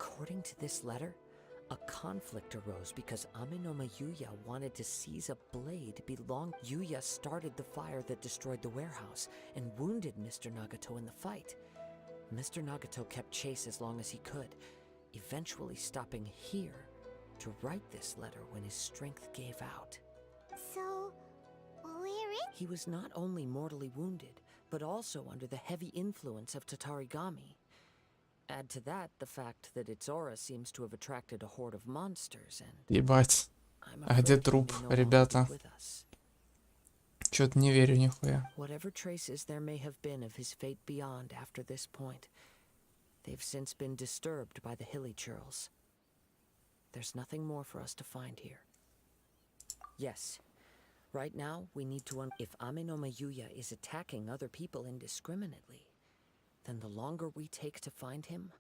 According to this letter, a conflict arose because Amenoma Yuya wanted to seize a blade belonging. Yuya started the fire that destroyed the warehouse and wounded Mr. Nagato in the fight. Mr. Nagato kept chase as long as he could, eventually stopping here to write this letter when his strength gave out. So, where is... He was not only mortally wounded, but also under the heavy influence of Tatarigami. Add to that the fact that its aura seems to have attracted a horde of monsters and... Ебать. А где труп, ребята? Чё-то не верю нихуя. Whatever traces there may have been of his fate beyond after this point, they've since been disturbed by the hilly churls. There's nothing more for us to find here. Yes, right now we need to if Amenoma Yuya is attacking other people indiscriminately, then the longer we take to find him,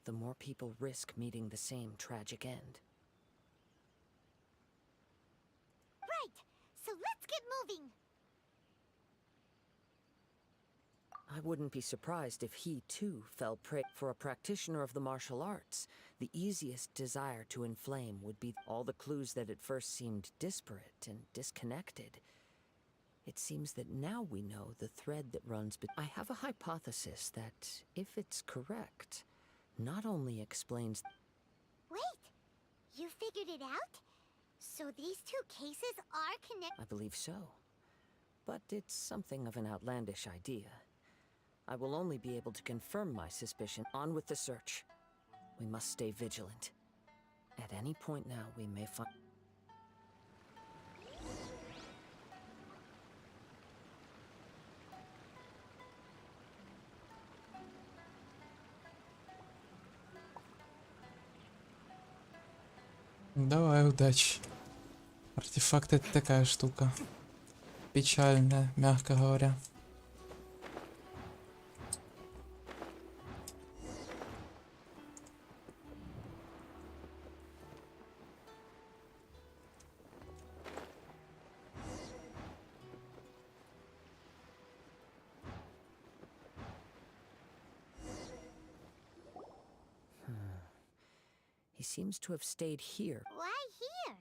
the more people risk meeting the same tragic end. Right, so let's get moving. I wouldn't be surprised if he, too, fell prey for a practitioner of the martial arts. The easiest desire to inflame would be all the clues that at first seemed disparate and disconnected. It seems that now we know the thread that runs I have a hypothesis that, if it's correct, not only explains... Wait, you figured it out? So these two cases are connected? I believe so. But it's something of an outlandish idea. I will only be able to confirm my suspicion. On with the search. We must stay vigilant. At any point now, we may find... Давай, удачи. Артефакт — это такая штука. Печальная, мягко говоря. He seems to have stayed here. Why here?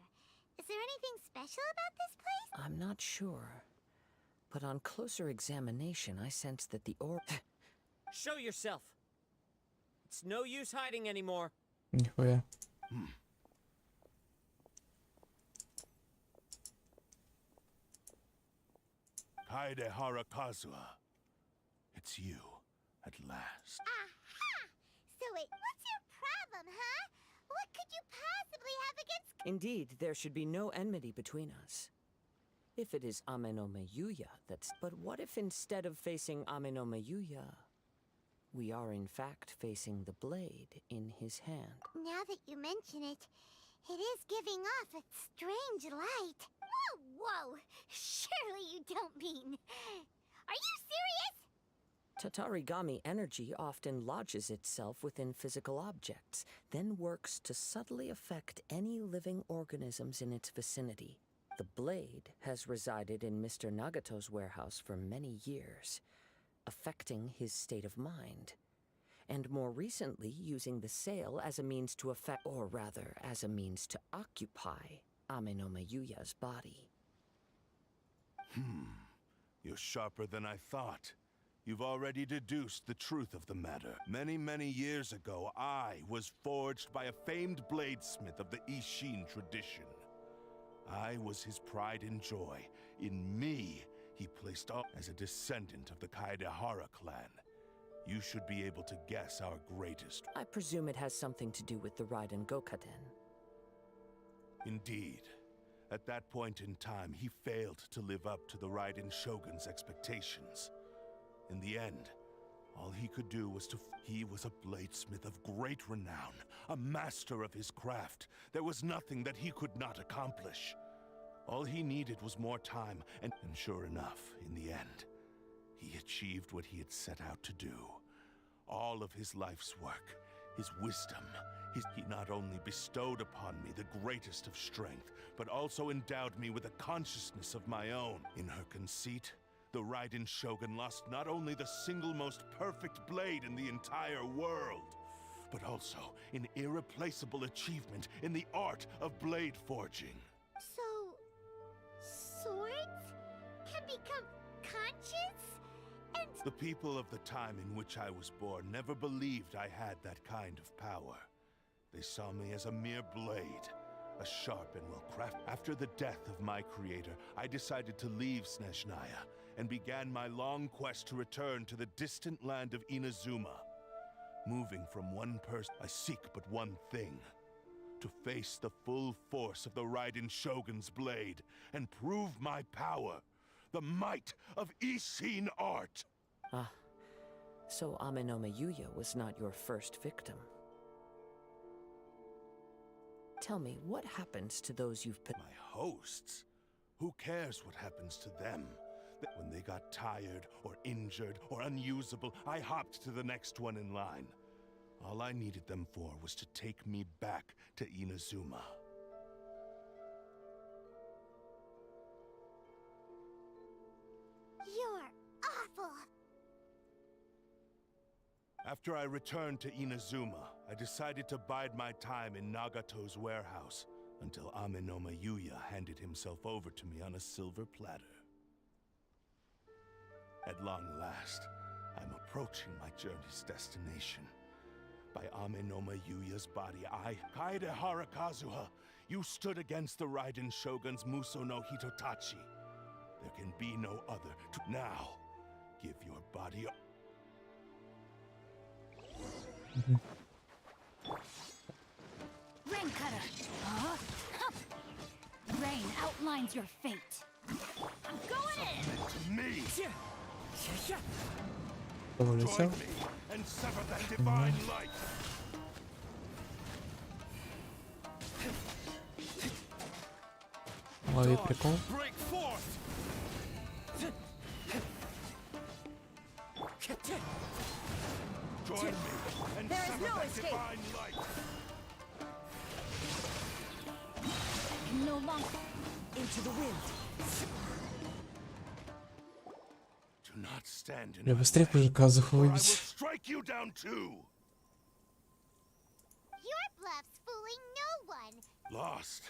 Is there anything special about this place? I'm not sure. But on closer examination, I sense that the orb... Show yourself! It's no use hiding anymore. Нихуя. Kaidehara Kazuha. It's you, at last. Aha! So wait, what's your problem, huh? What could you possibly have against... Indeed, there should be no enmity between us. If it is Ame no Meyuya, that's... But what if instead of facing Ame no Meyuya, we are in fact facing the blade in his hand? Now that you mention it, it is giving off a strange light. Whoa, whoa! Surely you don't mean... Are you serious? Tatarigami energy often lodges itself within physical objects, then works to subtly affect any living organisms in its vicinity. The blade has resided in Mr. Nagato's warehouse for many years, affecting his state of mind, and more recently using the sale as a means to affect, or rather, as a means to occupy Ame no Meyuya's body. You're sharper than I thought. You've already deduced the truth of the matter. Many, many years ago, I was forged by a famed bladesmith of the Ishin tradition. I was his pride and joy. In me, he placed all as a descendant of the Kaidehara clan. You should be able to guess our greatest. I presume it has something to do with the Raiden Gokaden. Indeed. At that point in time, he failed to live up to the Raiden Shogun's expectations. In the end, all he could do was to... He was a bladesmith of great renown, a master of his craft. There was nothing that he could not accomplish. All he needed was more time, and sure enough, in the end, he achieved what he had set out to do. All of his life's work, his wisdom, he not only bestowed upon me the greatest of strength, but also endowed me with a consciousness of my own. In her conceit, the Raiden Shogun lost not only the single most perfect blade in the entire world, but also an irreplaceable achievement in the art of blade forging. So... swords can become conscious? And... The people of the time in which I was born never believed I had that kind of power. They saw me as a mere blade, a sharp and well-crafted. After the death of my creator, I decided to leave Snezhnaya and began my long quest to return to the distant land of Inazuma. Moving from one person, I seek but one thing: to face the full force of the Raiden Shogun's blade and prove my power, the might of Ishin art. Ah, so Ame no Meyuya was not your first victim. Tell me, what happens to those you've put... My hosts? Who cares what happens to them? When they got tired, or injured, or unusable, I hopped to the next one in line. All I needed them for was to take me back to Inazuma. You're awful. After I returned to Inazuma, I decided to bide my time in Nagato's warehouse until Amenoma Yuya handed himself over to me on a silver platter. At long last, I'm approaching my journey's destination. By Amenoma Yuya's body, Kaedehara Kazuha, you stood against the Raiden Shogun's Muso no Hitotachi. There can be no other. Now, give your body up. Rain Cutter! Rain outlines your fate. I'm going in! To me! Полетел. Join me and sever that divine light! Лови прикол. Break forth! Join me and There is sever no that escape. divine light! No longer into the wind. Do not stand in Бля, my быстрее way, уже Казаху or I will выбить. strike you down too! Your bluff's fooling no one. Lost.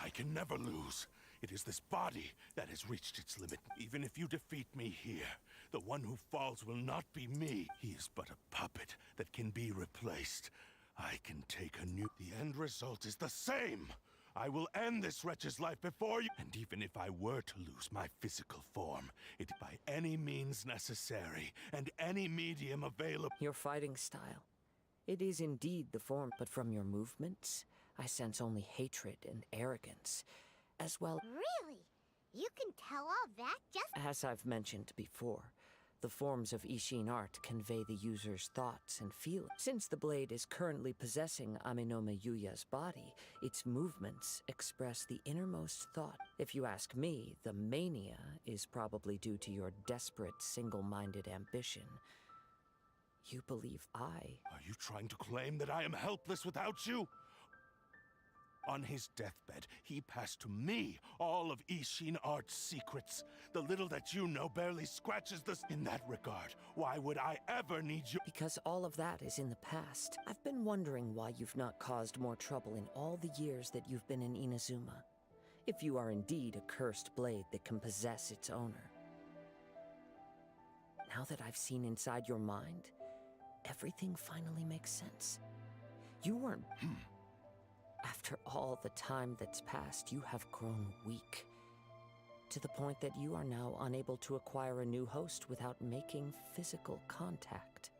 I can never lose. It is this body that has reached its limit. Even if you defeat me here, the one who falls will not be me. He is but a puppet that can be replaced. I can take a new... The end result is the same. I will end this wretch's life before you. And even if I were to lose my physical form, it by any means necessary and any medium available. Your fighting style. It is indeed the form, but from your movements, I sense only hatred and arrogance, as well. Really? You can tell all that just... As I've mentioned before, the forms of Ishin art convey the user's thoughts and feelings. Since the blade is currently possessing Amenoma Yuya's body, its movements express the innermost thought. If you ask me, the mania is probably due to your desperate, single-minded ambition. You believe Are you trying to claim that I am helpless without you? On his deathbed, he passed to me all of Ishin Art's secrets. The little that you know barely scratches the... In that regard, why would I ever need you? Because all of that is in the past. I've been wondering why you've not caused more trouble in all the years that you've been in Inazuma. If you are indeed a cursed blade that can possess its owner. Now that I've seen inside your mind, everything finally makes sense. You weren't... After all the time that's passed, you have grown weak. To the point that you are now unable to acquire a new host without making physical contact.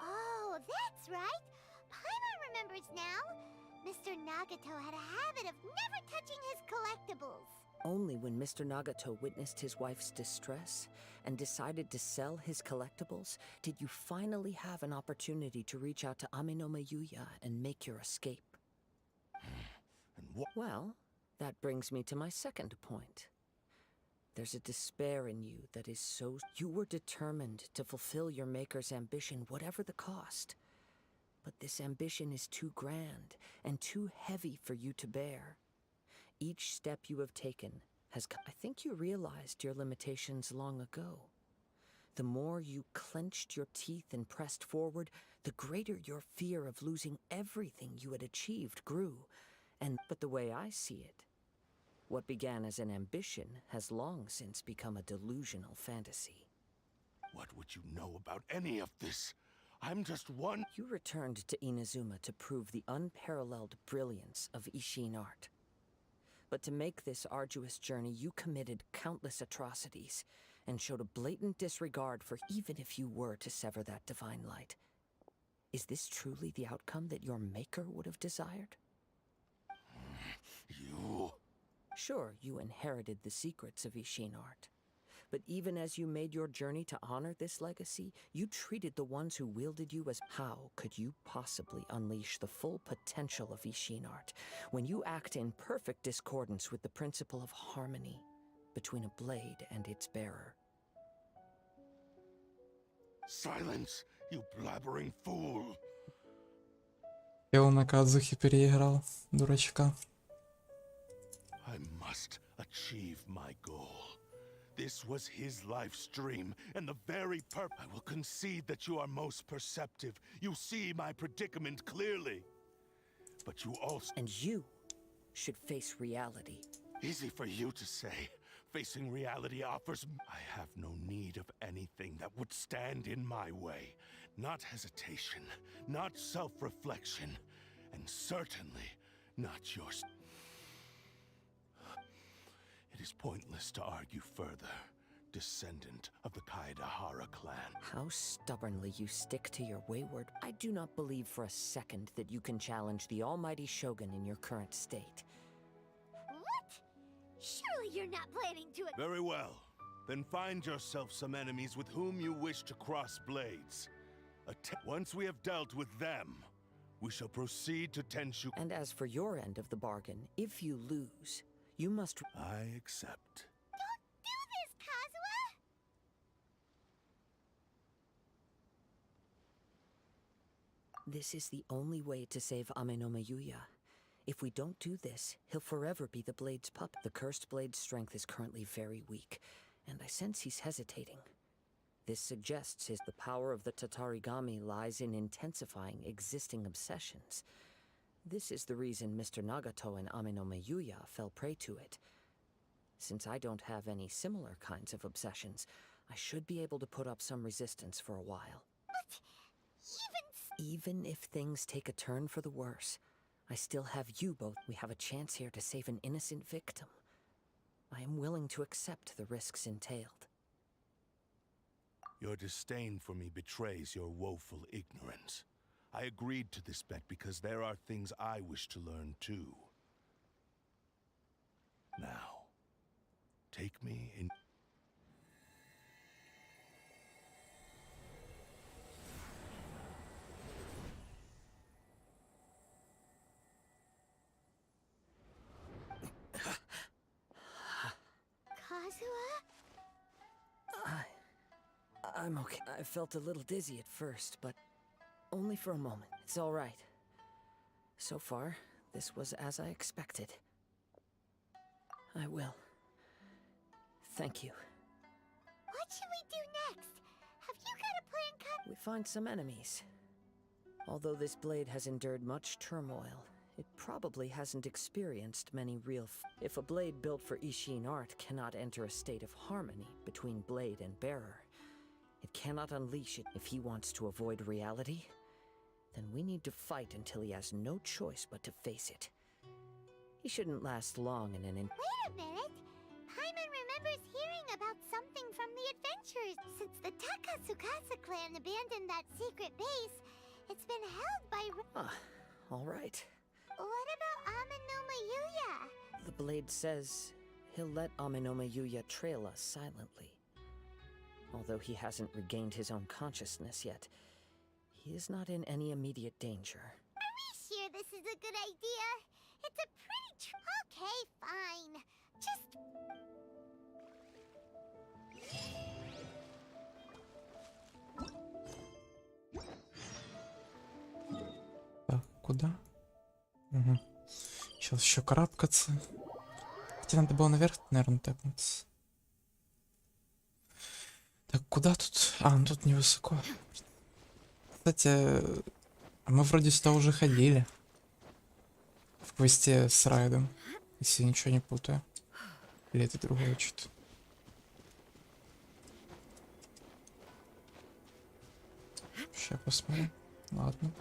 Oh, that's right. Paimon remembers now. Mr. Nagato had a habit of never touching his collectibles. Only when Mr. Nagato witnessed his wife's distress and decided to sell his collectibles did you finally have an opportunity to reach out to Amenoma Yuya and make your escape. And what? Well, that brings me to my second point. There's a despair in you that is so... You were determined to fulfill your maker's ambition, whatever the cost. But this ambition is too grand and too heavy for you to bear. Each step you have taken has... I think you realized your limitations long ago. The more you clenched your teeth and pressed forward, the greater your fear of losing everything you had achieved grew. But the way I see it, what began as an ambition has long since become a delusional fantasy. What would you know about any of this? I'm just one... You returned to Inazuma to prove the unparalleled brilliance of Ishin art. But to make this arduous journey, you committed countless atrocities and showed a blatant disregard for even if you were to sever that divine light. Is this truly the outcome that your maker would have desired? You... Sure, you inherited the secrets of Ishin art. But even as you made your journey to honor this legacy, you treated the ones who wielded you as... How could you possibly unleash the full potential of Ishin art when you act in perfect discordance with the principle of harmony between a blade and its bearer? Silence, you blabbering fool! Я его на Казахе переиграл, дурачка. I must achieve my goal. This was his live stream, and the very I will concede that you are most perceptive. You see my predicament clearly. But you also... And you should face reality. Easy for you to say. Facing reality offers... I have no need of anything that would stand in my way. Not hesitation, not self-reflection, and certainly not yours. It is pointless to argue further, descendant of the Kaidahara clan. How stubbornly you stick to your wayward... I do not believe for a second that you can challenge the almighty Shogun in your current state. What? Surely you're not planning to... Very well. Then find yourself some enemies with whom you wish to cross blades. Once we have dealt with them, we shall proceed to Tenshu... And as for your end of the bargain, if you lose, you must... I accept. Don't do this, Kazuha! This is the only way to save Ame no Mayuya. If we don't do this, he'll forever be the Blade's pup. The cursed Blade's strength is currently very weak, and I sense he's hesitating. This suggests the power of the Tatarigami lies in intensifying existing obsessions. This is the reason Mr. Nagato and Ame no Mayuya fell prey to it. Since I don't have any similar kinds of obsessions, I should be able to put up some resistance for a while. But even if things take a turn for the worse, I still have you both. We have a chance here to save an innocent victim. I am willing to accept the risks entailed. Your disdain for me betrays your woeful ignorance. I agreed to this bet because there are things I wish to learn too. Now, take me in... Kazuha? I'm okay. I felt a little dizzy at first, but only for a moment. It's all right. So far, this was as I expected. I will. Thank you. What should we do next? Have you got a plan, We find some enemies. Although this blade has endured much turmoil, it probably hasn't experienced many real If a blade built for Ishin art cannot enter a state of harmony between blade and bearer, it cannot unleash it. If he wants to avoid reality, then we need to fight until he has no choice but to face it. He shouldn't last long in an Wait a minute! Paimon remembers hearing about something from the adventurers. Since the Takasukasa clan abandoned that secret base, it's been held by... all right. What about Ame no Mayuya? The blade says he'll let Ame no Mayuya trail us silently. Although he hasn't regained his own consciousness yet, he is not in any immediate danger. Are we sure this is a good idea? It's a pretty Okay, fine. Just... Так, куда? Угу. Сейчас еще карабкаться. Хотя надо было наверх, наверное, тэпнуться. Так, куда тут? Ну тут невысоко. Кстати, мы вроде сюда уже ходили. В квесте с райдом. Если ничего не путаю. Или это другое что-то. Сейчас посмотрим. Ладно.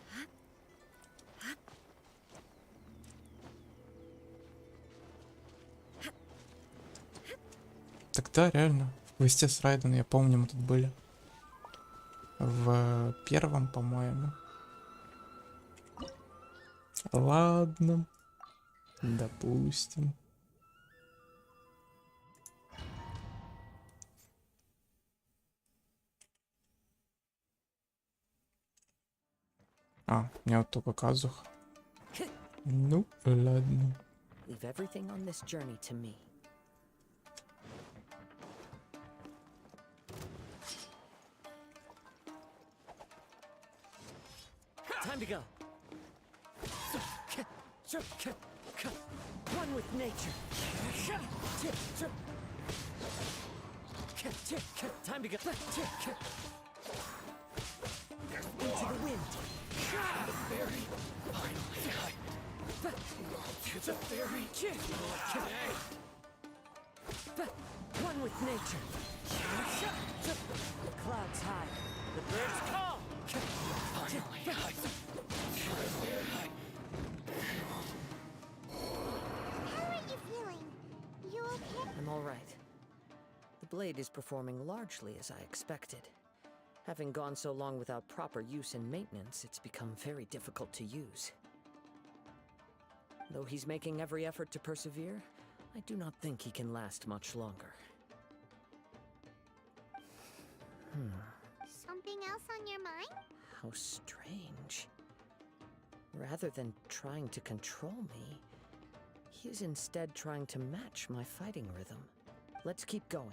Тогда реально. В квесте с райдом, я помню, мы тут были. В первом, по-моему. Ладно. Допустим. У меня вот только Казаха. Ну, ладно. Leave everything on this journey to me. Time to go. One with nature. Time to go. Into the wind. It's a fairy. One with nature. Clouds high. The birds call. How are you feeling? You okay? I'm all right. The blade is performing largely as I expected. Having gone so long without proper use and maintenance, it's become very difficult to use. Though he's making every effort to persevere, I do not think he can last much longer. Something else on your mind? How strange. Rather than trying to control me, he is instead trying to match my fighting rhythm. Let's keep going.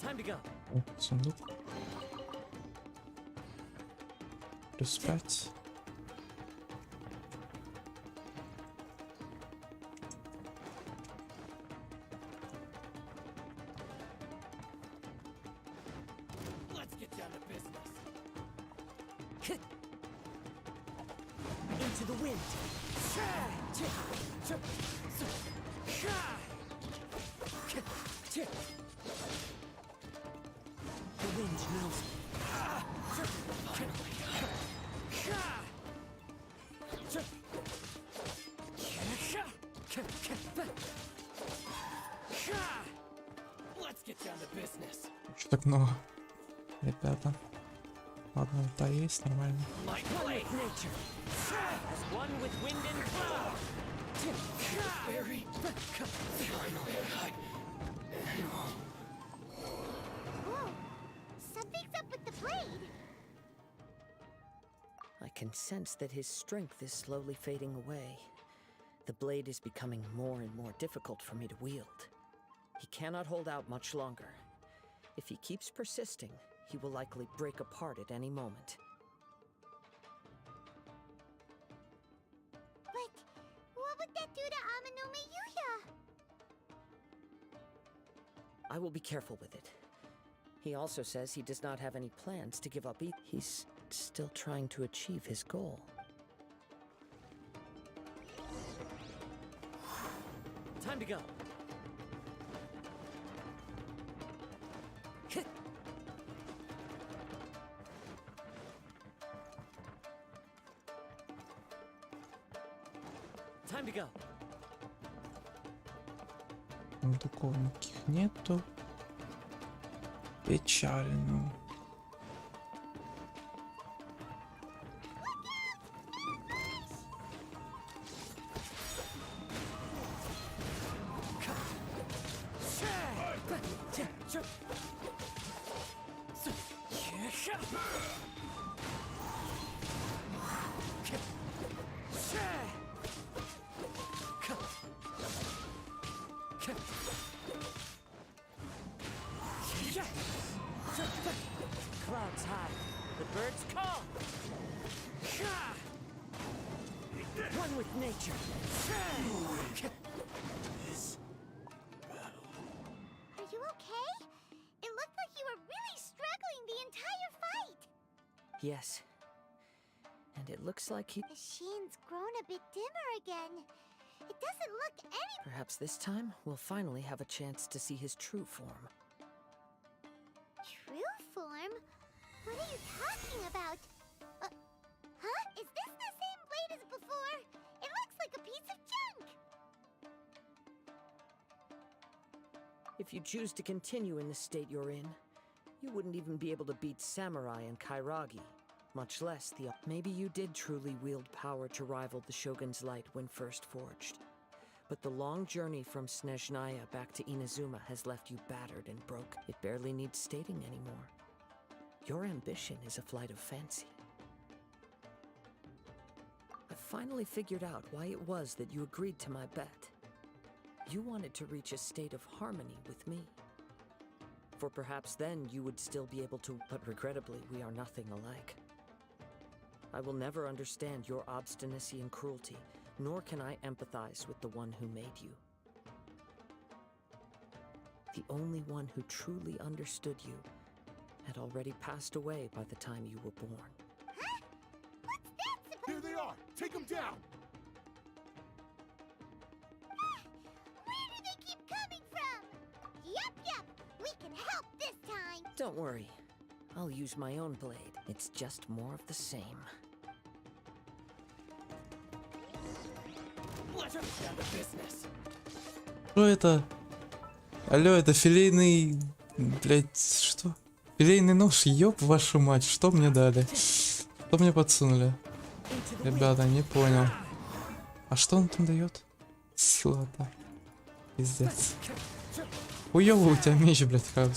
Time to go. О, сундук. Плюс 5. Let's get down to business. Into the wind. The wind knows me. Let's get down to business. Что так много? Ребята. Ладно, да есть, нормально. Like blade. Nature. As one with wind and cloud. Fairy. Whoa! Something's up with the blade! I can sense that his strength is slowly fading away. The blade is becoming more and more difficult for me to wield. He cannot hold out much longer. If he keeps persisting, he will likely break apart at any moment. But what would that do to Amanome Yuya? I will be careful with it. He also says he does not have any plans to give up. He's still trying to achieve his goal. Time to go. Time to go. Сундуков никаких нету. Печально. Clouds high. The birds call. One with nature. Are you okay? It looked like you were really struggling the entire fight! Yes. And it looks like he... The sheen's grown a bit dimmer again. It doesn't look any... Perhaps this time, we'll finally have a chance to see his true form. True form? What are you talking about? Huh? Is this the same blade as before? It looks like a piece of junk! If you choose to continue in the state you're in, you wouldn't even be able to beat Samurai and Kairagi, much less the... Maybe you did truly wield power to rival the Shogun's light when first forged. But the long journey from Snezhnaya back to Inazuma has left you battered and broke. It barely needs stating anymore. Your ambition is a flight of fancy. I finally figured out why it was that you agreed to my bet. You wanted to reach a state of harmony with me. For perhaps then you would still be able to, but regrettably, we are nothing alike. I will never understand your obstinacy and cruelty, nor can I empathize with the one who made you. The only one who truly understood you had already passed away by the time you were born. Huh? What's that supposed to... Here they are! Take them down! Where do they keep coming from? Yup, we can help this time. Don't worry. I'll use my own blade. It's just more of the same. Let's get the business. Что это? Алло, это филейный... Блять, что? Филейный нож, ёб вашу мать, что мне дали? Что мне подсунули? Ребята, не понял. А что он там дает? Сила-то. Пиздец. Хуёвый у тебя меч, блядь, как...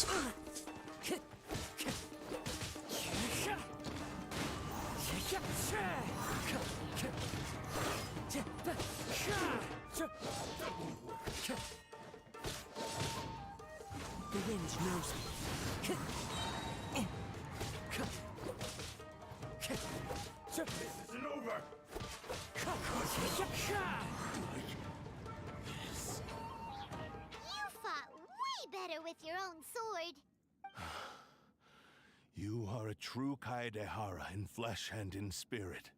You fought way better with your own sword. You are a true Kaedehara in flesh and in spirit.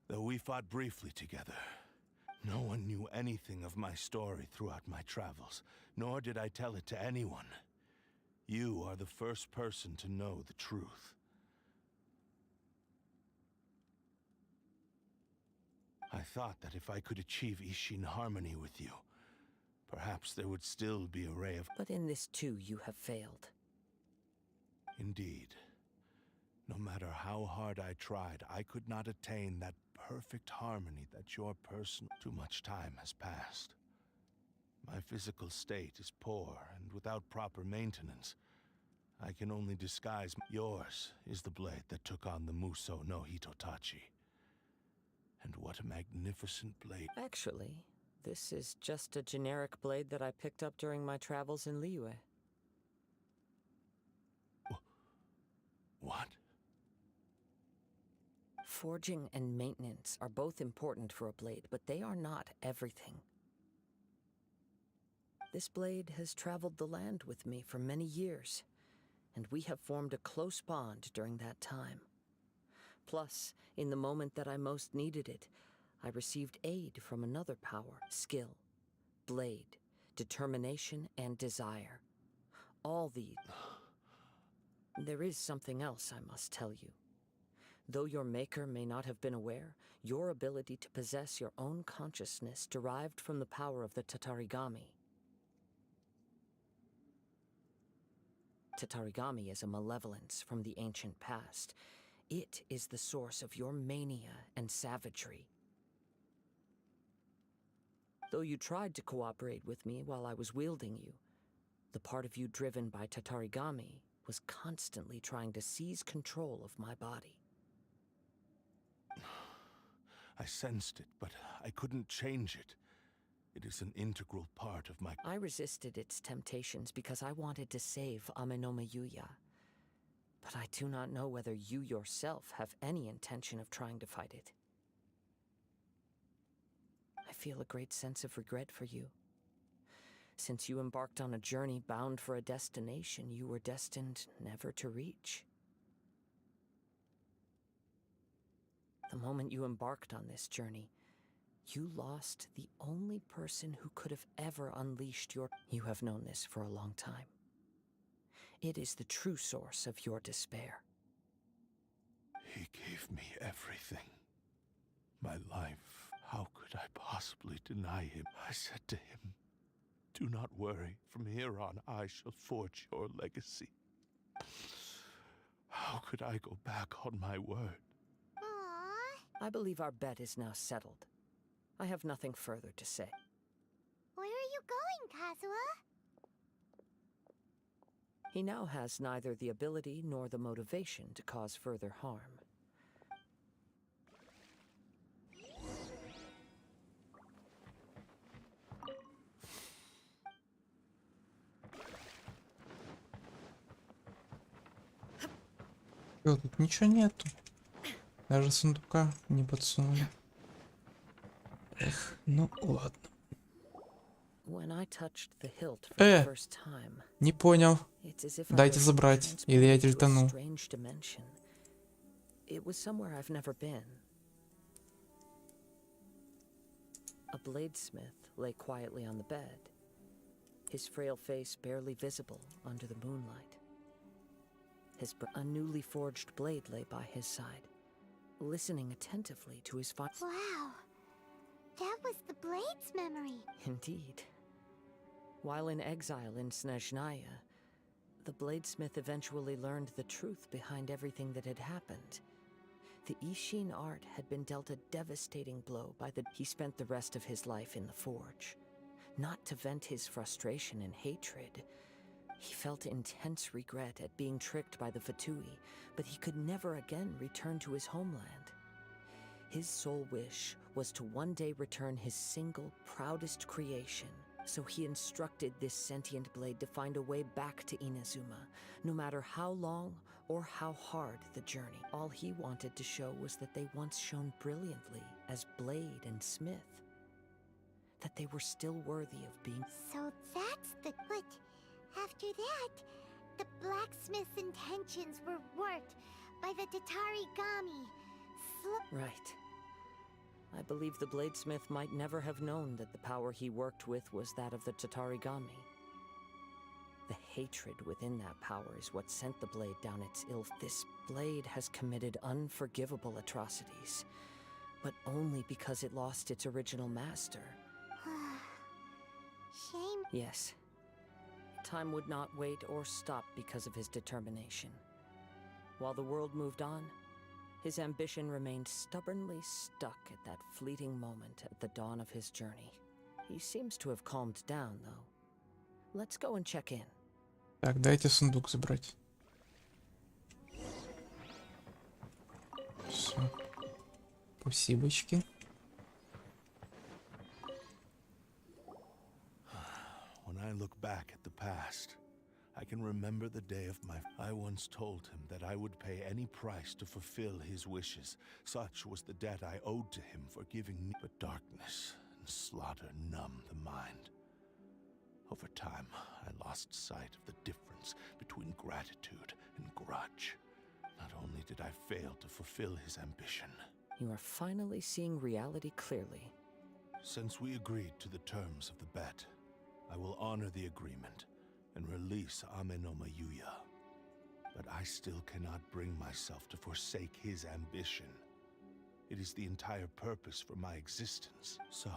Though we fought briefly together, no one knew anything of my story throughout my travels, nor did I tell it to anyone. You are the first person to know the truth. I thought that if I could achieve Ishin harmony with you, perhaps there would still be a ray of... But in this too, you have failed. Indeed. No matter how hard I tried, I could not attain that perfect harmony that your person... Too much time has passed. My physical state is poor, and without proper maintenance, I can only disguise... Yours is the blade that took on the Muso no Hitotachi. And what a magnificent blade. Actually, this is just a generic blade that I picked up during my travels in Liyue. What? Forging and maintenance are both important for a blade, but they are not everything. This blade has traveled the land with me for many years, and we have formed a close bond during that time. Plus, in the moment that I most needed it, I received aid from another power, skill, blade, determination, and desire. All these... There is something else I must tell you. Though your maker may not have been aware, your ability to possess your own consciousness derived from the power of the Tatarigami. Tatarigami is a malevolence from the ancient past. It is the source of your mania and savagery. Though you tried to cooperate with me while I was wielding you, the part of you driven by Tatarigami was constantly trying to seize control of my body. I sensed it, but I couldn't change it. It is an integral part of my... I resisted its temptations because I wanted to save Amenome Yuya. But I do not know whether you yourself have any intention of trying to fight it. I feel a great sense of regret for you. Since you embarked on a journey bound for a destination you were destined never to reach. The moment you embarked on this journey, you lost the only person who could have ever unleashed your... You have known this for a long time. It is the true source of your despair. He gave me everything. My life. How could I possibly deny him? I said to him, "Do not worry. From here on, I shall forge your legacy." How could I go back on my word? Aww. I believe our bet is now settled. I have nothing further to say. Where are you going, Kazuha? He now has neither the ability nor the motivation to cause further harm. Чё, тут ничего нету. Даже сундука не подсунули. Эх, ну ладно. When I touched the hilt for the first time, Не понял. it's as if I Дайте was забрать, или я transported to a тильтану. strange dimension. It was somewhere I've never been. A bladesmith lay quietly on the bed, his frail face barely visible under the moonlight. A newly forged blade lay by his side, listening attentively to his Wow. That was the blade's memory. Indeed. While in exile in Snezhnaya, the bladesmith eventually learned the truth behind everything that had happened. The Ishin art had been dealt a devastating blow by the... He spent the rest of his life in the forge, not to vent his frustration and hatred. He felt intense regret at being tricked by the Fatui, but he could never again return to his homeland. His sole wish was to one day return his single, proudest creation, so he instructed this sentient blade to find a way back to Inazuma, no matter how long or how hard the journey. All he wanted to show was that they once shone brilliantly as blade and smith, that they were still worthy of being... So that's the... But after that, the blacksmith's intentions were worked by the Tatarigami. Right. I believe the bladesmith might never have known that the power he worked with was that of the Tatarigami. The hatred within that power is what sent the blade down its ill... This blade has committed unforgivable atrocities, but only because it lost its original master. Shame. Yes. Time would not wait or stop because of his determination. While the world moved on, his ambition remained stubbornly stuck at that fleeting moment at the dawn of his journey. He seems to have calmed down, though. Let's go and check in. Так, дайте сундук забрать. Все. Спасибочки. When I look back at the past, I can remember the day of my... I once told him that I would pay any price to fulfill his wishes. Such was the debt I owed to him for giving me... But darkness and slaughter numbed the mind. Over time, I lost sight of the difference between gratitude and grudge. Not only did I fail to fulfill his ambition... You are finally seeing reality clearly. Since we agreed to the terms of the bet, I will honor the agreement and release Amenoma Yuya. But I still cannot bring myself to forsake his ambition. It is the entire purpose for my existence. So,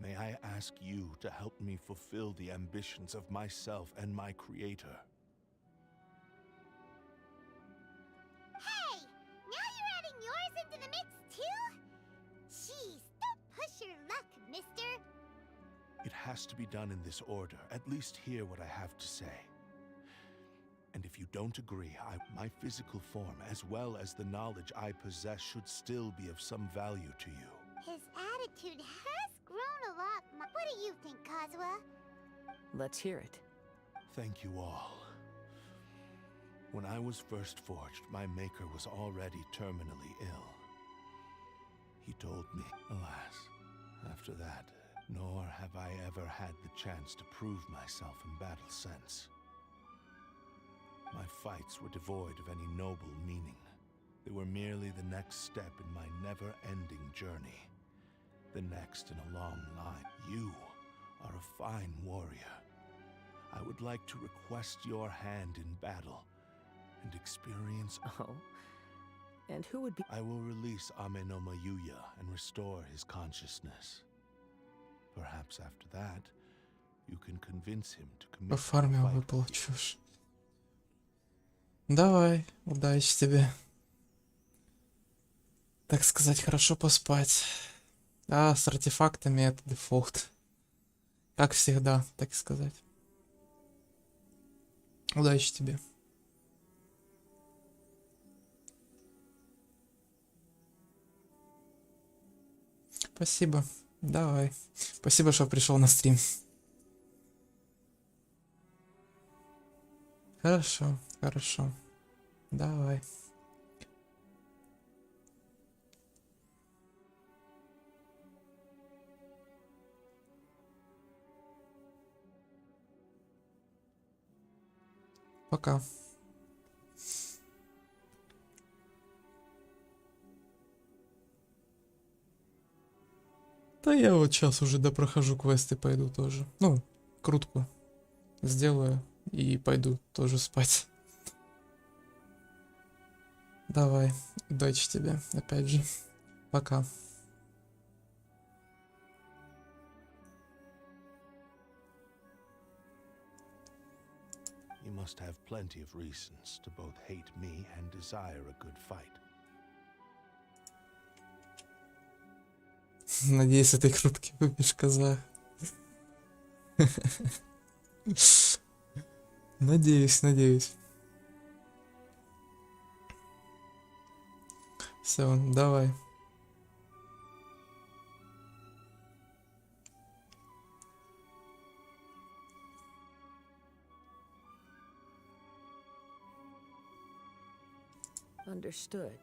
may I ask you to help me fulfill the ambitions of myself and my creator? Hey! Now you're adding yours into the mix, too? Jeez, don't push your luck, mister. It has to be done in this order. At least hear what I have to say. And if you don't agree, my physical form, as well as the knowledge I possess, should still be of some value to you. His attitude has grown a lot. What do you think, Kazuha? Let's hear it. Thank you all. When I was first forged, my maker was already terminally ill. He told me, alas, after that, nor have I ever had the chance to prove myself in battle since. My fights were devoid of any noble meaning. They were merely the next step in my never-ending journey. The next in a long line. You are a fine warrior. I would like to request your hand in battle and experience... Oh? And who would be... I will release Amenoma Yuya and restore his consciousness. Perhaps after that, you can convince him to commit... Пофармил, выпал, чушь. Давай, удачи тебе. Так сказать, хорошо поспать. А с артефактами это дефолт. Как всегда, так сказать. Удачи тебе. Спасибо. Давай. Спасибо, что пришел на стрим. Хорошо, хорошо. Давай. Пока. Да я вот сейчас уже допрохожу квесты, пойду тоже. Ну, крутку сделаю и пойду тоже спать. Давай, удачи тебе, опять же. Пока. You must have plenty of reasons to both hate me and desire a good fight. Надеюсь, этой крутки выбьешь, Казах. Надеюсь, надеюсь. Все, давай. Understood.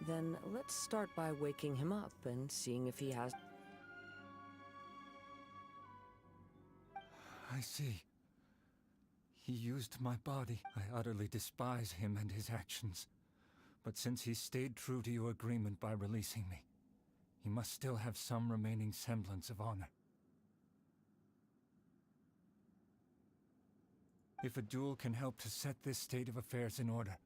Then let's start by waking him up and seeing if he has... I see. He used my body. I utterly despise him and his actions. But since he stayed true to your agreement by releasing me, he must still have some remaining semblance of honor. If a duel can help to set this state of affairs in order,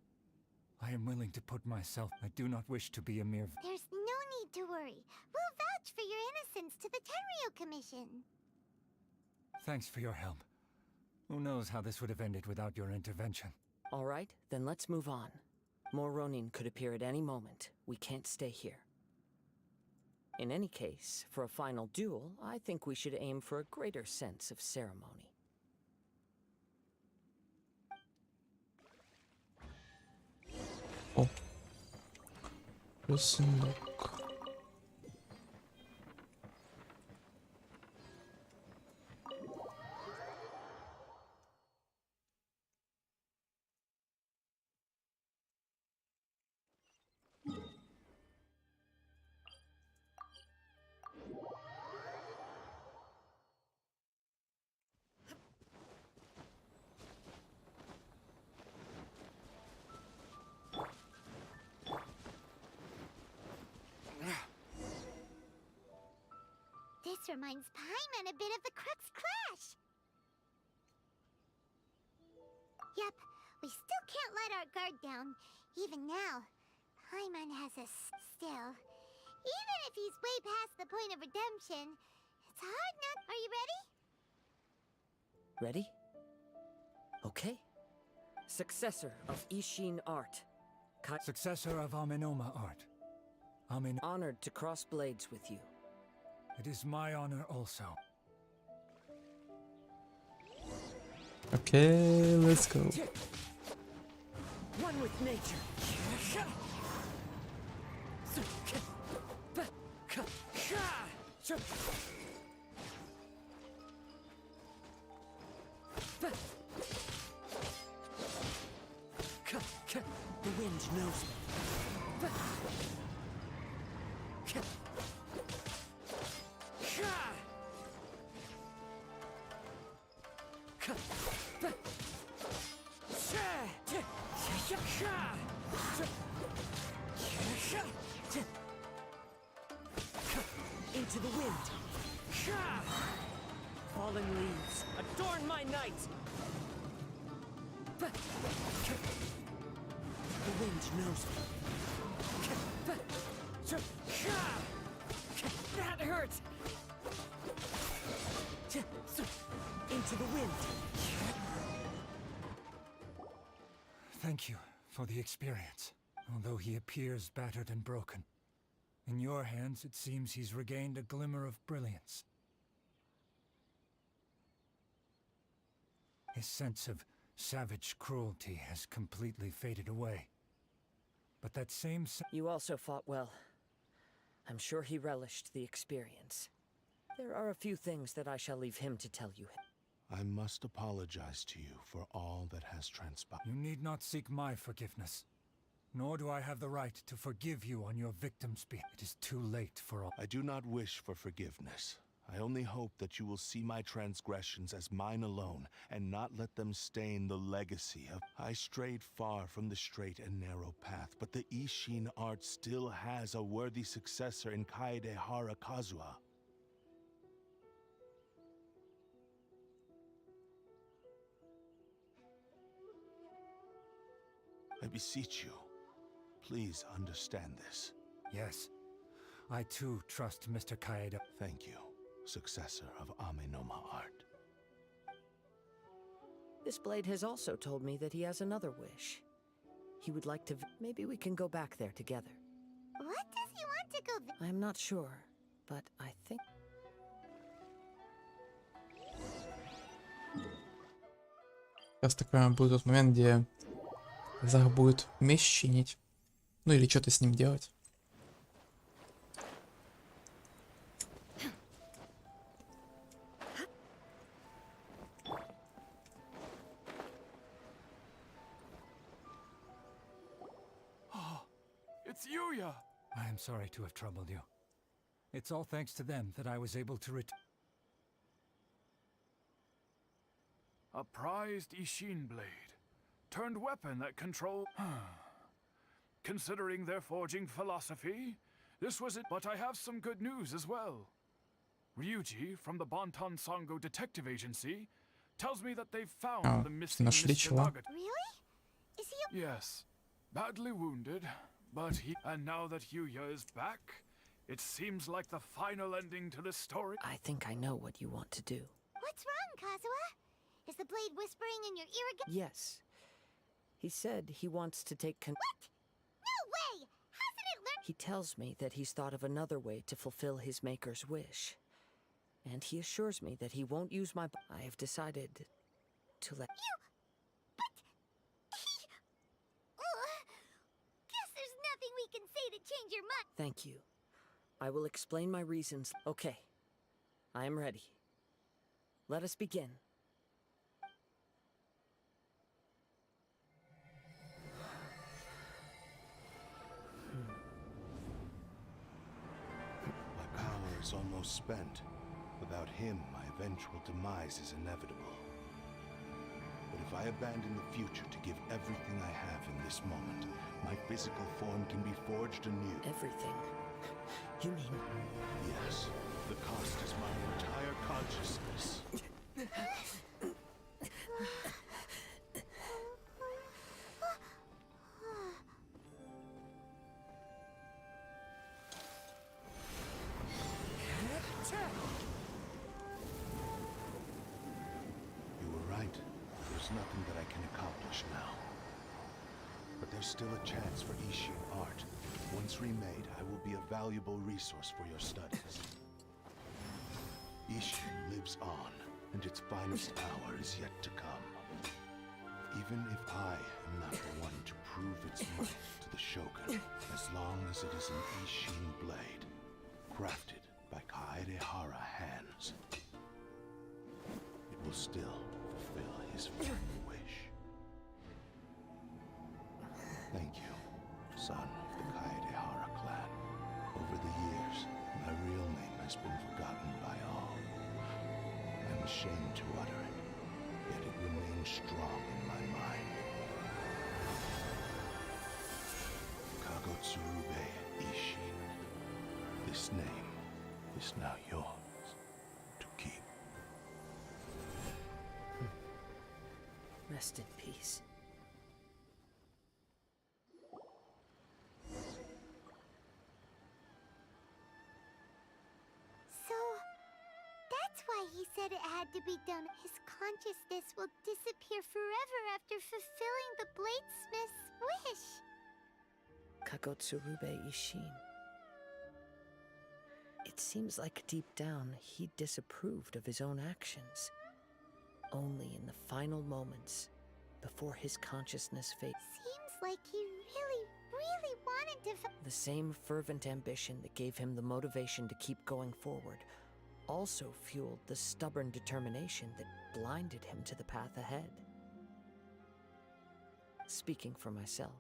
I am willing to put myself. I do not wish to be a mere... There's no need to worry. We'll vouch for your innocence to the Tenryu Commission. Thanks for your help. Who knows how this would have ended without your intervention. All right, then let's move on. More Ronin could appear at any moment. We can't stay here. In any case, for a final duel, I think we should aim for a greater sense of ceremony. О. Сундук. This reminds Paimon a bit of the Crux Clash. Yep, we still can't let our guard down. Even now, Paimon has us still. Even if he's way past the point of redemption, it's hard not... Are you ready? Ready? Okay. Successor of Ishin art. Successor of Aminoma art. Honored to cross blades with you. It is my honor also. Okay, let's go. One with nature. The wind knows me. Into the wind. Fallen leaves, adorn my night! The wind knows me. That hurts! Into the wind. Thank you for the experience. Although he appears battered and broken, in your hands it seems he's regained a glimmer of brilliance. His sense of savage cruelty has completely faded away. But that same... You also fought well. I'm sure he relished the experience. There are a few things that I shall leave him to tell you. I must apologize to you for all that has transpired. You need not seek my forgiveness. Nor do I have the right to forgive you on your victim's behalf. It is too late for all. I do not wish for forgiveness. I only hope that you will see my transgressions as mine alone, and not let them stain the legacy of... I strayed far from the straight and narrow path, but the Ishin art still has a worthy successor in Kaedehara Kazuha. I beseech you, please understand this. Yes, I too trust Mr. Kaeda. Thank you, successor of Amenoma art. This blade has also told me that he has another wish. He would like to... Maybe we can go back there together. What does he want to go I'm not sure, but I think... Сейчас такой будет тот момент, где Казах будет меч чинить. Ну или что-то с ним делать. It's Yuya! I am sorry to have troubled you. It's all thanks to them that I was able to return. A prized Ishin blade. Turned weapon that control... Considering their forging philosophy, this was it. But I have some good news as well. Ryuji from the Bonton Songo Detective Agency tells me that they've found the missing нашли Mr. чела. Nugget. Really? Is he Yes, badly wounded, but he... And now that Yuya is back, it seems like the final ending to this story. I think I know what you want to do. What's wrong, Kazuha? Is the blade whispering in your ear again? Yes. He said he wants to take What? No way! Hasn't it learned? He tells me that he's thought of another way to fulfill his maker's wish. And he assures me that he won't use my... I have decided to let... You... But... He... Ugh. Guess there's nothing we can say to change your mind. Thank you. I will explain my reasons. Okay. I am ready. Let us begin. My power is almost spent. Without him, my eventual demise is inevitable. But if I abandon the future to give everything I have in this moment, my physical form can be forged anew. Everything? You mean... Yes. The cost is my entire consciousness. You were right. There's nothing that I can accomplish now. But there's still a chance for Ishin art. Once remade, I will be a valuable resource for your studies. Ishin lives on, and its finest hour is yet to come. Even if I am not the one to prove its might to the Shogun, as long as it is an Ishin blade, crafted by Kaedehara hands, it will still fulfill his final wish. Thank you, son of the Kaedehara clan. Over the years, my real name has been forgotten by all. I'm ashamed to utter it, yet it remains strong in my mind. Kagotsurube Ishin. This name is now yours to keep. Rest in peace. So, that's why he said it had to be done. His consciousness will disappear forever after fulfilling the bladesmith's wish. Kagotsurube Ishin. It seems like deep down he disapproved of his own actions. Only in the final moments, before his consciousness fades. Seems like he really wanted to... The same fervent ambition that gave him the motivation to keep going forward also fueled the stubborn determination that blinded him to the path ahead. Speaking for myself,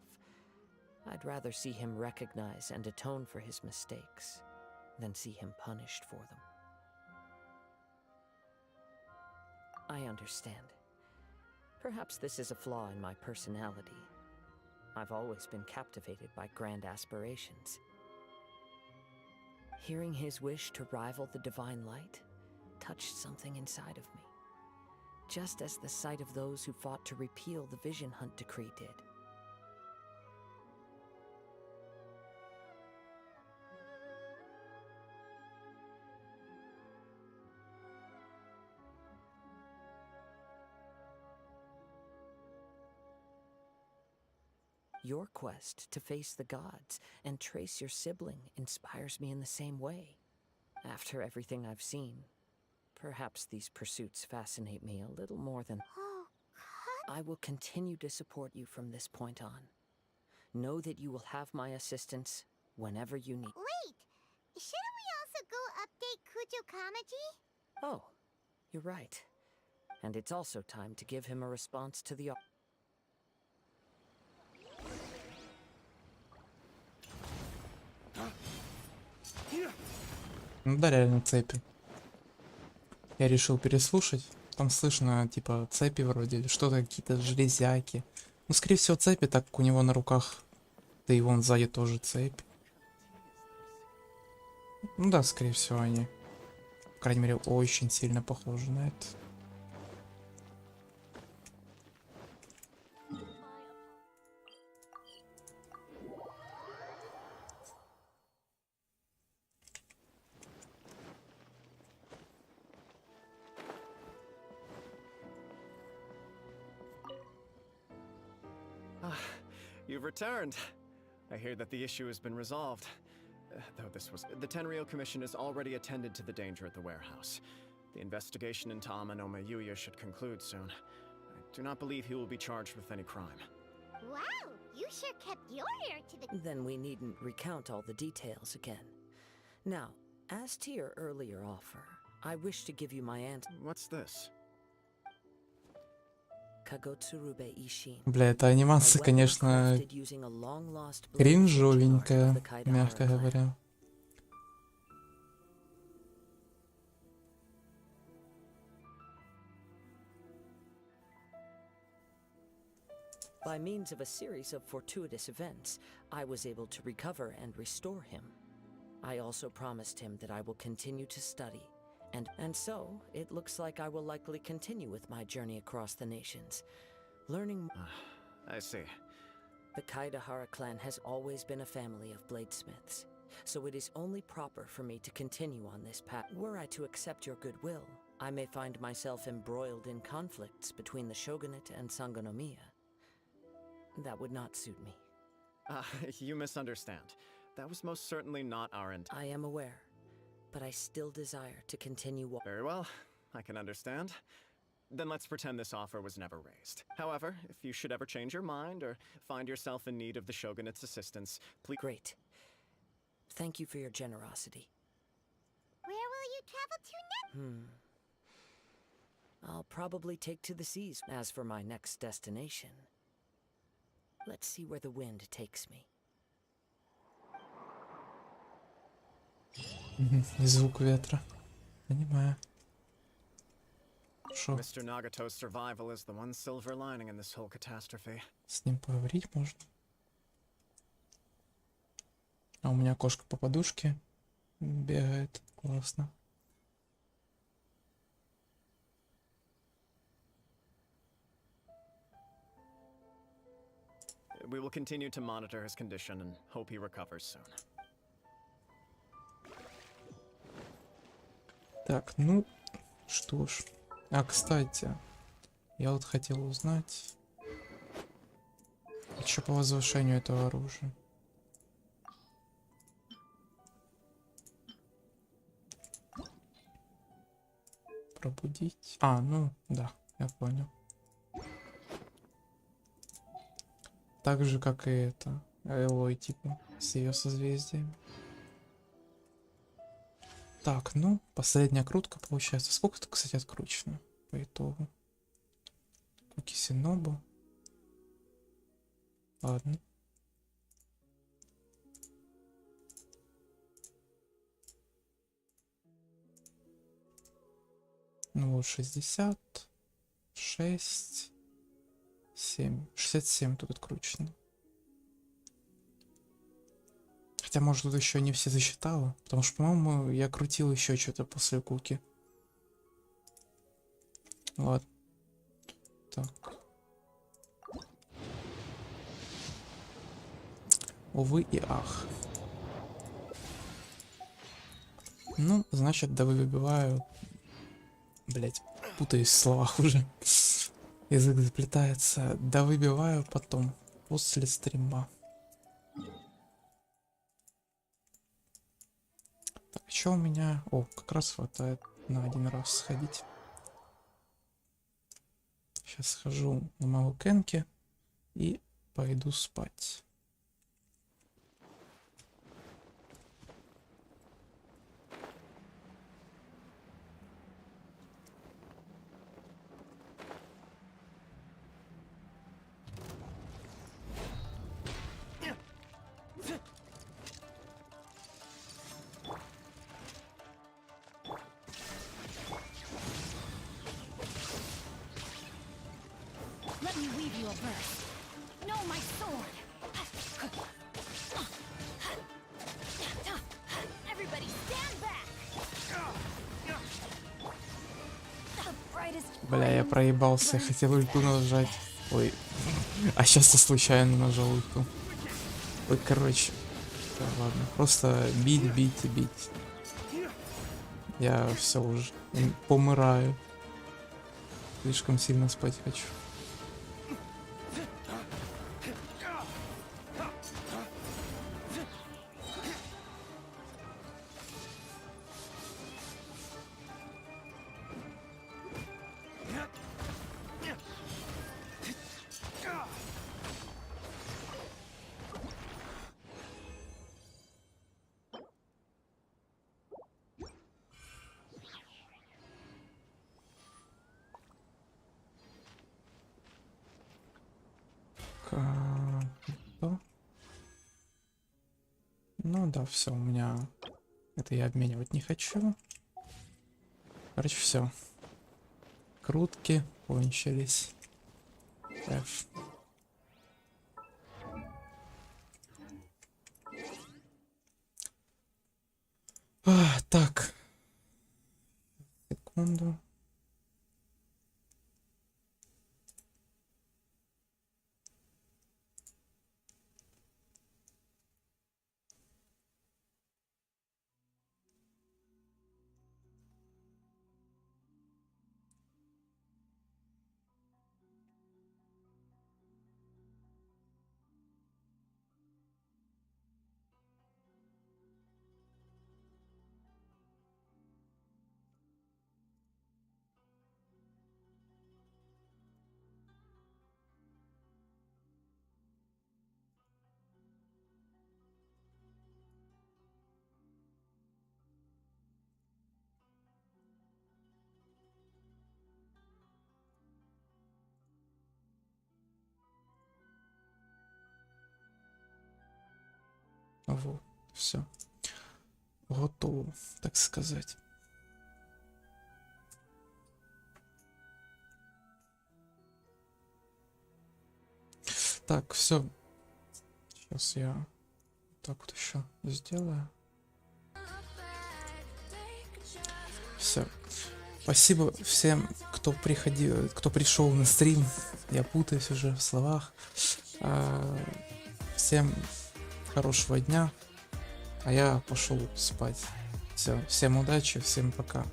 I'd rather see him recognize and atone for his mistakes than see him punished for them. I understand. Perhaps this is a flaw in my personality. I've always been captivated by grand aspirations. Hearing his wish to rival the divine light touched something inside of me, just as the sight of those who fought to repeal the Vision Hunt decree did. Your quest to face the gods and trace your sibling inspires me in the same way. After everything I've seen, perhaps these pursuits fascinate me a little more than... Oh, God. I will continue to support you from this point on. Know that you will have my assistance whenever you need... Wait! Shouldn't we also go update Kujo Kamaji? Oh, you're right. And it's also time to give him a response to the... Ну да, реально цепи. Я решил переслушать. Там слышно, типа, цепи вроде, или что-то, какие-то железяки. Ну, скорее всего, цепи, так как у него на руках. Да и вон сзади тоже цепь. Ну да, скорее всего, они, по крайней мере, очень сильно похожи на это. You've returned. I hear that the issue has been resolved. Though this was... The Tenryou Commission has already attended to the danger at the warehouse. The investigation into Amanome Yuya should conclude soon. I do not believe he will be charged with any crime. Wow! You sure kept your ear to the... Then we needn't recount all the details again. Now, as to your earlier offer, I wish to give you my answer. What's this? Бля, эта анимация, конечно, кринжовенькая, мягко говоря. By means of a series of fortuitous events, I was able to recover and restore him. I also promised him that I will continue to study. And so, it looks like I will likely continue with my journey across the nations, learning... I see. The Kaidahara clan has always been a family of bladesmiths, so it is only proper for me to continue on this path. Were I to accept your goodwill, I may find myself embroiled in conflicts between the shogunate and Sangonomiya. That would not suit me. You misunderstand. That was most certainly not our intent. I am aware. But I still desire to continue. Very well, I can understand. Then let's pretend this offer was never raised. However, if you should ever change your mind or find yourself in need of the Shogunate's assistance, please... Great. Thank you for your generosity. Where will you travel to next? I'll probably take to the seas. As for my next destination, let's see where the wind takes me. И звук ветра. Понимаю. Шо? Mr. Nagato's survival is the one silver lining in this whole catastrophe. С ним поговорить можно. А у меня кошка по подушке бегает. Классно. We will continue to monitor his condition and hope he recovers soon. Так, ну, что ж. А, кстати, я вот хотел узнать, что по возвышению этого оружия. Пробудить. А, ну, да, я понял. Так же, как и это, Элой, типа, с ее созвездием. Так, ну, последняя крутка получается. Сколько это, кстати, откручено по итогу? Кукисинобу. Ладно. Ну вот 60, 6, 7. 67 тут откручено. Хотя, может, тут еще не все засчитала. Потому что, по-моему, я крутил еще что-то после куки. Ладно. Так. Увы и ах. Ну, значит, да выбиваю. Блять, путаюсь в словах уже. Язык заплетается. Да выбиваю потом, после стрима. Так, что у меня? О, как раз хватает на один раз сходить. Сейчас схожу на Маукенке и пойду спать. Let me weave you a verse. No, my sword. Everybody stand back. The brightest Бля, я проебался, я хотел ульту нажать. Ой. А сейчас я случайно нажал ульту. Ой, короче. Да, ладно. Просто бить, бить и бить. Я все уже помираю. Слишком сильно спать хочу. Что? Ну да, все, у меня это я обменивать не хочу. Короче, все. Крутки кончились. F. Так. Секунду. Вот, все. Готово, так сказать. Так, все. Сейчас я так вот еще сделаю. Все. Спасибо всем, кто приходил, кто пришел на стрим. Я путаюсь уже в словах. Всем хорошего дня. А я пошел спать. Все, всем удачи, всем пока.